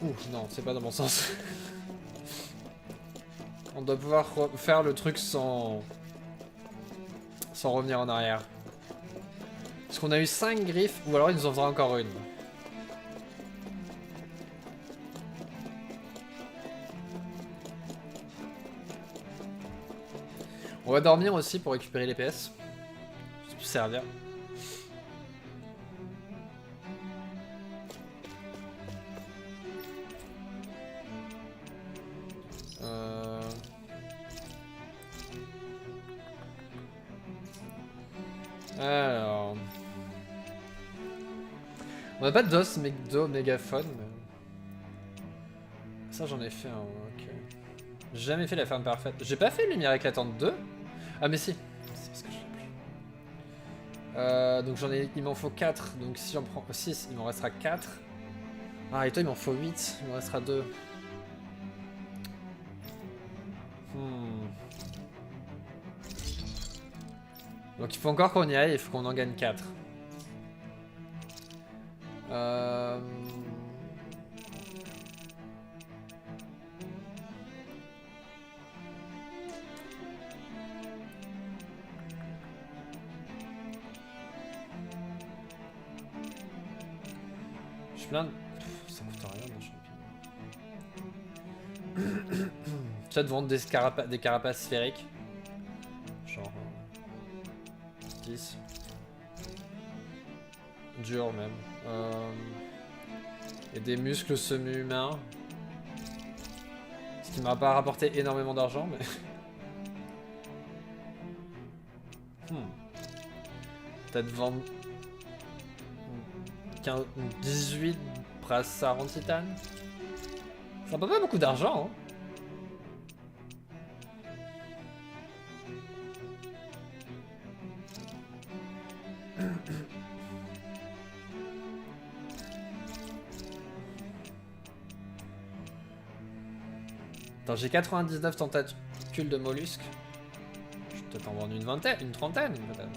Ouh, non, c'est pas dans mon sens. On doit pouvoir faire le truc sans revenir en arrière. Parce qu'on a eu 5 griffes, ou alors il nous en faudra encore une. On va dormir aussi pour récupérer les PS. Ça peut servir. Alors... On n'a pas d'os mégaphone, mais... Ça j'en ai fait un, ok. J'ai jamais fait la ferme parfaite. J'ai pas fait Lumière éclatante 2. Ah mais si. C'est parce que je l'ai plus. Donc j'en ai... Il m'en faut 4. Donc si j'en prends 6, il m'en restera 4. Ah et toi il m'en faut 8. Il m'en restera 2. Donc il faut encore qu'on y aille, il faut qu'on en gagne 4. Je suis plein de... Ça coûte rien de champignons. Peut-être vendre des carapaces sphériques. Genre... 10. Dur même. Et des muscles semi-humains. Ce qui m'a pas rapporté énormément d'argent, mais... Peut-être vendre... 15... 18 brassards en titane. Ça me pas beaucoup d'argent, hein. Attends, j'ai 99 tentacules de mollusques. Je vais peut-être en vendre une vingtaine, une trentaine peut-être.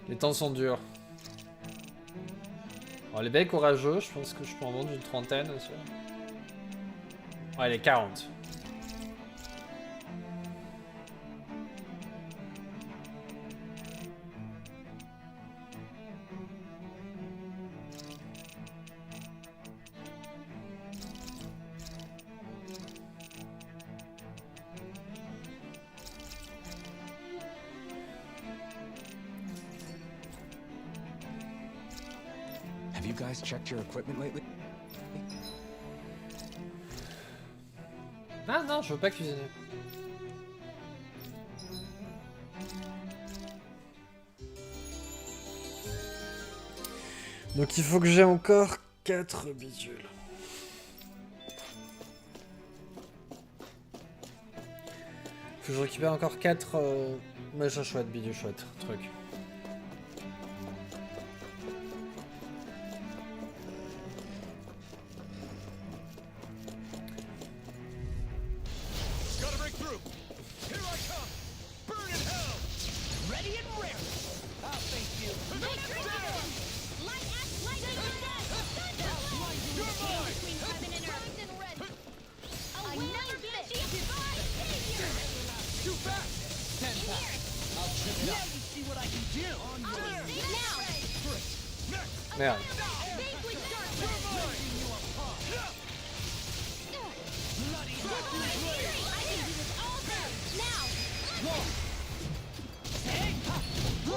Les temps sont durs. Alors, les becs courageux, je pense que je peux en vendre une trentaine aussi. Ouais, les 40. Have you guys checked your equipment lately? Ah non, je veux pas cuisiner. Donc il faut que j'ai encore 4 bidules. Faut que je récupère encore 4 machins chouettes, bidules chouettes, trucs. Merde.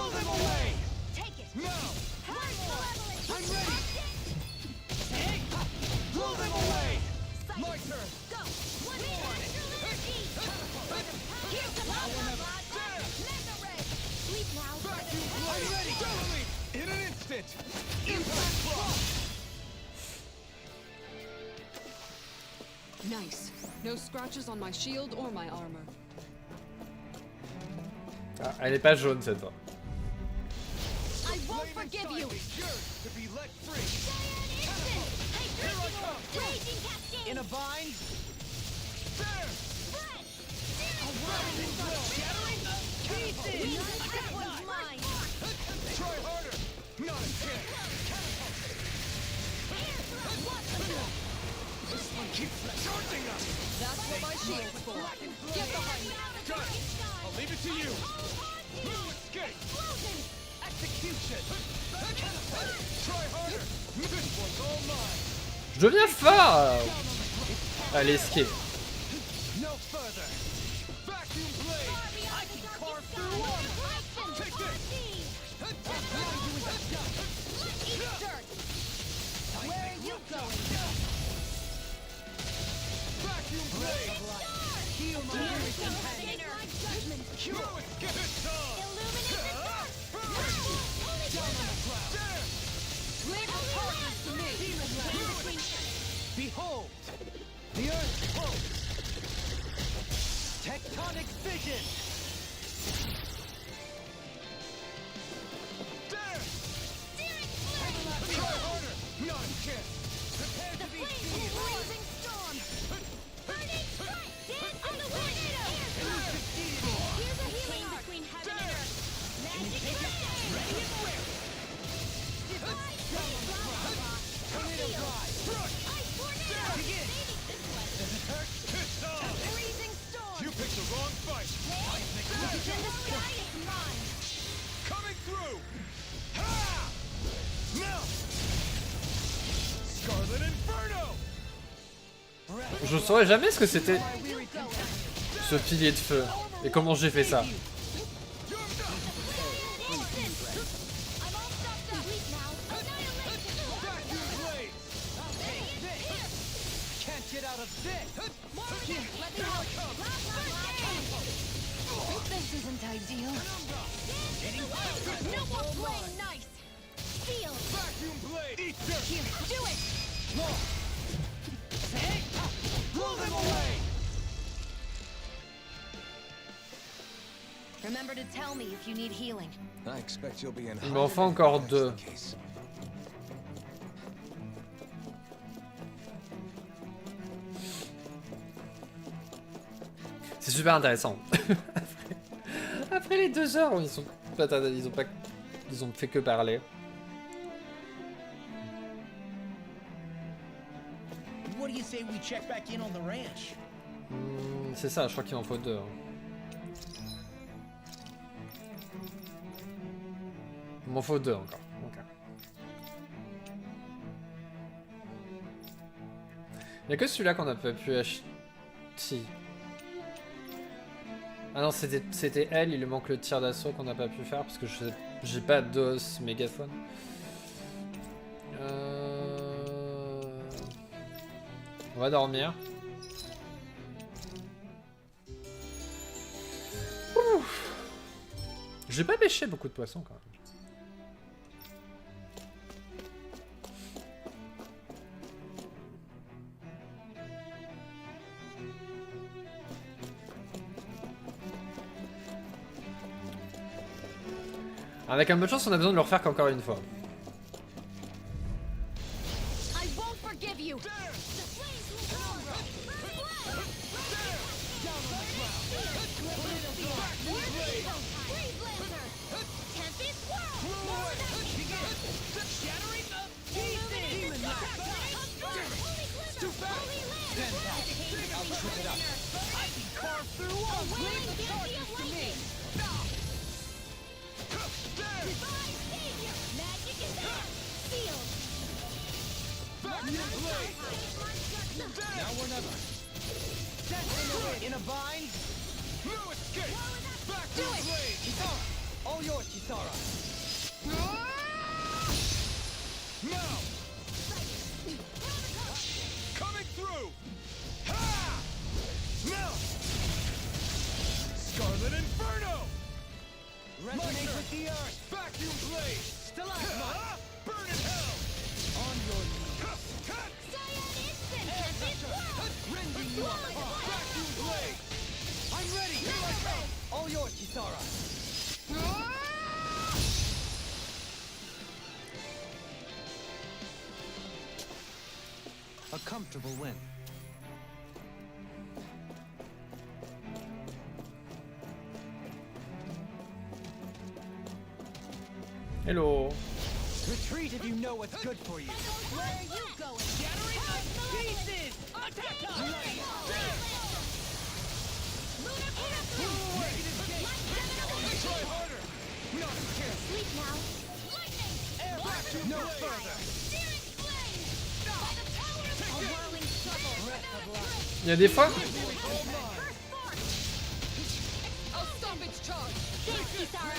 Blow them away! Take it. Now! Hurry, malevolent. I'm ready! Hey! Blow them away! My turn! Go. One more. Here's the power. Mega red. Sleep now. Vacuum blade! I'm ready! Totally! In an instant! Impact block! Nice. No scratches on my shield or my armor. Ah, elle est pas jaune cette fois. I won't forgive you. To be let free! Here I come. Raging cascade. In a bind? There! Red. Shattering pieces! That one's mine. Try harder! Not a chance! This one keeps charging us! That's what my shield's for. Get behind me. Got it! I'll leave it to you! No escape! Execution! Try harder! This one's all mine! Je deviens fort. Allez, escape. No further! Vacuum blade! I can carve through one! Take this! Where are you going? Vacuum blade! Heal my weary companion. No escape! Illuminate the dark. Holy glitter. There! Leave the targets to me. Behold! The earth pulse! Tectonic vision! There! Try harder! Not a chance! Prepare to be seen! Blazing storm. Burning strike. Dance on the tornado. Here's a healing between heaven and earth. Magic blade. Ready and wary! Divine tornado drive. Ice tornado. Begin. This one. Pissed off! Freezing storm. You picked the wrong fight! In the sky is mine. Coming through! Ha! Now! Scarlet Inferno! Je saurais jamais ce que c'était ce pilier de feu et comment j'ai fait ça. I'm all stopped up. Sleep now. Annihilation. Vacuum blade! Can't get out of this! Let me help. This isn't ideal. No more playing nice. Feel. Vacuum blade! Eat dirt! Here, do it. Blow them away! Remember to tell me if you need healing. I expect you'll be in Il m'en faut encore deux. case. C'est super intéressant. Après les 2 heures, ils ont fait que parler. What do you say we check back in on the ranch? C'est ça, je crois qu'il en faut 2. Il m'en faut 2 encore. Ok. Il n'y a que celui-là qu'on n'a pas pu acheter. Si. Ah non, c'était elle, il lui manque le tir d'assaut qu'on n'a pas pu faire parce que j'ai pas d'os mégaphone. On va dormir. Ouf. J'ai pas pêché beaucoup de poissons quand même. Avec un peu de chance, on a besoin de le refaire qu'encore une fois. I won't forgive you. The flames will roar. Down on the ground. Where's the evil? Freeze Lancer. Tempest Whirl. More than Shattering the Illuminate the dark. Holy glimmer. Too fast. Holy land. I'll trip it up. I can carve through A walls! wailing beauty of lightning. Divine savior. Magic is there. Sealed. Now or never. Sense in the wind. In a bind? No escape! Back Do to it. blade! All yours, Kisara. Now! Coming through! Ha! Now! Scarlet Inferno! Resonate with the earth. Vacuum blade! Stalagmite. Burn in hell! On your knees. Cyan instant! Rending you apart. Vacuum blade! I'm ready. Here I come. All yours, Kisara. A comfortable win. Hello. Retreat if you know what's good for you. Where are you going? Gathering up pieces! Attack us! Try harder! Not here. Sleep now. Lightning! Air back to no further. Searing flame! By the power of a whirling shovel! Breath of life. Il y a des fois. I'll stop its charge! Thanks, Kisara!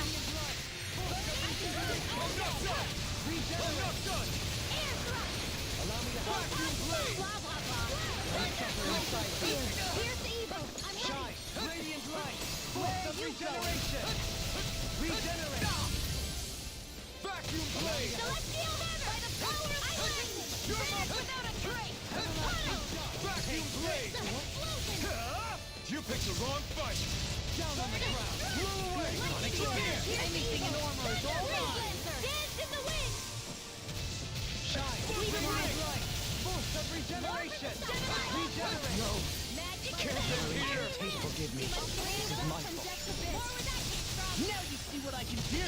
Allow me to help. Blah, blah, blah. Here's the evil! I'm ready! Shine. Radiant light. Force of regeneration. Regenerate. Vacuum blade! Celestial hammer! By the power of flame! Vanish without a trace! Vacuum blade! You picked the wrong fight! Down on the ground. Blow away! Anything in armor is all mine! Dance in the wind! Shine. Radiant light. Force of regeneration. Regenerate. No. Magic Here. Forgive me. This is my fault. Now you see what I can do!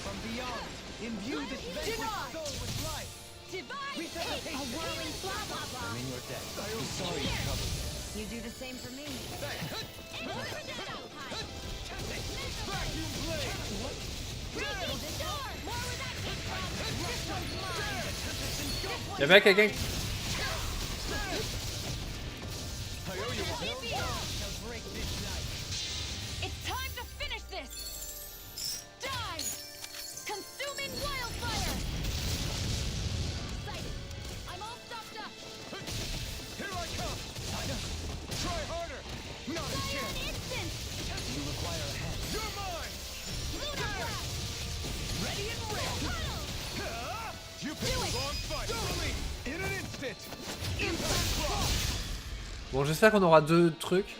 From beyond, imbue this vanquished soul with life. Divine Reset the hate! pace. A whirling blah, blah, blah! I'm in your debt. I'm sorry to trouble you. You do the same for me. Vacuum blade! Reaching the door! More where that came from! This one's mine! Y'a bien quelqu'un. I owe you one. Shall break this night. It's time to finish this! Die! Consuming wildfire! Sighted. I'm all stopped up! Here I come! Try harder! Not a Cyan chance! instant! You require a hand. You're mine! Lunar blast! Ready and Tunnel! You picked the wrong fight! In an instant! Bon, j'espère qu'on aura deux trucs.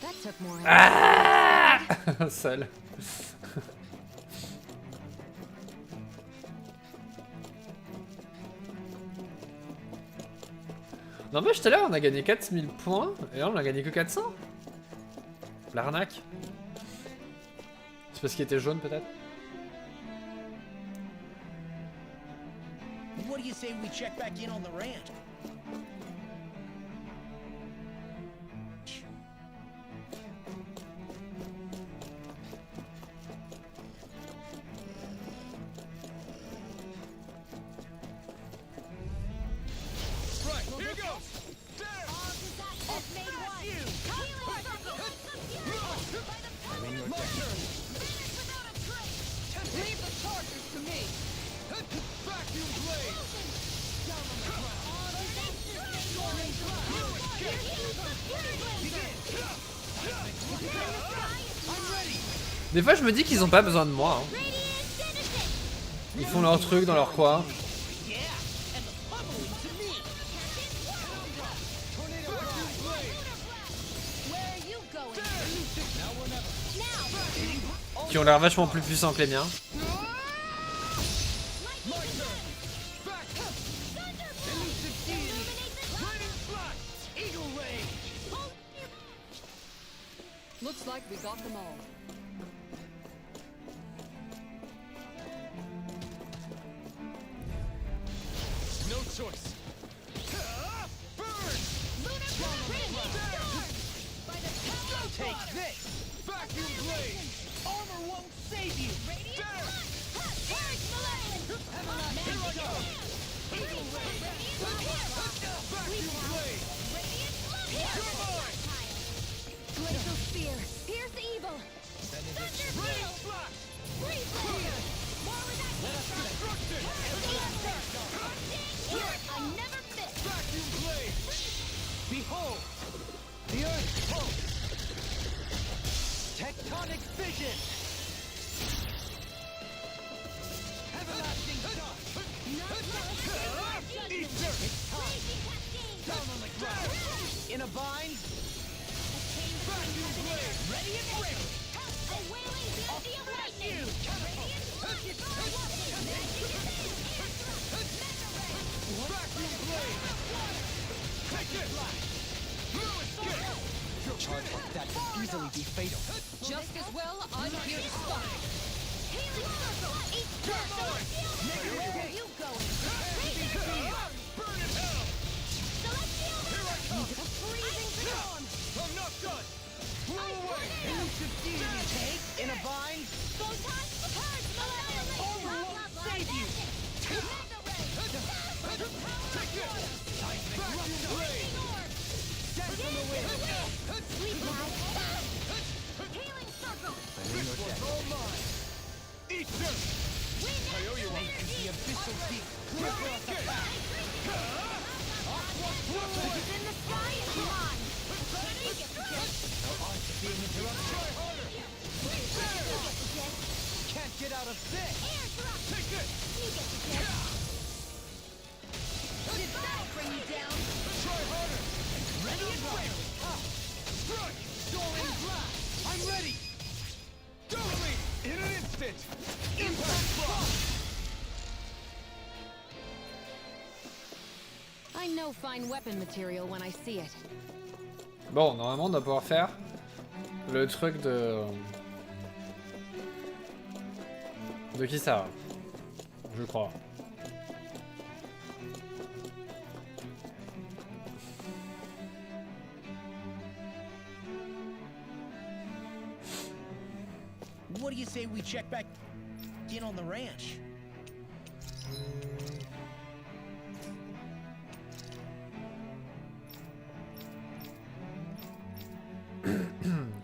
That took more. Ah Seul. Non mais tout à l'heure on a gagné 4000 points et là on a gagné que 400. L'arnaque. C'est parce qu'il était jaune peut-être. What do you say we check back in on the rant? Right, here goes! All disasters made one! Healing circle! By the power I'm in your of debt. vanish without a trace! Leave the chargers to me! Vacuum blade! All disasters made one! I'm ready! Des fois je me dis qu'ils ont pas besoin de moi. Hein. Radiant finish it! Ils font leur truc dans leur coin. Yeah, and the pummeling to me! Where are you going? Qui ont l'air vachement plus puissants que les miens. Looks like we got them all. No choice! Burn! Take this! Vacuum blade! Armor won't save you! Vacuum blade! You're mine! Glacial spear! Pierce the evil! Ready In a bind? Vacuum blade, ready and ready. A wailing banshee of lightning! Vacuum blade. Take it. Blue escape. Charge like that could easily be fatal. Just as well, I'm here to stop it. Healing circle! Each turn! Where are you going? Burn in hell. Celestial! Here I come. A freezing storm! I'm not done. Blow away. Elusive deity take? In a bind? Photon! Purge! Malevolent! Over won't save you. Mega ray! Take it. Vacuum blade. Send from the wind. Sweep now! Healing circle! This one's all mine. Eat this. I owe you one. The abyssal deep. Blue escape. What is in the sky is mine! You get the gift! No art to being interrupted. Try harder. You get the gift! Can't get out of this. Air drop! Take it. You get the gift! Did that bring you down? Try harder. Ready and ready. Strike. Soaring blast. I'm ready. Totally. In an instant. Impact block. I know fine weapon material when I see it. Bon, normalement, on doit pouvoir faire le truc de... De qui ça? Je crois. What do you say we check back in on the ranch?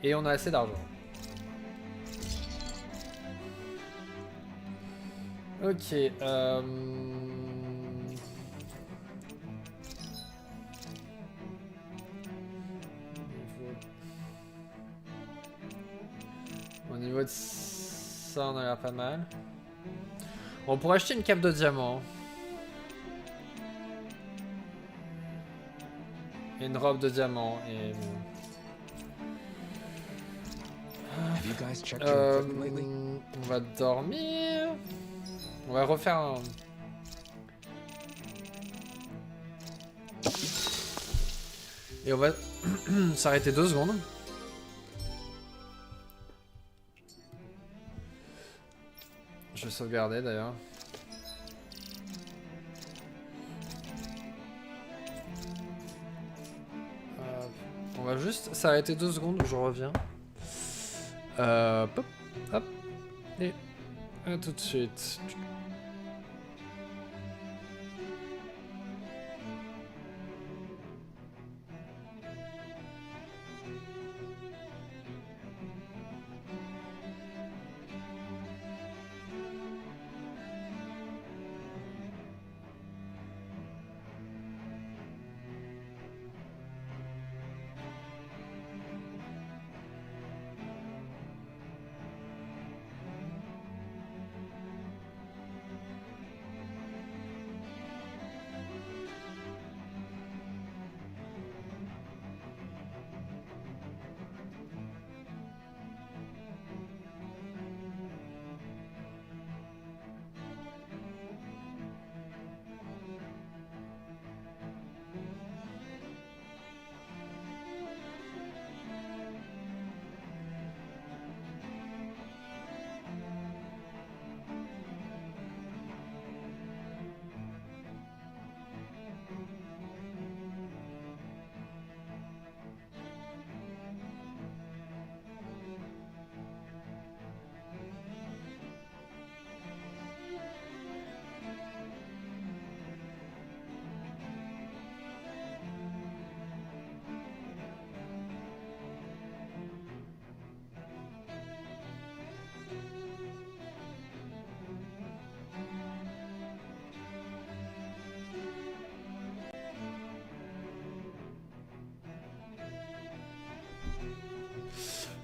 Et on a assez d'argent. Ok. Au niveau de ça, on a l'air pas mal. On pourrait acheter une cape de diamant. Et une robe de diamant. Et... Have you guys checked your equipment lately? On va dormir. On va refaire un... Et on va s'arrêter 2 secondes. Je vais sauvegarder d'ailleurs. On va juste s'arrêter 2 secondes, je reviens. Hop, hop, et à tout de suite.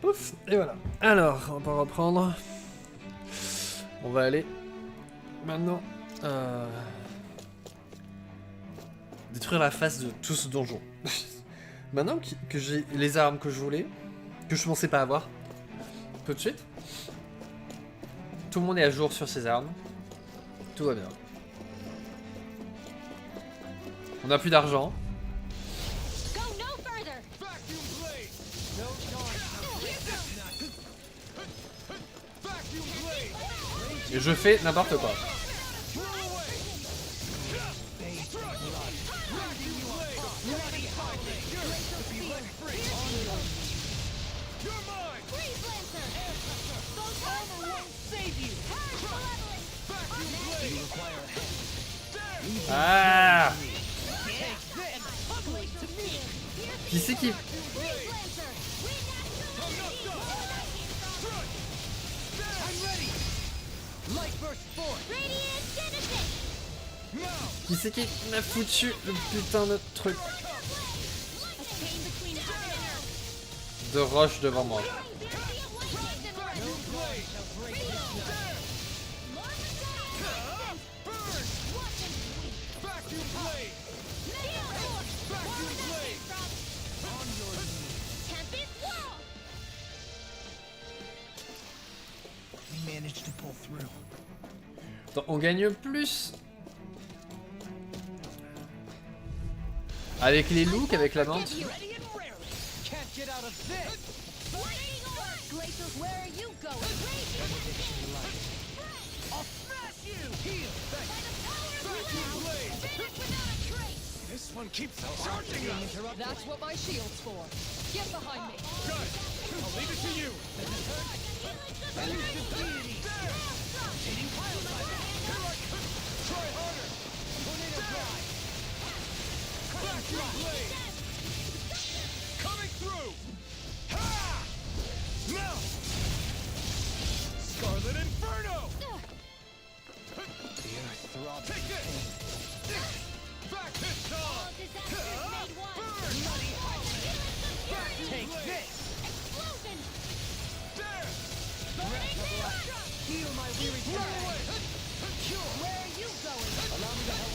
Pouf, et voilà. Alors, on va reprendre. On va aller maintenant détruire la face de tout ce donjon. Maintenant que j'ai les armes que je voulais, que je pensais pas avoir, tout de suite, tout le monde est à jour sur ses armes. Tout va bien. On n'a plus d'argent. Go no further. Vacuum blade. No Vacuum blade. Et je fais n'importe quoi. Ah! Qui c'est qui... Qui c'est qui m'a foutu le putain de truc de roche devant moi? Attends, on gagne plus avec les loups qu'avec la menthe. This one keeps charging us. That's what my shield's for. Get behind me. Good. I'll leave it to you. Try harder. Tornado drive. Vacuum blade. Coming through. Ha! Now. Scarlet Inferno. The earth throbs. Take this. Back this on. Burn. Take this! There. Heal my weary Runaway. Where are you going? Allow me to help.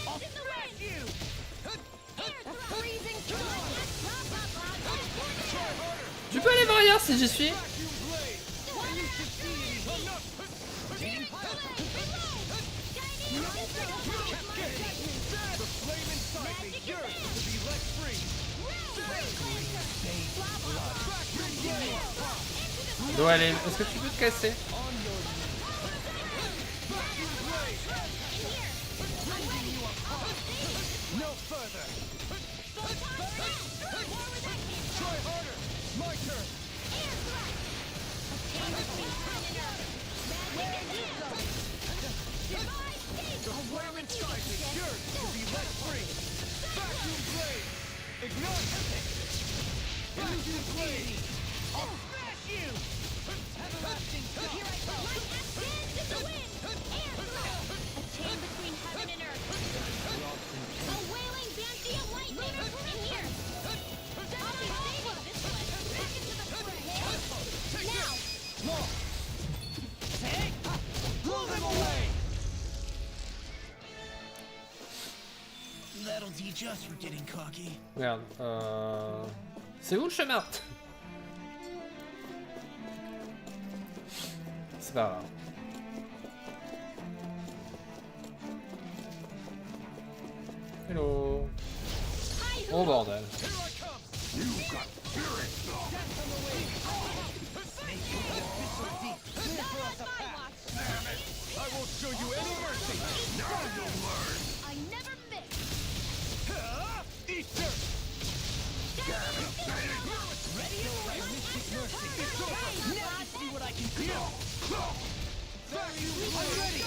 I'll smash you. Freezing Try harder. Tu peux aller voir ailleurs si j'y suis. Vacuum blade. Enough. The flame inside me yearns to be let free. Bon allez, est-ce que tu peux te casser? No further. Try harder. My turn. The flame inside me yearns to be let free. Vacuum blade. Ignite. Vacuum blade. I'll smash you. Everlasting. Here I go. Dance in the wind. Air thrust. A chain between heaven and earth. A wailing banshee of lightning. In here. I'll be saving this one. Back into the fray. Now. More. Take. Blow them away. That'll teach us for getting cocky. Merde, c'est où le chemin? C'est pas grave. Hello. Oh bordel. I won't show you any mercy. Now you'll learn. I never miss. Easter. Ready and ready. It's over. Now you see what I can do. I'm ready.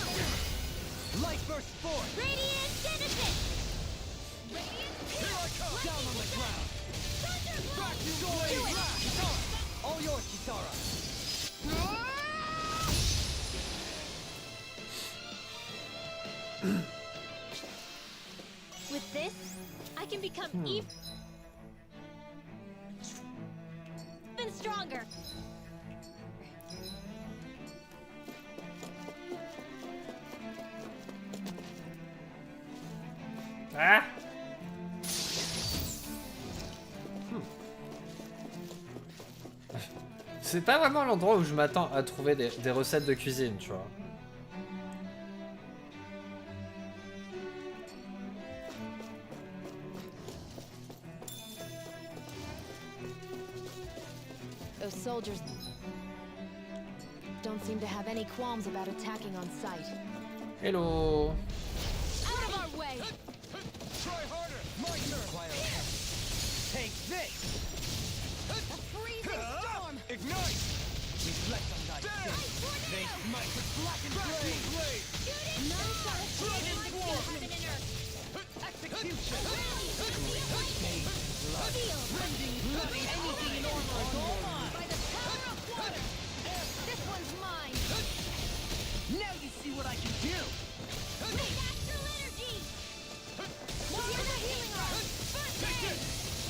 Light burst forth. Radiant Genesis. Radiant Here I come. Down on the ground. Vacuum blade. All yours, Kitara. With this, I can become even stronger. Ah! C'est pas vraiment l'endroit où je m'attends à trouver des recettes de cuisine, tu vois. Those soldiers don't seem to have any qualms about attacking on sight. Hello. Out of our way! Try harder! My turn! Take this! A freezing storm! Ignite! Reflect on thy sin. They smite with blackened Vacuum blade. blade! None shall escape Dragon the Force! heaven and earth! Execution! Reveal! Bloody anything normal on By the power of water! This one's mine! Now you see what I can do! With astral energy! Here's a healing arm!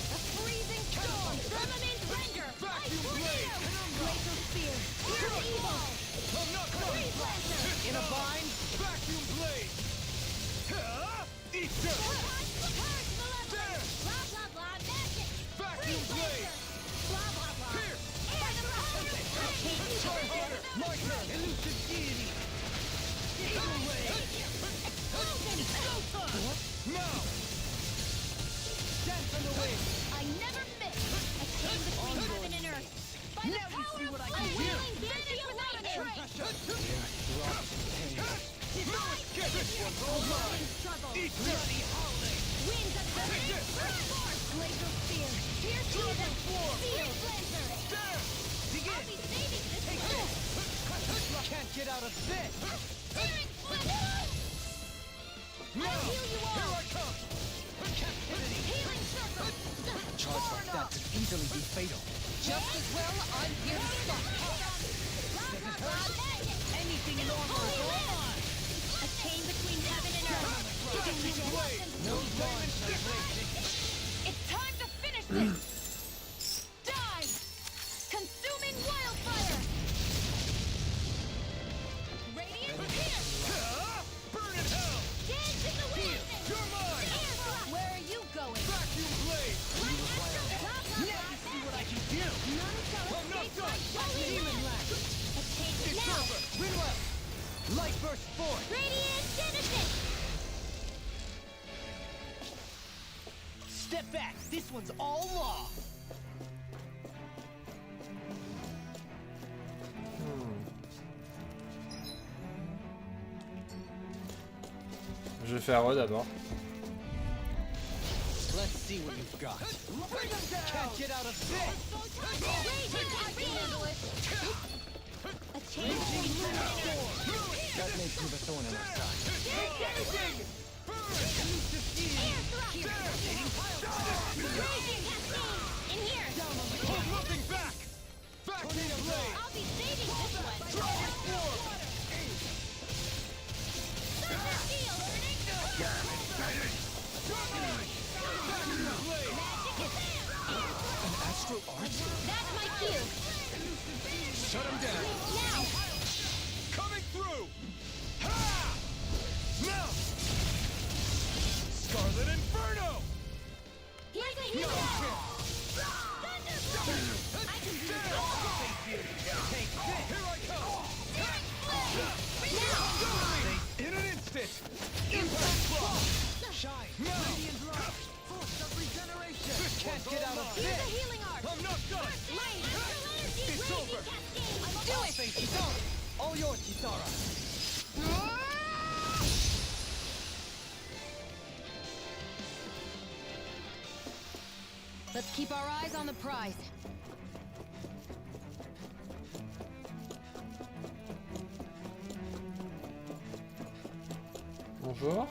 A freezing storm! Firmament render! Vacuum blade! Glacial spear! Pure evil! I'm not Freeze lancer! In a bind? Vacuum blade! Eat Purge dirt! malevolence! There! Blah blah blah magic! Vacuum Freeze blade! lancer! Blah blah blah! Here! By the power of fire! Try harder! My turn! Elusive deity! Eagle wave! Explosion! Now! Dance on the wind! I never miss! A chain between heaven and earth! By the Now you power see of what I a can do! wailing vanish without a trace! Divine Overwhelming struggle! Eat dirt! Winds of heaven! Glacial spear! Pierce evil! Seal lancer! There! I'll be saving this one! Can't get out of this! Searing flame! Now! I'll heal you all! Here I come! Captivity! Healing circle! Charge like that could easily be fatal. Just as well, I'm here to stop. Anything normal is on! A chain between heaven and earth. Giving me lessons. No bond shall break this. It's time to finish this. Die! Consuming wildfire. Radiant pierce. Burn in hell! Dance in the wind. You're mine! Where are you going? Vacuum blade! Now you see what I can do! None shall I'm not escape done! my holy Demon land. lash! A chain now. Rinwell! Light burst forth! Radiant genesis. Step back! This one's all law! Je vais faire d'abord. Let's see what you've got. Can't get out of this! A chain between heaven and earth. That makes you the thorn in our side. In here! Hold nothing back! Vacuum blade! I'll be saving this one! Dragon force! Thunder steel! Vacuum blade! An astral arch? That's my cue! Shut him down! Now! Coming through! Ha! Now! Scarlet Inferno! Here's a healer! Thunderbolt! I can do this! Take this! Here I come! Now! In an instant! Impact block! Shine! Now! Radiant light! Force of regeneration! Can't get out of Here's this! a healing arc! I'm not done! Light! Astral energy! It's Blazing over. cascade! Do it! Face Kisara! All yours, Kisara! Let's keep our eyes on the prize. Bonjour.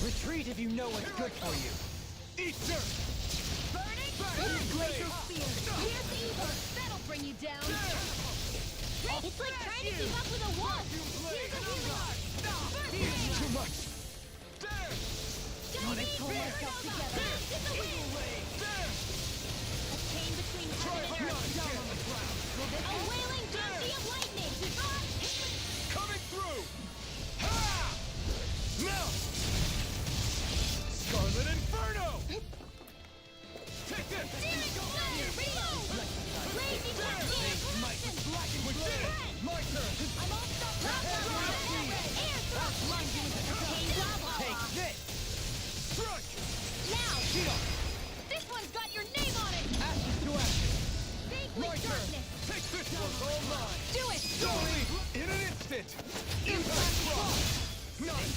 Retreat if you know what's good for you. Eat dirt! Burning! Vacuum Glacial blade! spear! Here's evil! That'll bring you down! It's like trying to keep up with a wasp! Here's a healing arc! Too much! There! Gotta pull myself together! Get the wind! There! A chain between heaven and earth! Down on the ground! A wailing dusty of lightning! Coming through! Ha! Now! Scarlet Inferno! Take this! Searing flame!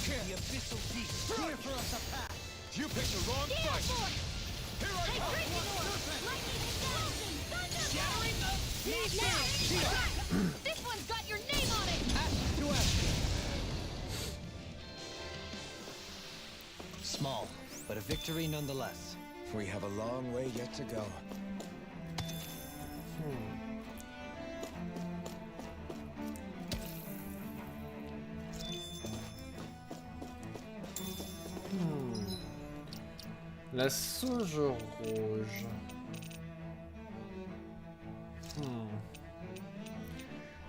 The abyssal deep. Clear for us a path. You picked the wrong fight. Here I come. Shattering the This one's got your name on it! to action. Small, but a victory nonetheless. We have a long way yet to go. La sauge rouge.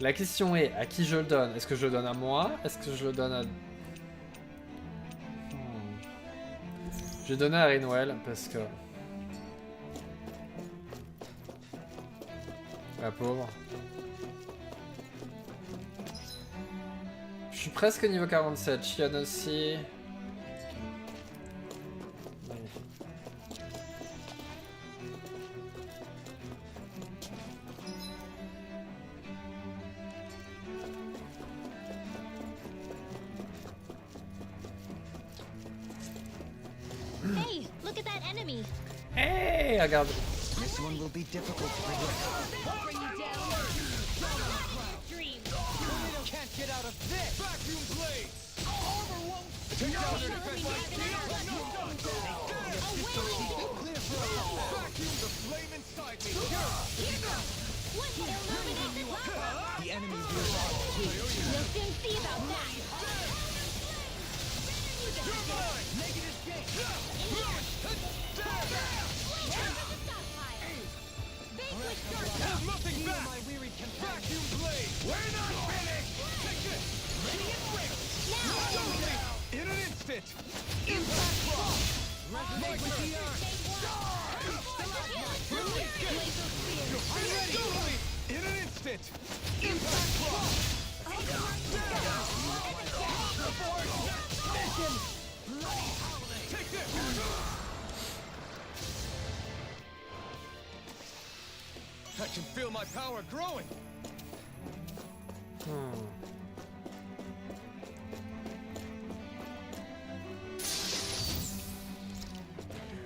La question est, à qui je le donne? Est-ce que je le donne à moi? Est-ce que je le donne à... Je vais donner à Rinwell parce que... La pauvre. Je suis presque niveau 47. Shion aussi. Hey, look at that enemy! Hey, regarde. This one will be difficult to predict. Bring you down. Dream. Can't get out of this. Vacuum blade. Armor won't. Take down their defense like steel. Clear for us. Vacuum the flame inside me. What? Illuminate the top! The enemy will You'll soon see about that! Make it escape. Hold nothing back. My weary vacuum blade. We're not finished. Take this. Ready and break. Now. In an instant. Impact block. Resonate with the earth. In an instant. Impact block. Take this. I can feel my power growing.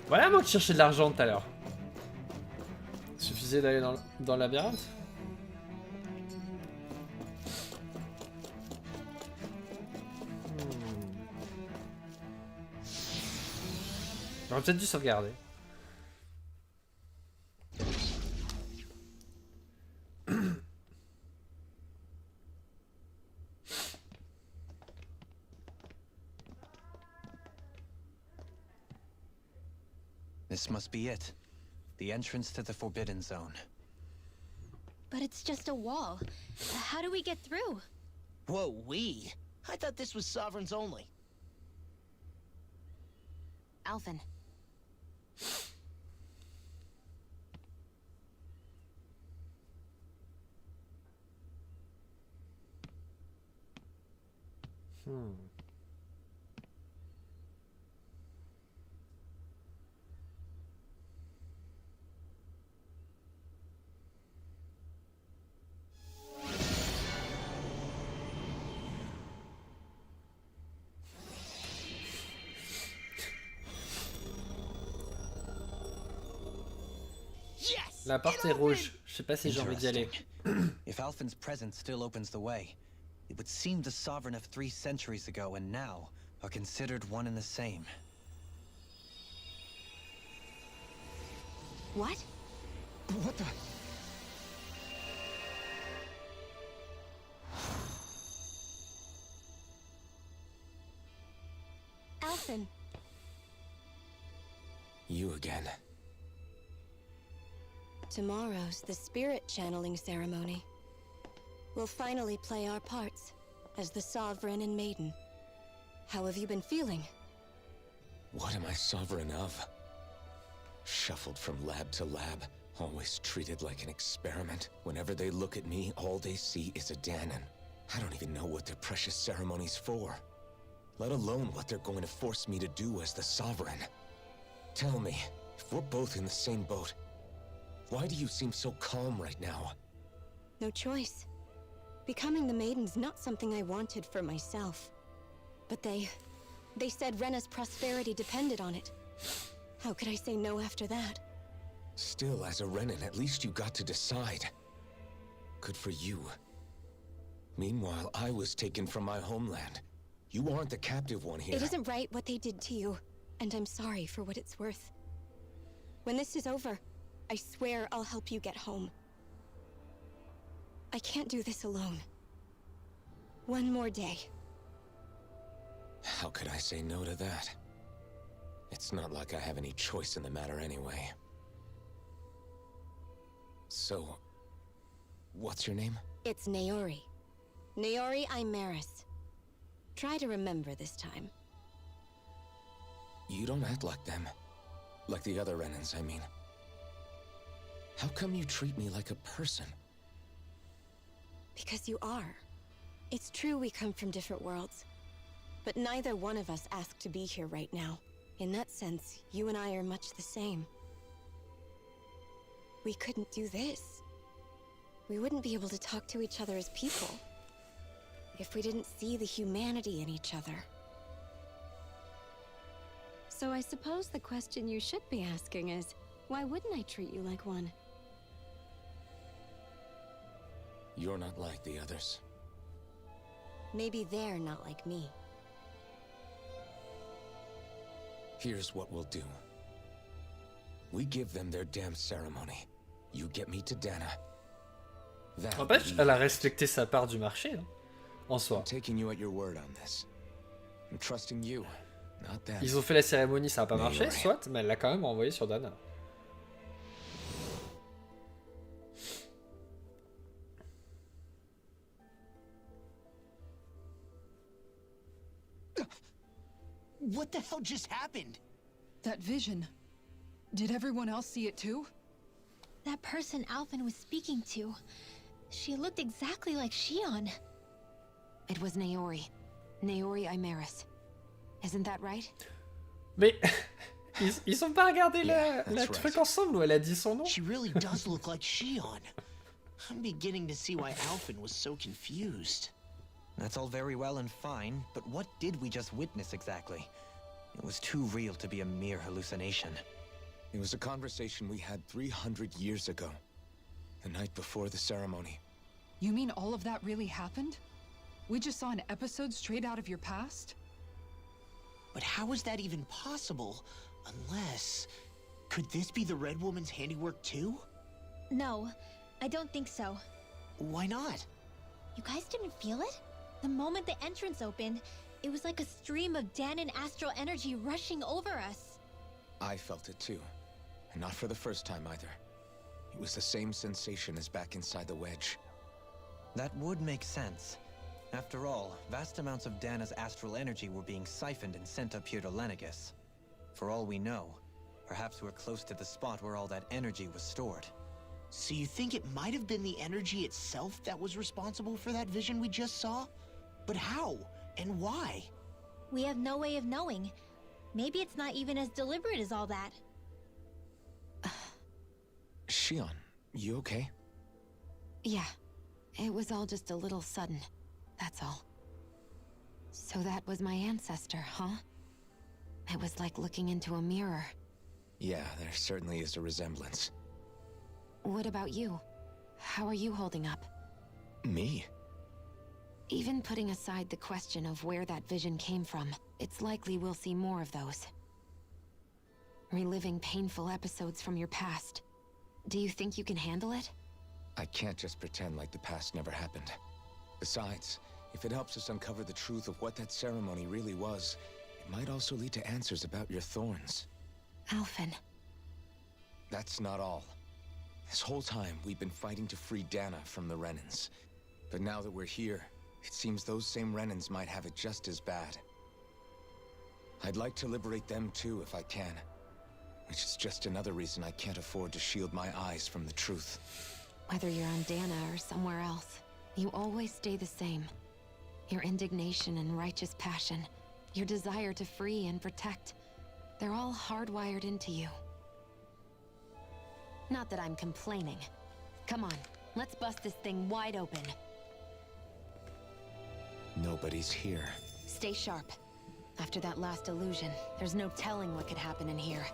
Voilà moi qui cherchais de l'argent tout à l'heure. Suffisait d'aller dans le labyrinthe. J'aurais peut-être dû sauvegarder. This must be it. The entrance to the Forbidden Zone. But it's just a wall. How do we get through? Whoa, we? I thought this was sovereigns only. Alvin. Yes! La porte est rouge. Je sais pas si j'ai envie d'y aller. If Alphen's presence still opens the way, it would seem the sovereign of 3 centuries ago and now are considered one and the same. What? What the? Alvin. You again. Tomorrow's the spirit channeling ceremony. We'll finally play our parts as the Sovereign and Maiden. How have you been feeling? What am I sovereign of? Shuffled from lab to lab, always treated like an experiment. Whenever they look at me, all they see is a Danon. I don't even know what their precious ceremony's for, let alone what they're going to force me to do as the Sovereign. Tell me, if we're both in the same boat, why do you seem so calm right now? No choice. Becoming the Maiden's not something I wanted for myself. But they said Rena's prosperity depended on it. How could I say no after that? Still, as a Renan, at least you got to decide. Good for you. Meanwhile, I was taken from my homeland. You aren't the captive one here. It isn't right what they did to you, and I'm sorry for what it's worth. When this is over, I swear I'll help you get home. I can't do this alone. One more day. How could I say no to that? It's not like I have any choice in the matter anyway. So, what's your name? It's Naori. Naori Imaris. Try to remember this time. You don't act like them. Like the other Renans, I mean. How come you treat me like a person? Because you are. It's true we come from different worlds. But neither one of us asked to be here right now. In that sense, you and I are much the same. We couldn't do this. We wouldn't be able to talk to each other as people if we didn't see the humanity in each other. So I suppose the question you should be asking is, why wouldn't I treat you like one? You're not like the others. Maybe they're not like me. Here's what we'll do. We give them their damn ceremony. You get me to Dana. N'empêche, elle a respecté sa part du marché, hein, en soi. I'm taking you at your word on this. I'm trusting you, not them. Ils ont fait la cérémonie, ça a pas marché, soit, mais elle l'a quand même envoyé sur Dana. What the hell just happened? That vision. Did everyone else see it too? That person Alphen was speaking to, she looked exactly like Shion. It was Naori. Naori Imaris. Isn't that right? Mais ils ont pas regardé la truc ensemble où elle a dit son nom. She really does look like Shion. I'm beginning to see why Alphen was so confused. That's all very well and fine, but what did we just witness exactly? It was too real to be a mere hallucination. It was a conversation we had 300 years ago. The night before the ceremony. You mean all of that really happened? We just saw an episode straight out of your past? But how is that even possible? Unless... Could this be the Red Woman's handiwork too? No, I don't think so. Why not? You guys didn't feel it? The moment the entrance opened, it was like a stream of Danon astral energy rushing over us. I felt it too. And not for the first time either. It was the same sensation as back inside the wedge. That would make sense. After all, vast amounts of Dana's astral energy were being siphoned and sent up here to Lenegis. For all we know, perhaps we're close to the spot where all that energy was stored. So you think it might have been the energy itself that was responsible for that vision we just saw? But how? And why? We have no way of knowing. Maybe it's not even as deliberate as all that. Shion, you okay? Yeah. It was all just a little sudden. That's all. So that was my ancestor, huh? It was like looking into a mirror. Yeah, there certainly is a resemblance. What about you? How are you holding up? Me? Even putting aside the question of where that vision came from, it's likely we'll see more of those. Reliving painful episodes from your past. Do you think you can handle it? I can't just pretend like the past never happened. Besides, if it helps us uncover the truth of what that ceremony really was, it might also lead to answers about your thorns. Alphen. That's not all. This whole time, we've been fighting to free Dana from the Renans. But now that we're here, it seems those same Renans might have it just as bad. I'd like to liberate them too if I can. Which is just another reason I can't afford to shield my eyes from the truth. Whether you're on Dana or somewhere else, you always stay the same. Your indignation and righteous passion, your desire to free and protect, they're all hardwired into you. Not that I'm complaining. Come on, let's bust this thing wide open. Nobody's here. Stay sharp. After that last illusion, there's no telling what could happen in here.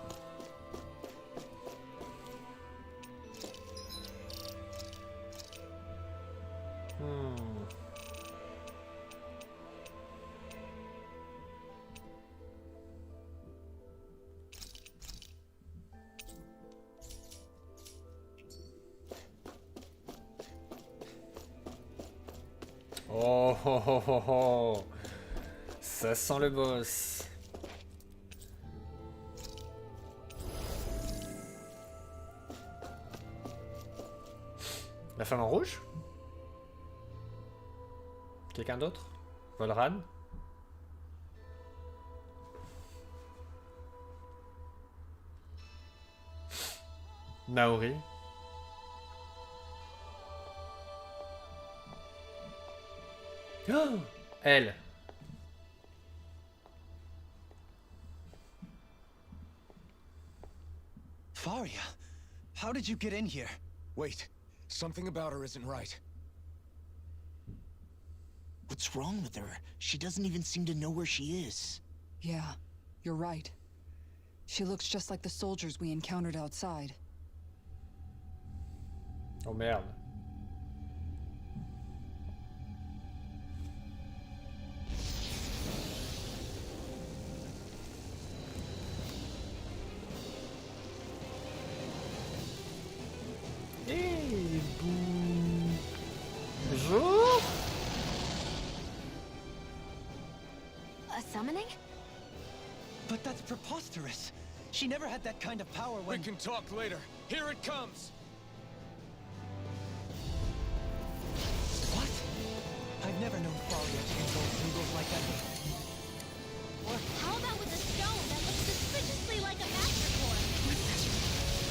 Oh, oh, oh, oh, oh. Ça sent le boss. La femme en rouge? Quelqu'un d'autre? Volran? Naori? Oh, elle. Faria, how did you get in here? Wait, something about her isn't right. What's wrong with her? She doesn't even seem to know where she is. Yeah, you're right. She looks just like the soldiers we encountered outside. Oh merde. Hey, bonjour. A summoning? But that's preposterous. She never had that kind of power when... We can talk later. Here it comes! What? I've never known Faria to control symbols like that. How about with a stone that looks suspiciously like a master core?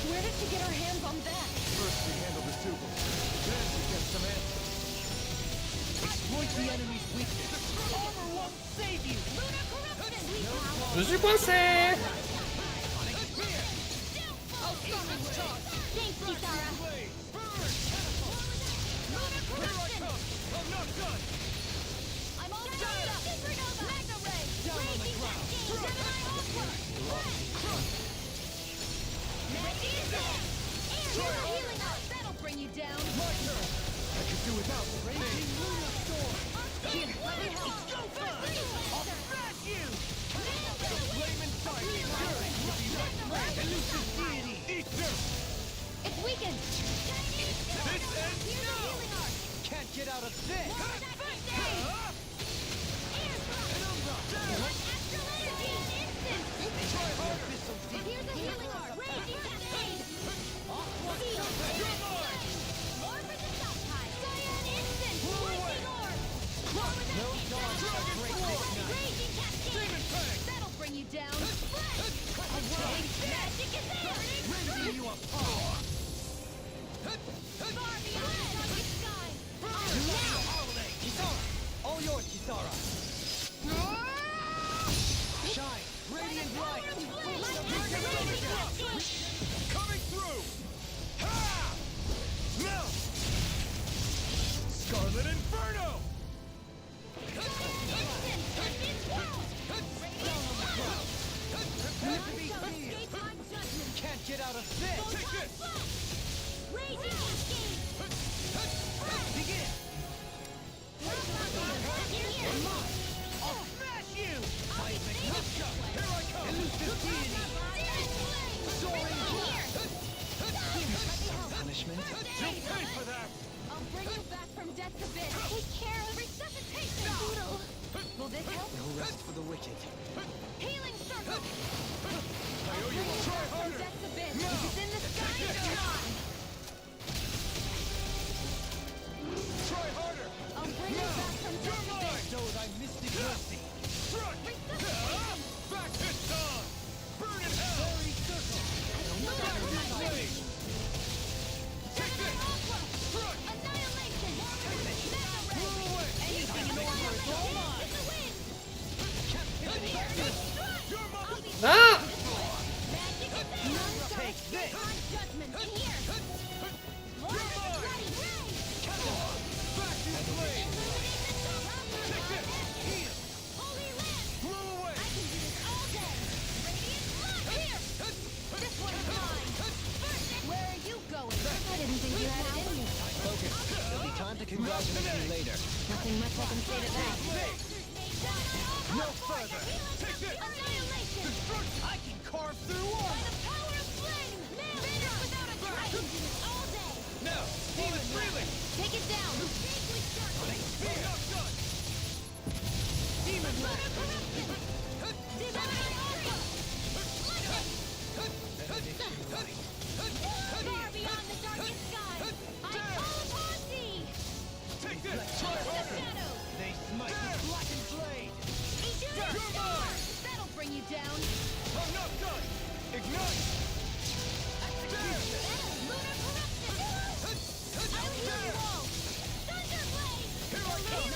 Where did she get her hands on that? First we handle the Zugals, then we get some answers. Exploit the enemy's weakness. Armor won't save you. Lunar corruption! Je suis coincé. Thanks, Kisara! Lunar corruption! I'm not done! I'm all tied up! Supernova! Magna Ray! Raging Cascade! Gemini Aqua! Magnesium! And you're healing us! That'll bring you down! My turn! I could do without the Raging Lunar Storm. Here, let me help! I'll smash you. flame inside me! Elusive deity. Ether! It's weakened! This ends Here's the now! healing art! Can't get out of this! Astral energy! Instant! Try harder! Here's the healing art! Raging Cascade! More for the south side! Cyan instant! Lightning orb! Raging Cascade! That'll bring you down! Magic is there! Rending you apart! Far beyond the sky! Kisara! All yours, Kisara! Shine! Radiant light! Coming through! Ha! No! Scarlet Inferno! Can't get out of this! Take this! Raging Cascade! Begin! I'll smash you. Here I come! Elusive deity. Soaring here! Punishment? You'll pay for that! I'll bring you back from death's abyss! Take care of resuscitation! Boodle! Will this help? No rest for the wicked. Healing circle! I owe you one! Try From harder! death's abyss! No! If it's in the sky, it's mine! Try harder! I'll bring you back from death's abyss! Show thy mystic mercy. Struck! Resuscitation! Back this time! Burn in hell! Fairy circle. Lunar corruption! Take this! Aqua! Struck! Annihilation! Mega ray! Blow away! Anything in the water! It's the wind! Captivity. Here! Strike! You're my... Ah! Illuminate me later. Nothing much I can say to that. No further! Take this! Annihilation! I can carve through By armor! the power of flame! Vanish without a trace! All day! No! Demon freely! Take it down! We're not done! Demon Lunar corruption! Divine alpha! Far beyond the darkest sky! I call upon thee! Take this! Try harder! They smite with blackened blade! Shooting star! That'll bring you down! I'm not done! Ignite! Lunar corruption! I'll heal you all! Thunder blade! Here I come!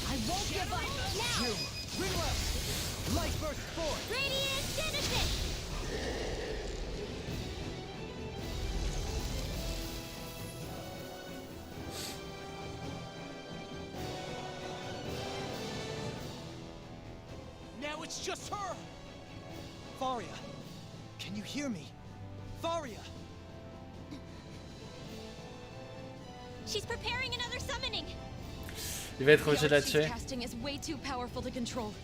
I won't give up! Now! You! Ring left! Light burst forth! Radiant Genesis! Now it's just her! Faria! Can you hear me? Faria! She's preparing another summoning! Il va être The obligé de la art she's tuer. casting is way too powerful to control.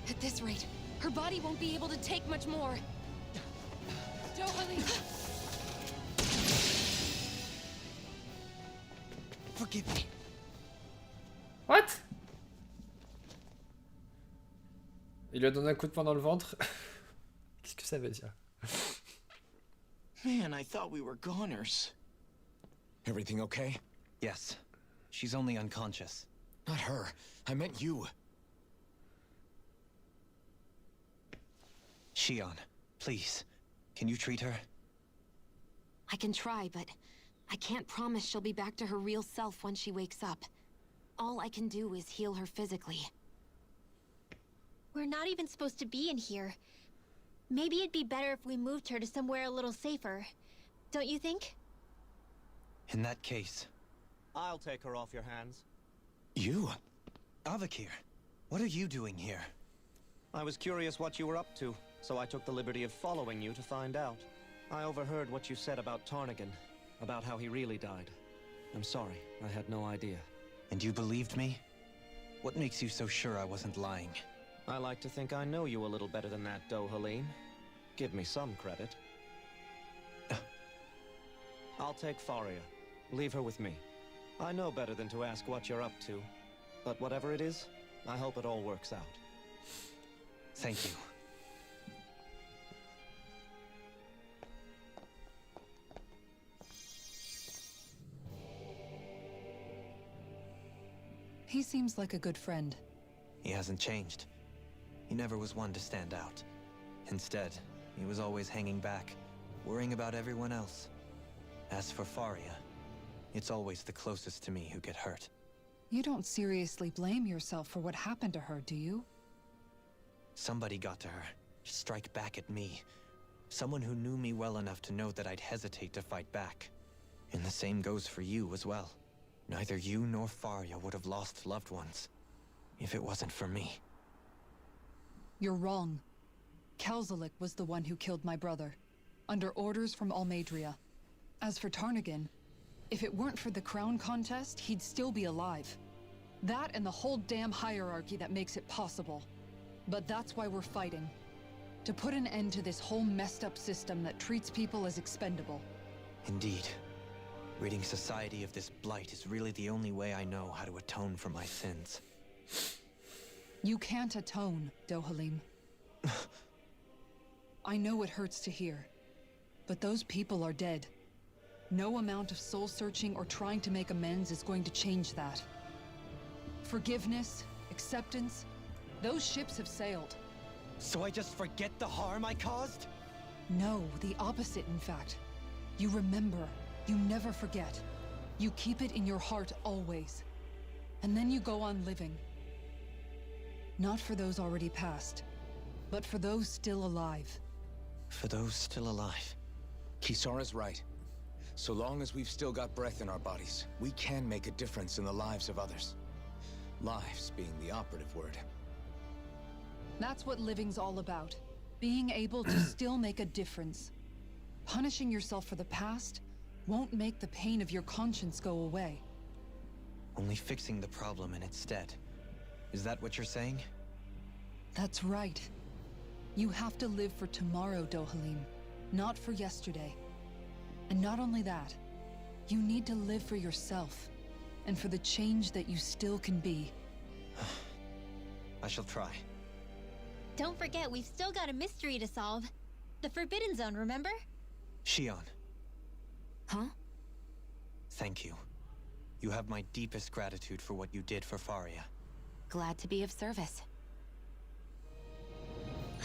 At this rate, her body won't be able to take much more. Dohalim! Forgive me. What? Il lui a donné un coup de poing dans le ventre. Qu'est-ce que ça veut dire? Man, I thought we were goners. Everything okay? Yes. She's only unconscious. Not her. I meant you. Shion, please. Can you treat her? I can try, but I can't promise she'll be back to her real self when she wakes up. All I can do is heal her physically. We're not even supposed to be in here. Maybe it'd be better if we moved her to somewhere a little safer. Don't you think? In that case, I'll take her off your hands. You? Avakir, what are you doing here? I was curious what you were up to, so I took the liberty of following you to find out. I overheard what you said about Tarnigan, about how he really died. I'm sorry, I had no idea. And you believed me? What makes you so sure I wasn't lying? I like to think I know you a little better than that, Dohalim. Give me some credit. I'll take Faria. Leave her with me. I know better than to ask what you're up to. But whatever it is, I hope it all works out. Thank you. He seems like a good friend. He hasn't changed. He never was one to stand out. Instead, he was always hanging back, worrying about everyone else. As for Faria, it's always the closest to me who get hurt. You don't seriously blame yourself for what happened to her, do you? Somebody got to her, to strike back at me. Someone who knew me well enough to know that I'd hesitate to fight back. And the same goes for you as well. Neither you nor Faria would have lost loved ones, if it wasn't for me. You're wrong. Kelzalik was the one who killed my brother, under orders from Almadria. As for Tarnigan, if it weren't for the crown contest, he'd still be alive. That and the whole damn hierarchy that makes it possible. But that's why we're fighting. To put an end to this whole messed up system that treats people as expendable. Indeed. Ridding society of this blight is really the only way I know how to atone for my sins. You can't atone, Dohalim. I know it hurts to hear, but those people are dead. No amount of soul-searching or trying to make amends is going to change that. Forgiveness, acceptance, those ships have sailed. So I just forget the harm I caused? No, the opposite, in fact. You remember. You never forget. You keep it in your heart always. And then you go on living. Not for those already passed, but for those still alive. For those still alive. Kisara's right. So long as we've still got breath in our bodies, we can make a difference in the lives of others. Lives being the operative word. That's what living's all about. Being able to still make a difference. Punishing yourself for the past won't make the pain of your conscience go away. only fixing the problem in its stead. Is that what you're saying? That's right. You have to live for tomorrow, Dohalim, not for yesterday. And not only that, you need to live for yourself, and for the change that you still can be. I shall try. Don't forget, we've still got a mystery to solve. The Forbidden Zone, remember? Shion, Huh? thank you. You have my deepest gratitude for what you did for Faria. Glad to be of service.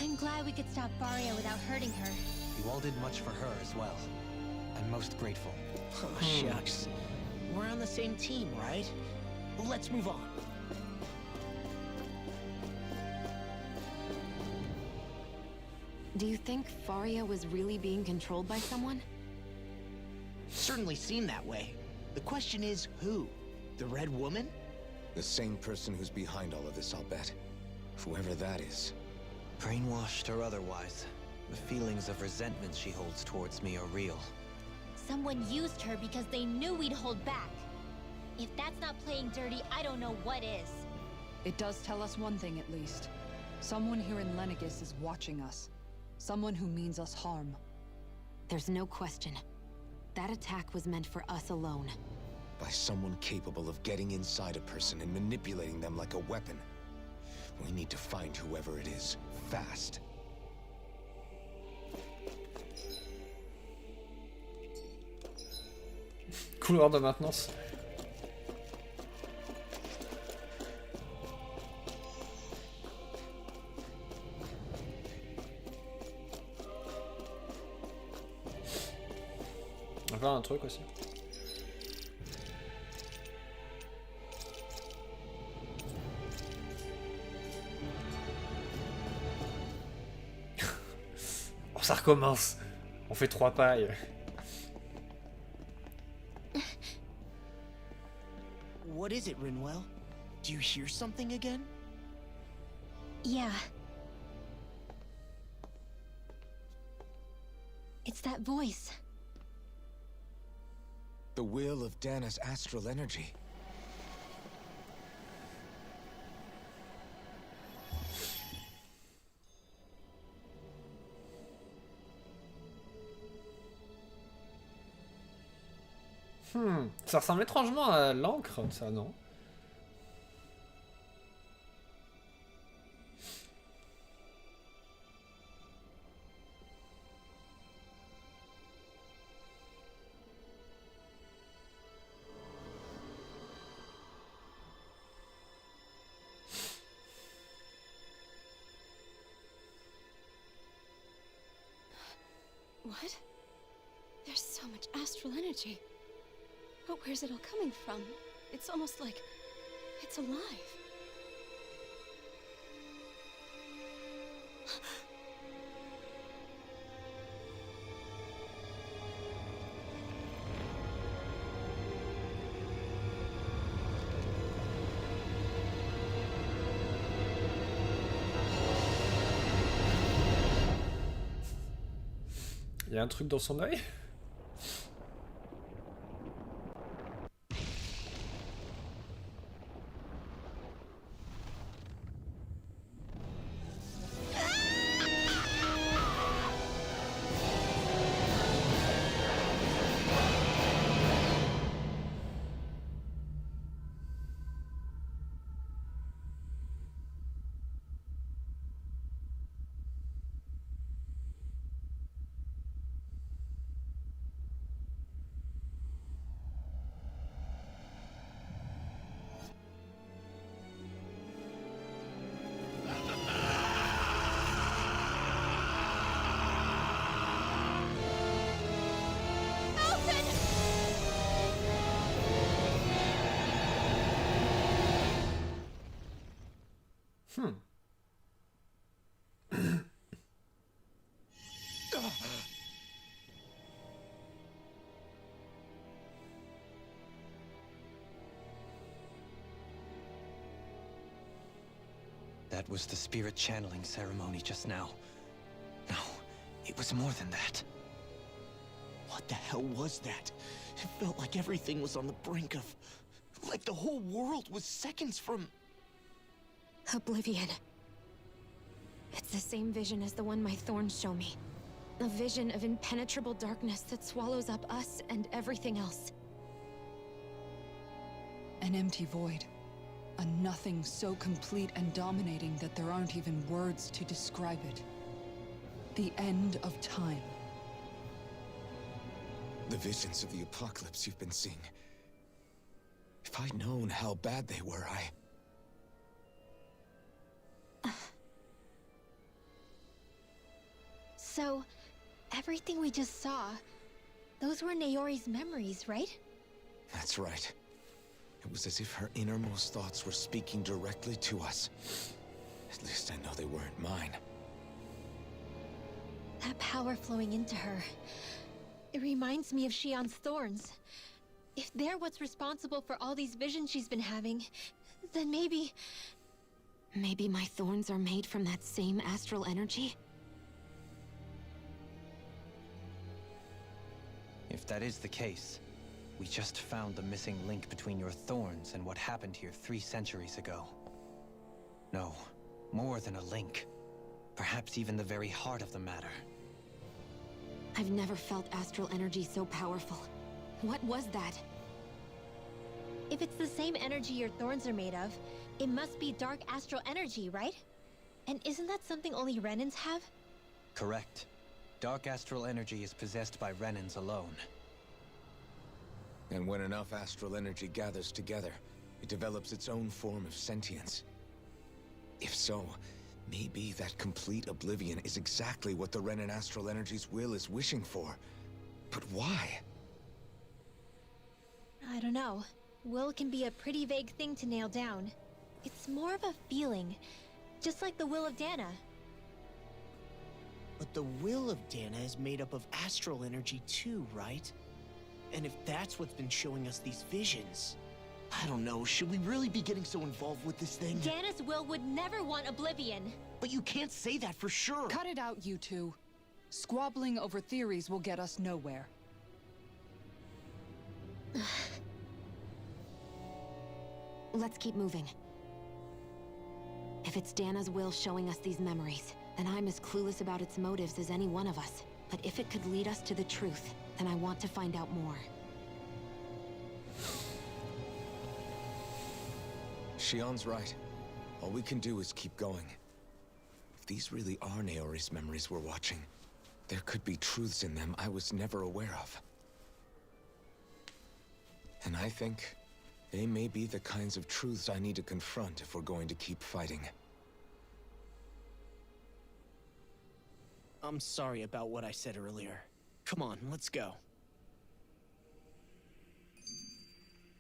I'm glad we could stop Faria without hurting her. You all did much for her as well. I'm most grateful. Oh, shucks. We're on the same team, right? Let's move on. Do you think Faria was really being controlled by someone? Certainly seemed that way. The question is, who? The Red Woman? The same person who's behind all of this, I'll bet. Whoever that is. Brainwashed or otherwise, the feelings of resentment she holds towards me are real. Someone used her because they knew we'd hold back. If that's not playing dirty, I don't know what is. It does tell us one thing at least. Someone here in Lenegis is watching us. Someone who means us harm. There's no question. That attack was meant for us alone. By someone capable of getting inside a person and manipulating them like a weapon. We need to find whoever it is, fast. Couloir de maintenance. On va faire un truc aussi. Oh, ça recommence. On fait 3 pailles. What is it, Rinwell? Do you hear something again? Yeah. It's that voice. The will of Dana's astral energy. Ça ressemble étrangement à l'encre, ça, non? What? There's so much astral energy. But where's it all coming from? It's almost like it's alive. Il y a un truc dans son œil? That was the spirit channeling ceremony just now. No, it was more than that. What the hell was that? It felt like everything was on the brink of Like the whole world was seconds from... Oblivion. It's the same vision as the one my thorns show me. A vision of impenetrable darkness that swallows up us and everything else. An empty void. A nothing so complete and dominating that there aren't even words to describe it. The end of time. The visions of the apocalypse you've been seeing. If I'd known how bad they were, So, everything we just saw, those were Naori's memories, right? That's right. It was as if her innermost thoughts were speaking directly to us. At least I know they weren't mine. That power flowing into her. It reminds me of Shion's thorns. If they're what's responsible for all these visions she's been having, then maybe... Maybe my thorns are made from that same astral energy? If that is the case, we just found the missing link between your thorns and what happened here 3 centuries ago. No, more than a link. Perhaps even the very heart of the matter. I've never felt astral energy so powerful. What was that? If it's the same energy your thorns are made of, it must be dark astral energy, right? And isn't that something only Renans have? Correct. Dark astral energy is possessed by Renans alone. And when enough astral energy gathers together, it develops its own form of sentience. If so, maybe that complete oblivion is exactly what the Renan astral energy's will is wishing for. But why? I don't know. Will can be a pretty vague thing to nail down. It's more of a feeling, just like the will of Dana. But the will of Dana is made up of astral energy too, right? And if that's what's been showing us these visions... I don't know, should we really be getting so involved with this thing? Dana's will would never want oblivion. But you can't say that for sure! Cut it out, you two. Squabbling over theories will get us nowhere. Let's keep moving. If it's Dana's will showing us these memories, then I'm as clueless about its motives as any one of us. But if it could lead us to the truth, then I want to find out more. Shion's right. All we can do is keep going. If these really are Naori's memories we're watching, there could be truths in them I was never aware of. And I think they may be the kinds of truths I need to confront if we're going to keep fighting. I'm sorry about what I said earlier. Come on, let's go.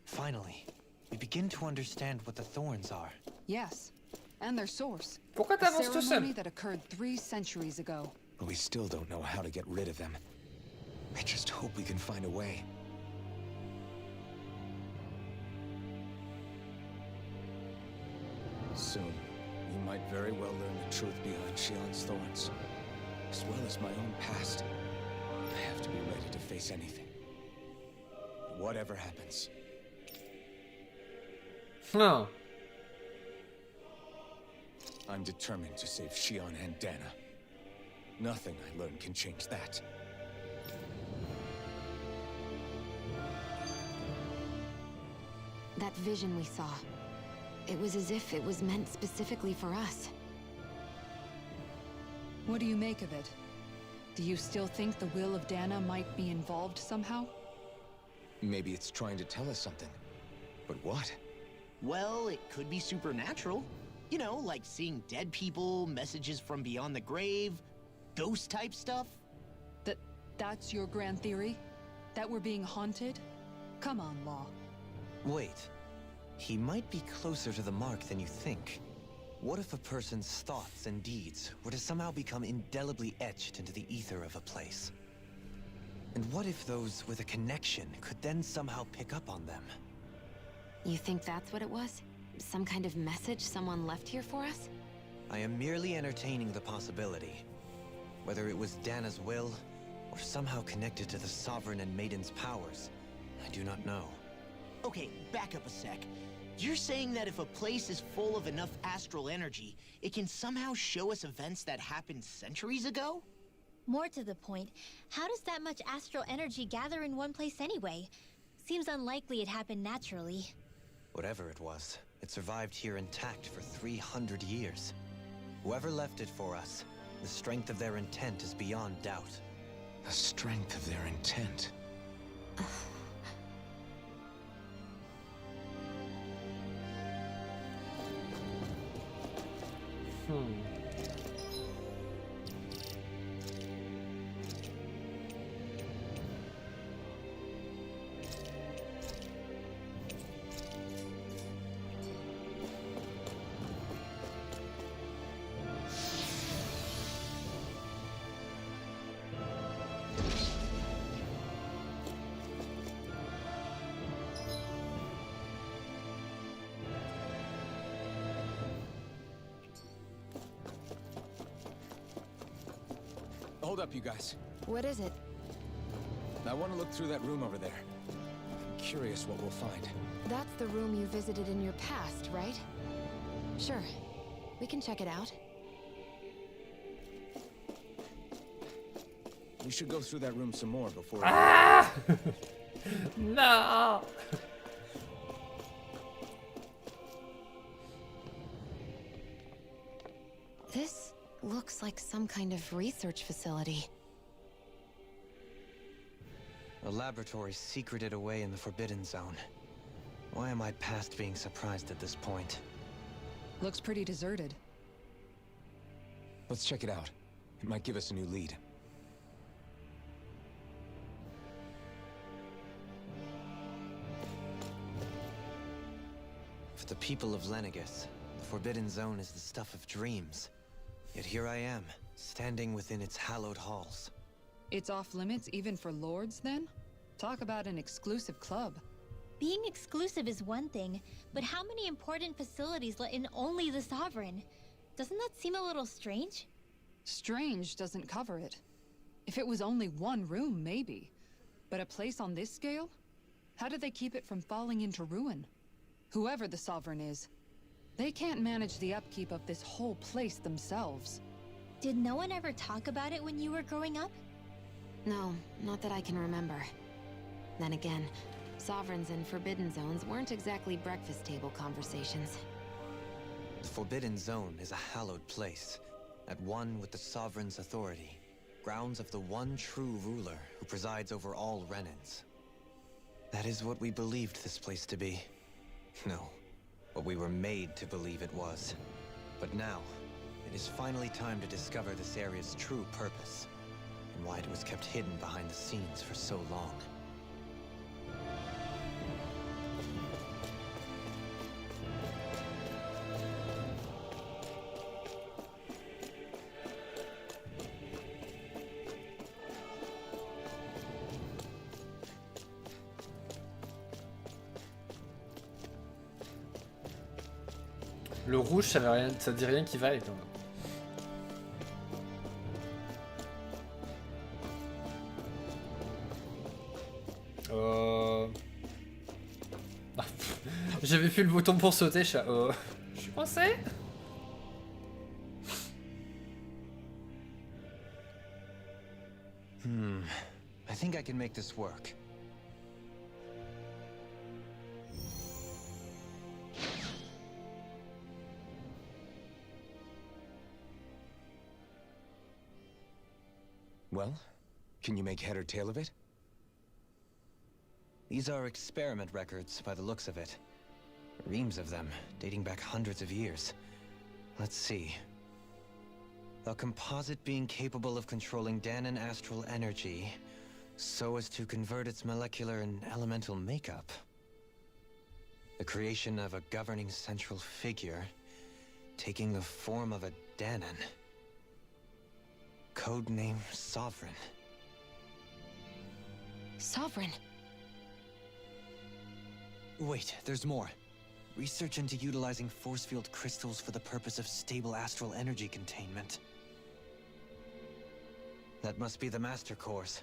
Finally, we begin to understand what the thorns are. Yes, and their source. Pourquoi A t'avances tout ceremony seul? that occurred 3 centuries ago. But we still don't know how to get rid of them. I just hope we can find a way. Soon, we might very well learn the truth behind Shion's thorns, as well as my own past. I have to be ready to face anything. Whatever happens. Oh. I'm determined to save Shion and Dana. Nothing I learn can change that. That vision we saw, it was as if it was meant specifically for us. What do you make of it? Do you still think the will of Dana might be involved somehow? Maybe it's trying to tell us something. But what? Well, it could be supernatural. You know, like seeing dead people, messages from beyond the grave, ghost-type stuff. That's your grand theory? That we're being haunted? Come on, Law. Wait. He might be closer to the mark than you think. What if a person's thoughts and deeds were to somehow become indelibly etched into the ether of a place? And what if those with a connection could then somehow pick up on them? You think that's what it was? Some kind of message someone left here for us? I am merely entertaining the possibility. Whether it was Dana's will, or somehow connected to the Sovereign and Maiden's powers, I do not know. Okay, back up a sec. You're saying that if a place is full of enough astral energy, it can somehow show us events that happened centuries ago? More to the point, how does that much astral energy gather in one place anyway? Seems unlikely it happened naturally. Whatever it was, it survived here intact for 300 years. Whoever left it for us, the strength of their intent is beyond doubt. The strength of their intent. Hold up, you guys. What is it? I want to look through that room over there. I'm curious what we'll find. That's the room you visited in your past, right? Sure. We can check it out. We should go through that room some more before... No! This looks like some kind of research facility. A laboratory secreted away in the Forbidden Zone. Why am I past being surprised at this point? Looks pretty deserted. Let's check it out. It might give us a new lead. For the people of Lenegis, the Forbidden Zone is the stuff of dreams. Yet here I am, standing within its hallowed halls. It's off limits even for lords, then? Talk about an exclusive club. Being exclusive is one thing, but how many important facilities let in only the Sovereign? Doesn't that seem a little strange? Strange doesn't cover it. If it was only one room, maybe. But a place on this scale? How did they keep it from falling into ruin? Whoever the Sovereign is, they can't manage the upkeep of this whole place themselves. Did no one ever talk about it when you were growing up? No, not that I can remember. Then again, Sovereigns and Forbidden Zones weren't exactly breakfast table conversations. The Forbidden Zone is a hallowed place, at one with the Sovereign's authority, grounds of the one true ruler who presides over all Renans. That is what we believed this place to be. No, what we were made to believe it was. But now, it is finally time to discover this area's true purpose, and why it was kept hidden behind the scenes for so long. Le rouge, ça veut rien, ça dit rien qui va quand même. J'avais fait le bouton pour sauter, je suis coincé. I think I can make this work. Well, can you make head or tail of it? These are experiment records, by the looks of it. Reams of them, dating back hundreds of years. Let's see. A composite being capable of controlling Danan astral energy, so as to convert its molecular and elemental makeup. The creation of a governing central figure, taking the form of a Danan. Codename Sovereign. Sovereign? Wait, there's more. Research into utilizing force field crystals for the purpose of stable astral energy containment. That must be the master cores.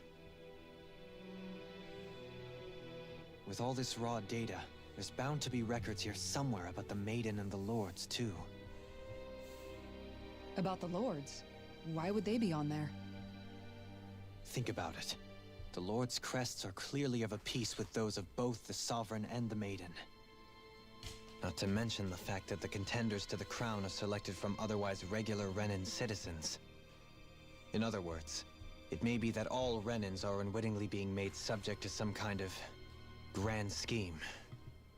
With all this raw data, there's bound to be records here somewhere about the Maiden and the Lords, too. About the Lords? Why would they be on there? Think about it. The Lord's crests are clearly of a piece with those of both the Sovereign and the Maiden. Not to mention the fact that the contenders to the crown are selected from otherwise regular Renan citizens. In other words, it may be that all Renans are unwittingly being made subject to some kind of grand scheme.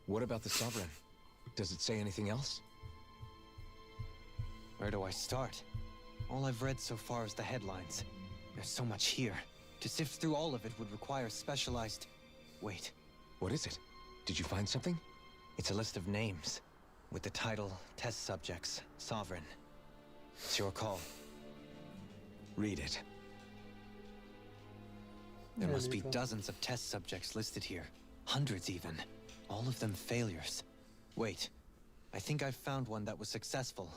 What about the Sovereign? Does it say anything else? Where do I start? All I've read so far is the headlines. There's so much here. To sift through all of it would require specialized... Wait. What is it? Did you find something? It's a list of names, with the title, Test Subjects, Sovereign. It's your call. Read it. There must be dozens of test subjects listed here. Hundreds even. All of them failures. Wait, I think I've found one that was successful.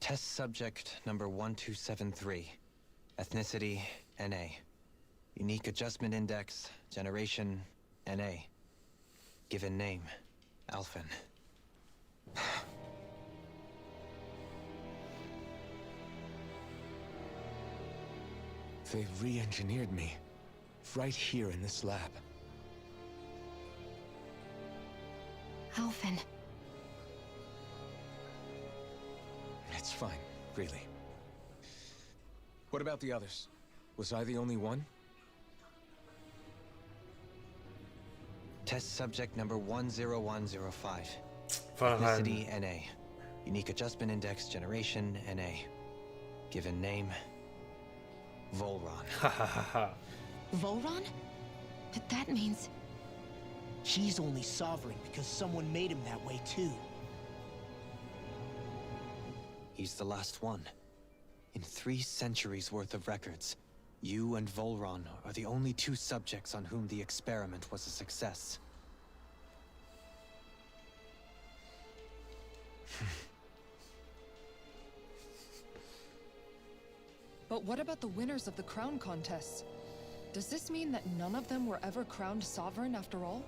Test subject number 1273. Ethnicity, NA. Unique adjustment index, generation, NA. Given name, Alphen. They re-engineered me. Right here in this lab. Alphen. It's fine, really. What about the others? Was I the only one? Test subject number 10105. Varane. Ethnicity, NA. Unique adjustment index, generation, NA. Given name, Volron. Volron? But that means... She's only sovereign because someone made him that way too. He's the last one. In 3 centuries worth of records, you and Volron are the only 2 subjects on whom the experiment was a success. But what about the winners of the crown contests? Does this mean that none of them were ever crowned sovereign after all?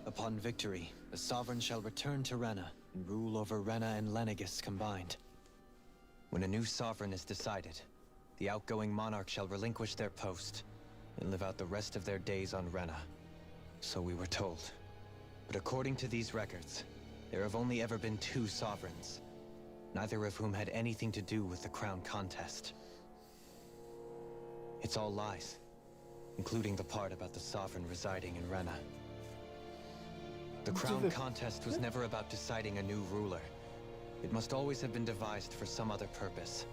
Upon victory, the Sovereign shall return to Rena and rule over Rena and Lenegis combined. When a new Sovereign is decided, the outgoing monarch shall relinquish their post and live out the rest of their days on Rena. So we were told. But according to these records, there have only ever been 2 Sovereigns, neither of whom had anything to do with the crown contest. It's all lies, including the part about the Sovereign residing in Rena. The crown contest was never about deciding a new ruler. It must always have been devised for some other purpose.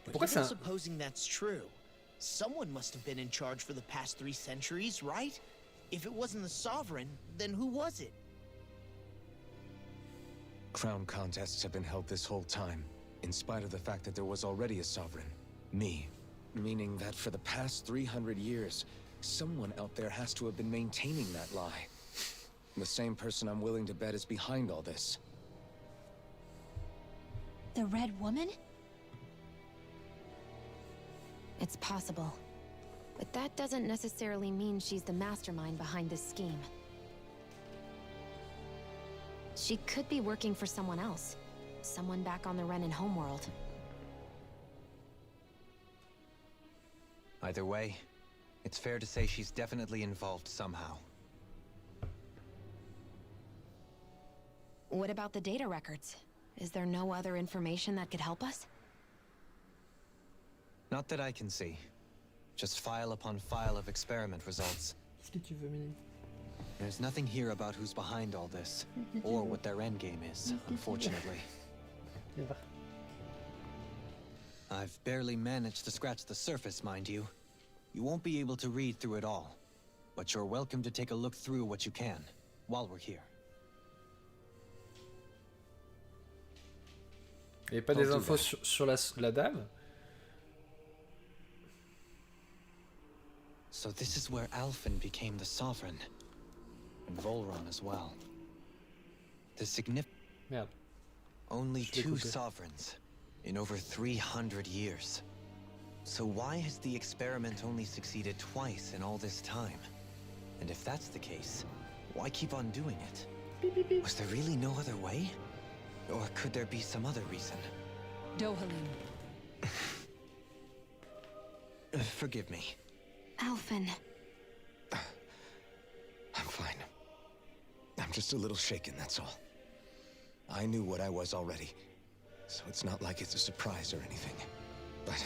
But even supposing that's true, someone must have been in charge for the past 3 centuries, right? If it wasn't the Sovereign, then who was it? Crown contests have been held this whole time, in spite of the fact that there was already a Sovereign. Me. Meaning that for the past 300 years, someone out there has to have been maintaining that lie. The same person I'm willing to bet is behind all this. The Red Woman? It's possible. But that doesn't necessarily mean she's the mastermind behind this scheme. She could be working for someone else. Someone back on the Renan homeworld. Either way, it's fair to say she's definitely involved somehow. What about the data records? Is there no other information that could help us? Not that I can see. Just file upon file of experiment results. There's nothing here about who's behind all this, or what their endgame is, unfortunately. I've barely managed to scratch the surface, mind you. You won't be able to read through it all, but you're welcome to take a look through what you can, while we're here. Et pas des infos sur la dame? So this is where Alphen became the Sovereign. And Volron as well. The significant... Merde. Only 2 Sovereigns. In over 300 years. So why has the experiment only succeeded twice in all this time? And if that's the case, why keep on doing it? Was there really no other way? Or could there be some other reason? Dohalim. Forgive me. Alphen. I'm fine. I'm just a little shaken, that's all. I knew what I was already, so it's not like it's a surprise or anything. But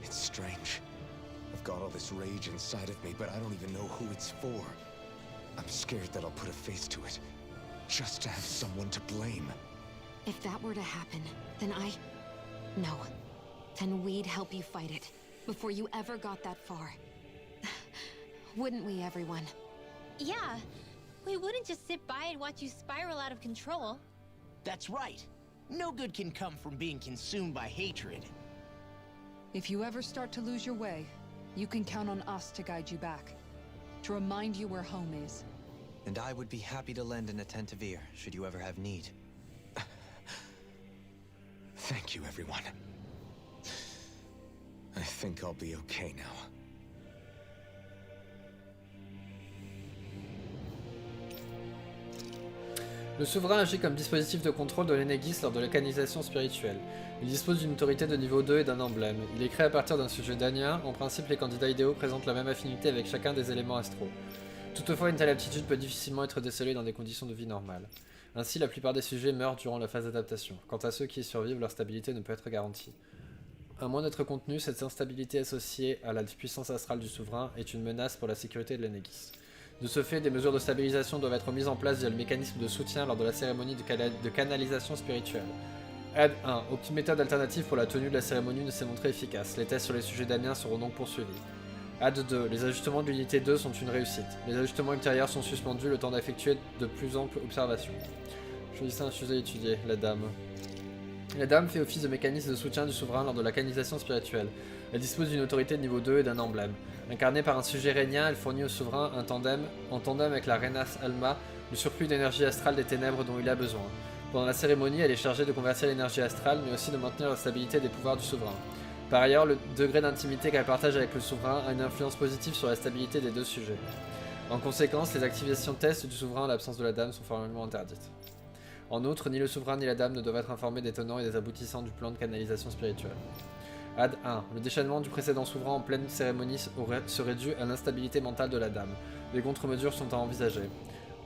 it's strange. I've got all this rage inside of me, but I don't even know who it's for. I'm scared that I'll put a face to it, just to have someone to blame. If that were to happen, then No. Then we'd help you fight it, before you ever got that far. Wouldn't we, everyone? Yeah. We wouldn't just sit by and watch you spiral out of control. That's right. No good can come from being consumed by hatred. If you ever start to lose your way, you can count on us to guide you back. To remind you where home is. And I would be happy to lend an attentive ear, should you ever have need. Thank you, everyone. I think I'll be okay now. Le souverain agit comme dispositif de contrôle de l'Enegis lors de la canalisation spirituelle. Il dispose d'une autorité de niveau 2 et d'un emblème. Il est créé à partir d'un sujet danien. En principe, les candidats idéaux présentent la même affinité avec chacun des éléments astraux. Toutefois, une telle aptitude peut difficilement être décelée dans des conditions de vie normales. Ainsi, la plupart des sujets meurent durant la phase d'adaptation. Quant à ceux qui y survivent, leur stabilité ne peut être garantie. À moins d'être contenue, cette instabilité associée à la puissance astrale du souverain est une menace pour la sécurité de l'Enegis. De ce fait, des mesures de stabilisation doivent être mises en place via le mécanisme de soutien lors de la cérémonie de canalisation spirituelle. Ad 1. Aucune méthode alternative pour la tenue de la cérémonie ne s'est montrée efficace. Les tests sur les sujets daniens seront donc poursuivis. Ad 2. Les ajustements de l'unité 2 sont une réussite. Les ajustements ultérieurs sont suspendus le temps d'effectuer de plus amples observations. Choisissez un sujet étudié, la dame. La dame fait office de mécanisme de soutien du souverain lors de la canalisation spirituelle. Elle dispose d'une autorité de niveau 2 et d'un emblème. Incarnée par un sujet régnien, elle fournit au souverain en tandem avec la Renas Alma, le surplus d'énergie astrale des ténèbres dont il a besoin. Pendant la cérémonie, elle est chargée de convertir l'énergie astrale, mais aussi de maintenir la stabilité des pouvoirs du souverain. Par ailleurs, le degré d'intimité qu'elle partage avec le souverain a une influence positive sur la stabilité des deux sujets. En conséquence, les activations test du souverain en l'absence de la dame sont formellement interdites. En outre, ni le souverain ni la dame ne doivent être informés des tenants et des aboutissants du plan de canalisation spirituelle. Ad 1. Le déchaînement du précédent souverain en pleine cérémonie serait dû à l'instabilité mentale de la dame. Les contre-mesures sont à envisager.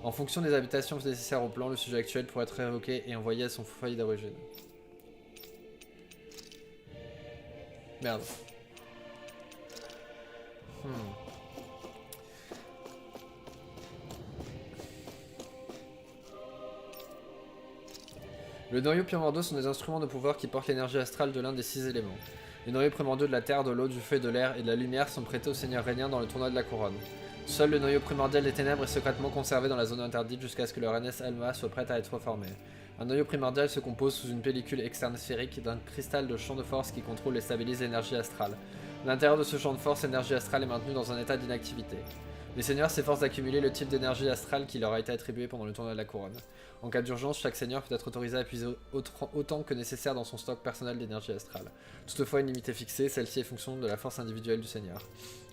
En fonction des habitations nécessaires au plan, le sujet actuel pourrait être révoqué et envoyé à son foyer d'origine. Merde. Le noyau primordiaux sont des instruments de pouvoir qui portent l'énergie astrale de l'un des 6 éléments. Les noyaux primordiaux de la terre, de l'eau, du feu, de l'air et de la lumière sont prêtés au seigneur régnien dans le tournoi de la couronne. Seul le noyau primordial des ténèbres est secrètement conservé dans la zone interdite jusqu'à ce que le Renes Alma soit prête à être formé. Un noyau primordial se compose sous une pellicule externe sphérique d'un cristal de champ de force qui contrôle et stabilise l'énergie astrale. À l'intérieur de ce champ de force, l'énergie astrale est maintenue dans un état d'inactivité. Les seigneurs s'efforcent d'accumuler le type d'énergie astrale qui leur a été attribué pendant le tournoi de la couronne. En cas d'urgence, chaque seigneur peut être autorisé à puiser autant que nécessaire dans son stock personnel d'énergie astrale. Toutefois, une limite est fixée, celle-ci est fonction de la force individuelle du seigneur.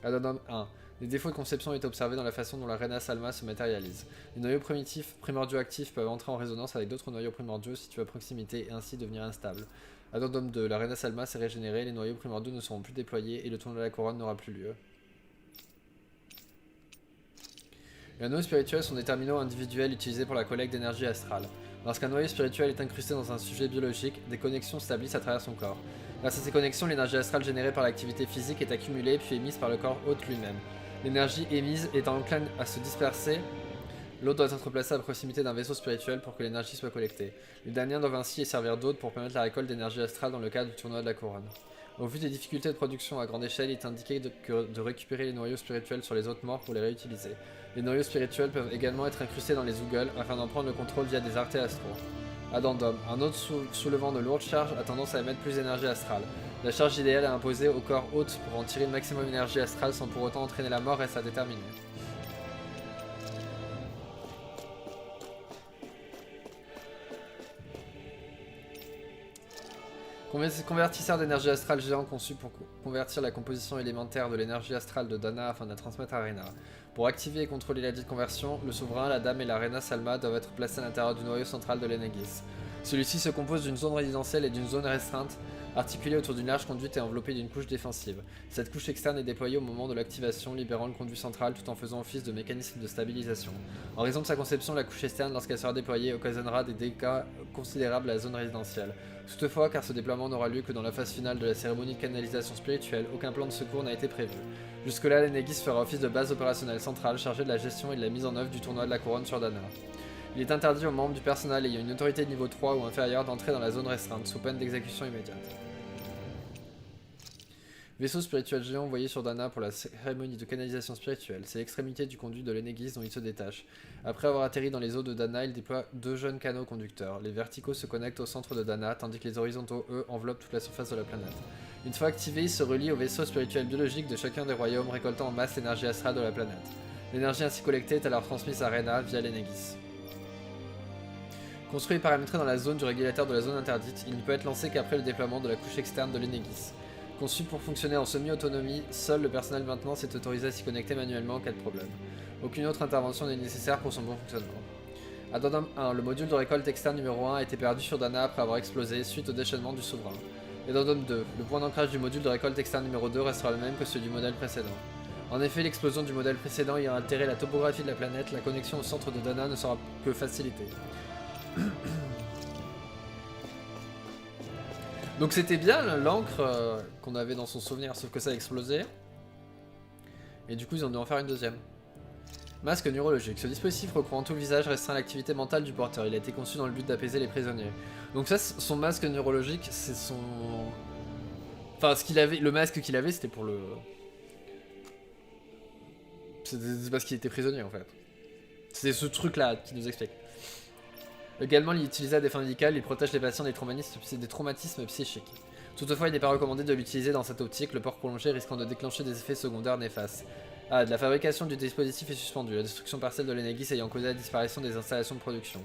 Addendum 1. Les défauts de conception été observés dans la façon dont la Renas Alma se matérialise. Les noyaux primordiaux actifs peuvent entrer en résonance avec d'autres noyaux primordiaux situés à proximité et ainsi devenir instables. Addendum 2. La Renas Alma s'est régénérée, les noyaux primordiaux ne seront plus déployés et le tournoi de la couronne n'aura plus lieu. Les noyaux spirituels sont des terminaux individuels utilisés pour la collecte d'énergie astrale. Lorsqu'un noyau spirituel est incrusté dans un sujet biologique, des connexions s'établissent à travers son corps. Grâce à ces connexions, l'énergie astrale générée par l'activité physique est accumulée puis émise par le corps hôte lui-même. L'énergie émise étant encline à se disperser, l'hôte doit être placé à proximité d'un vaisseau spirituel pour que l'énergie soit collectée. Les Daniens doivent ainsi servir d'hôte pour permettre la récolte d'énergie astrale dans le cadre du tournoi de la couronne. Au vu des difficultés de production à grande échelle, il est indiqué de récupérer les noyaux spirituels sur les hôtes morts pour les réutiliser. Les noyaux spirituels peuvent également être incrustés dans les ougles afin d'en prendre le contrôle via des artères astraux. Addendum. Un hôte soulevant de lourdes charges a tendance à émettre plus d'énergie astrale. La charge idéale à imposer au corps hôte pour en tirer le maximum d'énergie astrale sans pour autant entraîner la mort reste à déterminer. Convertisseur d'énergie astrale géant conçu pour convertir la composition élémentaire de l'énergie astrale de Dana afin de la transmettre à Rena. Pour activer et contrôler la dite conversion, le souverain, la dame et la Reina Salma doivent être placés à l'intérieur du noyau central de l'Enegis. Celui-ci se compose d'une zone résidentielle et d'une zone restreinte, articulée autour d'une large conduite et enveloppée d'une couche défensive. Cette couche externe est déployée au moment de l'activation, libérant le conduit central tout en faisant office de mécanisme de stabilisation. En raison de sa conception, la couche externe, lorsqu'elle sera déployée, occasionnera des dégâts considérables à la zone résidentielle. Toutefois, car ce déploiement n'aura lieu que dans la phase finale de la cérémonie de canalisation spirituelle, aucun plan de secours n'a été prévu. Jusque-là, l'Enegis fera office de base opérationnelle centrale chargée de la gestion et de la mise en œuvre du tournoi de la couronne sur Dana. Il est interdit aux membres du personnel ayant une autorité de niveau 3 ou inférieur d'entrer dans la zone restreinte, sous peine d'exécution immédiate. Vaisseau spirituel géant envoyé sur Dana pour la cérémonie de canalisation spirituelle. C'est l'extrémité du conduit de l'Enegis dont il se détache. Après avoir atterri dans les eaux de Dana, il déploie 2 jeunes canaux conducteurs. Les verticaux se connectent au centre de Dana, tandis que les horizontaux, eux, enveloppent toute la surface de la planète. Une fois activés, ils se relient au vaisseau spirituel biologique de chacun des royaumes, récoltant en masse l'énergie astrale de la planète. L'énergie ainsi collectée est alors transmise à Rena via l'Enegis. Construit et paramétré dans la zone du régulateur de la zone interdite, il ne peut être lancé qu'après le déploiement de la couche externe de l'Enegis. Conçu pour fonctionner en semi-autonomie, seul le personnel maintenance est autorisé à s'y connecter manuellement en cas de problème. Aucune autre intervention n'est nécessaire pour son bon fonctionnement. Addendum 1, le module de récolte externe numéro 1 a été perdu sur Dana après avoir explosé suite au déchaînement du souverain. Addendum 2, le point d'ancrage du module de récolte externe numéro 2 restera le même que celui du modèle précédent. En effet, l'explosion du modèle précédent ayant altéré la topographie de la planète, la connexion au centre de Dana ne sera que facilitée. Donc c'était bien l'encre qu'on avait dans son souvenir, sauf que ça a explosé. Et du coup ils ont dû en faire une deuxième. Masque neurologique. Ce dispositif recouvrant tout le visage restreint l'activité mentale du porteur. Il a été conçu dans le but d'apaiser les prisonniers. Donc ça, son masque neurologique, c'est son... Enfin, ce qu'il avait, le masque qu'il avait, c'était pour le... C'est parce qu'il était prisonnier en fait. C'est ce truc-là qui nous explique. Également, il est utilisé à des fins médicales, il protège les patients des traumatismes psychiques. Toutefois, il n'est pas recommandé de l'utiliser dans cette optique, le port prolongé risquant de déclencher des effets secondaires néfastes. Ah, la fabrication du dispositif est suspendue, la destruction partielle de l'Enegis ayant causé la disparition des installations de production.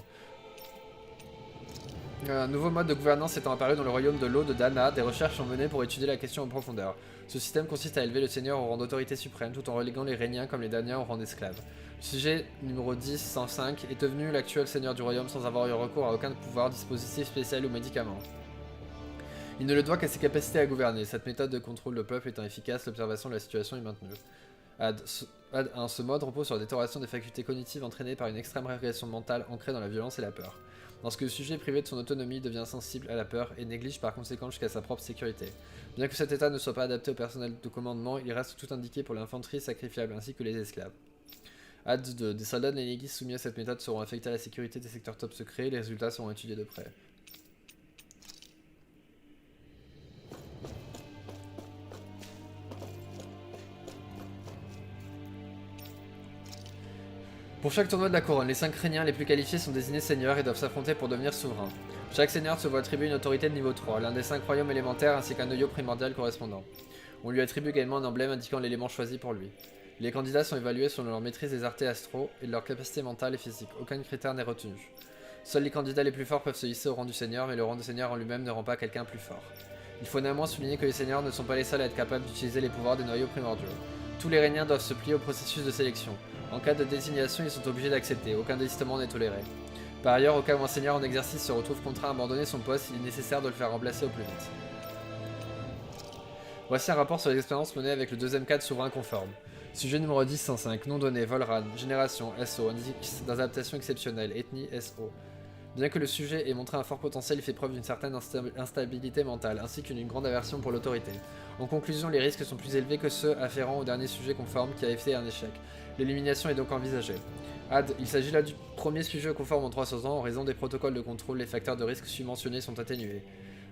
Un nouveau mode de gouvernance étant apparu dans le royaume de l'eau de Dana, des recherches sont menées pour étudier la question en profondeur. Ce système consiste à élever le seigneur au rang d'autorité suprême tout en reléguant les Réniens comme les Daniens au rang d'esclaves. Le sujet numéro 10-105 est devenu l'actuel seigneur du royaume sans avoir eu recours à aucun pouvoir, dispositif spécial ou médicament. Il ne le doit qu'à ses capacités à gouverner. Cette méthode de contrôle de peuple étant efficace, l'observation de la situation est maintenue. Add 1. Ce mode repose sur la détérioration des facultés cognitives entraînées par une extrême régression mentale ancrée dans la violence et la peur. Lorsque le sujet privé de son autonomie devient sensible à la peur et néglige par conséquent jusqu'à sa propre sécurité. Bien que cet état ne soit pas adapté au personnel de commandement, il reste tout indiqué pour l'infanterie sacrifiable ainsi que les esclaves. Add 2. Des soldats de l'Enegis soumis à cette méthode seront affectés à la sécurité des secteurs top secrets, les résultats seront étudiés de près. Pour chaque tournoi de la couronne, les 5 Réniens les plus qualifiés sont désignés seigneurs et doivent s'affronter pour devenir souverains. Chaque seigneur se voit attribuer une autorité de niveau 3, l'un des 5 royaumes élémentaires ainsi qu'un noyau primordial correspondant. On lui attribue également un emblème indiquant l'élément choisi pour lui. Les candidats sont évalués selon leur maîtrise des arts astraux et de leur capacité mentale et physique, aucun critère n'est retenu. Seuls les candidats les plus forts peuvent se hisser au rang du seigneur, mais le rang de seigneur en lui-même ne rend pas quelqu'un plus fort. Il faut néanmoins souligner que les seigneurs ne sont pas les seuls à être capables d'utiliser les pouvoirs des noyaux primordiaux. Tous les Réniens doivent se plier au processus de sélection. En cas de désignation, ils sont obligés d'accepter, aucun désistement n'est toléré. Par ailleurs, au cas où un seigneur en exercice se retrouve contraint à abandonner son poste, il est nécessaire de le faire remplacer au plus vite. Voici un rapport sur les expériences menées avec le deuxième cas de souverain conforme. Sujet numéro 10-105, nom donné, Volran, génération, SO, indice d'adaptation exceptionnelle, ethnie, SO. Bien que le sujet ait montré un fort potentiel, il fait preuve d'une certaine instabilité mentale, ainsi qu'une grande aversion pour l'autorité. En conclusion, les risques sont plus élevés que ceux afférents au dernier sujet conforme qui a été un échec. L'élimination est donc envisagée. Add, il s'agit là du premier sujet conforme en 300 ans, en raison des protocoles de contrôle, les facteurs de risque subventionnés sont atténués.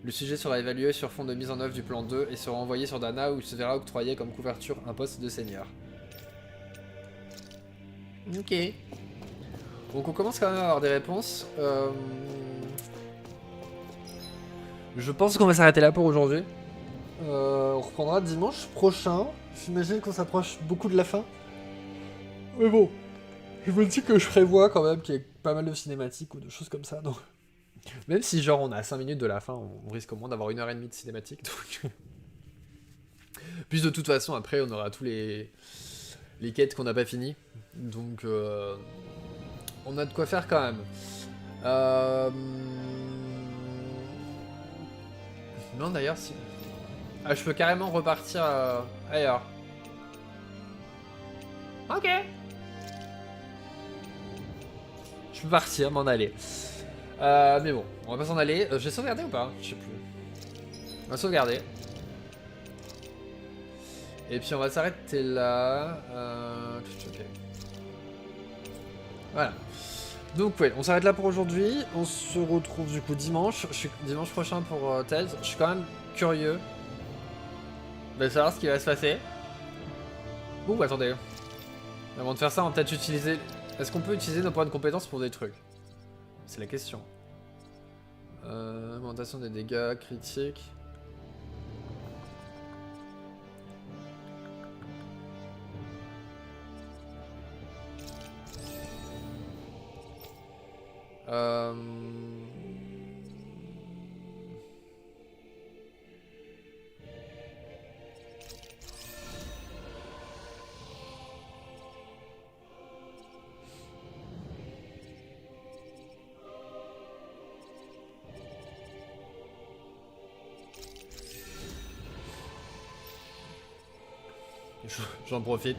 Le sujet sera évalué sur fond de mise en œuvre du plan 2 et sera envoyé sur Dana où il se verra octroyer comme couverture un poste de seigneur. Ok. Donc on commence quand même à avoir des réponses. Je pense qu'on va s'arrêter là pour aujourd'hui. On reprendra dimanche prochain. J'imagine qu'on s'approche beaucoup de la fin. Mais bon, je me dis que je prévois quand même qu'il y ait pas mal de cinématiques ou de choses comme ça. Donc Même si genre on a 5 minutes de la fin, on risque au moins d'avoir 1h30 de cinématique. Donc... Puis de toute façon, après, on aura tous les quêtes qu'on n'a pas fini. Donc, on a de quoi faire quand même. Non, d'ailleurs, si... Ah, je peux carrément repartir ailleurs. Ok. Je peux partir, m'en aller. Mais bon, on va pas s'en aller. J'ai sauvegardé ou pas? Je sais plus. On va sauvegarder. Et puis on va s'arrêter là. Ok. Voilà. Donc ouais, on s'arrête là pour aujourd'hui. On se retrouve du coup dimanche. Dimanche prochain pour Tales. Je suis quand même curieux de savoir ce qui va se passer. Ouh, attendez. Avant de faire ça, on va peut-être utiliser... Est-ce qu'on peut utiliser nos points de compétences pour des trucs? C'est la question. Augmentation des dégâts critiques. J'en profite.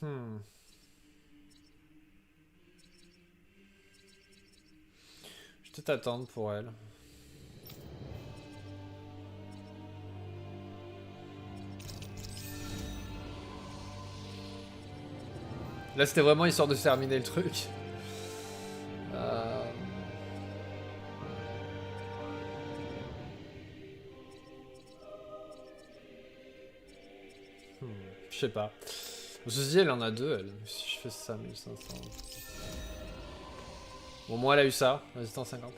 Je vais peut-être attendre pour elle. Là, c'était vraiment histoire de terminer le truc. Je sais pas. Ceci dit, elle en a deux, elle. Si je fais ça, 1500. Bon, moi, elle a eu ça. Résistance 50.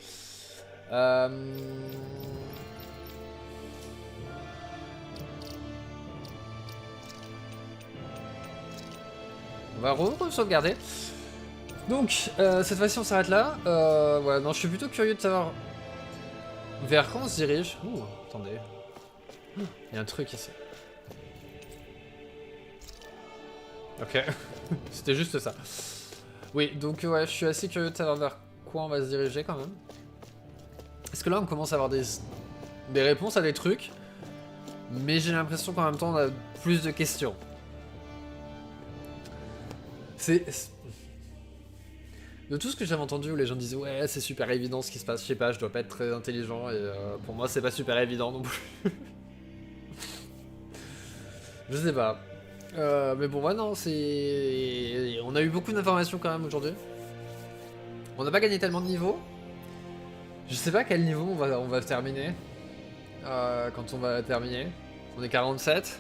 On va re-sauvegarder. Donc, cette fois-ci, on s'arrête là. Ouais, non, je suis plutôt curieux de savoir vers quand on se dirige. Ouh, attendez. Il y a un truc ici. Ok, c'était juste ça. Oui, donc ouais, je suis assez curieux de savoir vers quoi on va se diriger quand même. Est-ce que là, on commence à avoir des réponses à des trucs, mais j'ai l'impression qu'en même temps, on a plus de questions. De tout ce que j'avais entendu où les gens disaient ouais, c'est super évident ce qui se passe, je sais pas, je dois pas être très intelligent et pour moi, c'est pas super évident non plus. Je sais pas. Mais bon, ouais, non, c'est... On a eu beaucoup d'informations quand même aujourd'hui. On n'a pas gagné tellement de niveaux. Je sais pas quel niveau on va terminer. Quand on va terminer. On est 47.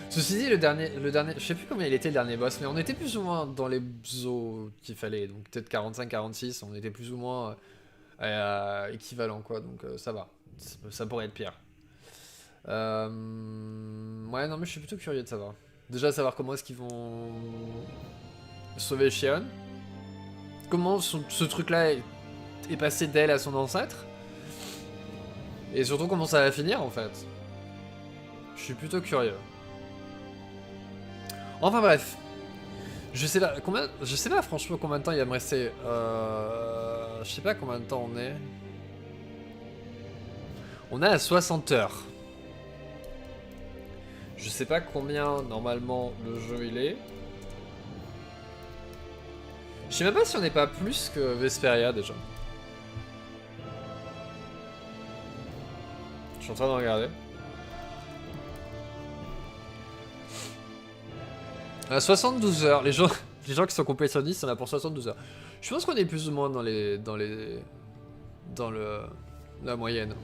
Ceci dit, le dernier... Je sais plus combien il était le dernier boss, mais on était plus ou moins dans les eaux qu'il fallait. Donc peut-être 45-46, on était plus ou moins équivalent, quoi. Donc ça va. Ça pourrait être pire. Ouais, non, mais je suis plutôt curieux de savoir. Déjà, savoir comment est-ce qu'ils vont sauver Shion. Comment ce truc-là est passé d'elle à son ancêtre. Et surtout, comment ça va finir, en fait. Je suis plutôt curieux. Enfin, bref. Je sais pas franchement combien de temps il va me rester. Je sais pas combien de temps on est. On est à 60 heures. Je sais pas combien normalement le jeu il est. Je sais même pas si on n'est pas plus que Vesperia déjà. Je suis en train de regarder. À 72 heures, les gens qui sont complétionnistes, on a pour 72 heures. Je pense qu'on est plus ou moins dans la moyenne.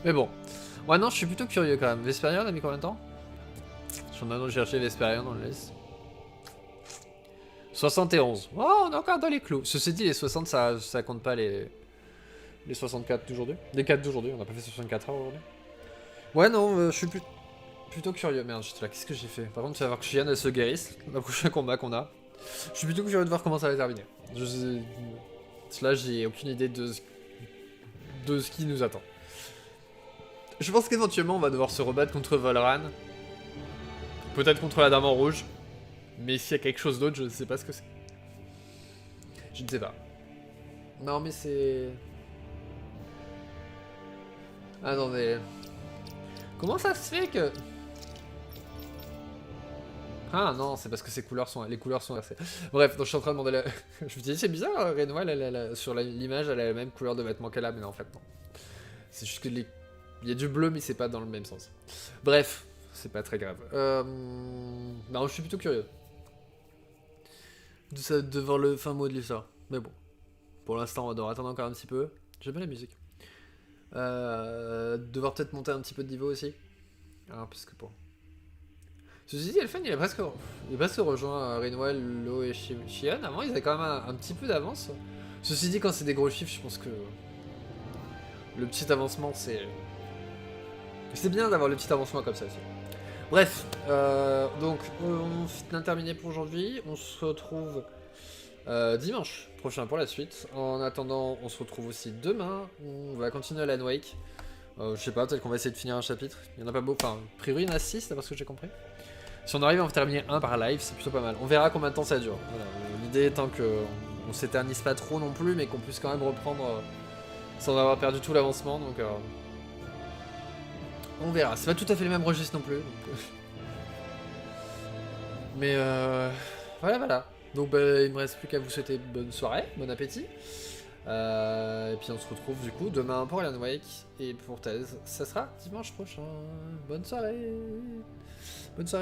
Mais bon. Ouais, non, je suis plutôt curieux quand même. Vesperion, on a mis combien de temps? Je suis en train de chercher Vesperion dans le liste. 71. Oh, on est encore dans les clous. Ceci dit, les 60, ça compte pas les 64 d'aujourd'hui. Les 4 d'aujourd'hui, on a pas fait 64 heures aujourd'hui. Ouais, non, je suis plutôt curieux. Merde, j'étais là, qu'est-ce que j'ai fait? Par contre, tu vas voir que Shion, elle se guérisse. Le prochain combat qu'on a. Je suis plutôt curieux de voir comment ça va terminer. Là, j'ai aucune idée de ce qui nous attend. Je pense qu'éventuellement, on va devoir se rebattre contre Volran. Peut-être contre la Dame en Rouge. Mais s'il y a quelque chose d'autre, je ne sais pas ce que c'est. Je ne sais pas. Non, mais c'est... Attendez. Comment ça se fait que... Ah non, c'est parce que les couleurs sont inversées. Bref, donc je suis en train de demander la... Je me dis, c'est bizarre, Renoir, sur l'image, elle a la même couleur de vêtements qu'elle a, mais non, en fait, non. C'est juste que il y a du bleu, mais c'est pas dans le même sens. Bref, c'est pas très grave. Non, je suis plutôt curieux. De voir le fin mot de l'histoire. Mais bon. Pour l'instant, on va devoir attendre encore un petit peu. J'aime bien la musique. Devoir peut-être monter un petit peu de niveau aussi. Ah, parce que bon. Ceci dit, Elfen, il a presque rejoint Renwell, Lo et Shion. Avant, ils avaient quand même un petit peu d'avance. Ceci dit, quand c'est des gros chiffres, je pense que le petit avancement, c'est... C'est bien d'avoir le petit avancement comme ça aussi. Bref, donc on a terminé pour aujourd'hui. On se retrouve dimanche prochain pour la suite. En attendant, on se retrouve aussi demain. On va continuer à Alan Wake. Je sais pas, peut-être qu'on va essayer de finir un chapitre. Il y en a pas beaucoup. Enfin, a priori, il y en a 6, d'après ce que j'ai compris. Si on arrive à en terminer un par live, c'est plutôt pas mal. On verra combien de temps ça dure. Voilà. L'idée étant qu'on s'éternise pas trop non plus, mais qu'on puisse quand même reprendre sans avoir perdu tout l'avancement. Donc, on verra. C'est pas tout à fait le même registre non plus. Donc, mais voilà. Donc il me reste plus qu'à vous souhaiter bonne soirée, bon appétit. Et puis on se retrouve du coup demain pour Alan Wake et pour thèse. Ça sera dimanche prochain. Bonne soirée. Bonne soirée.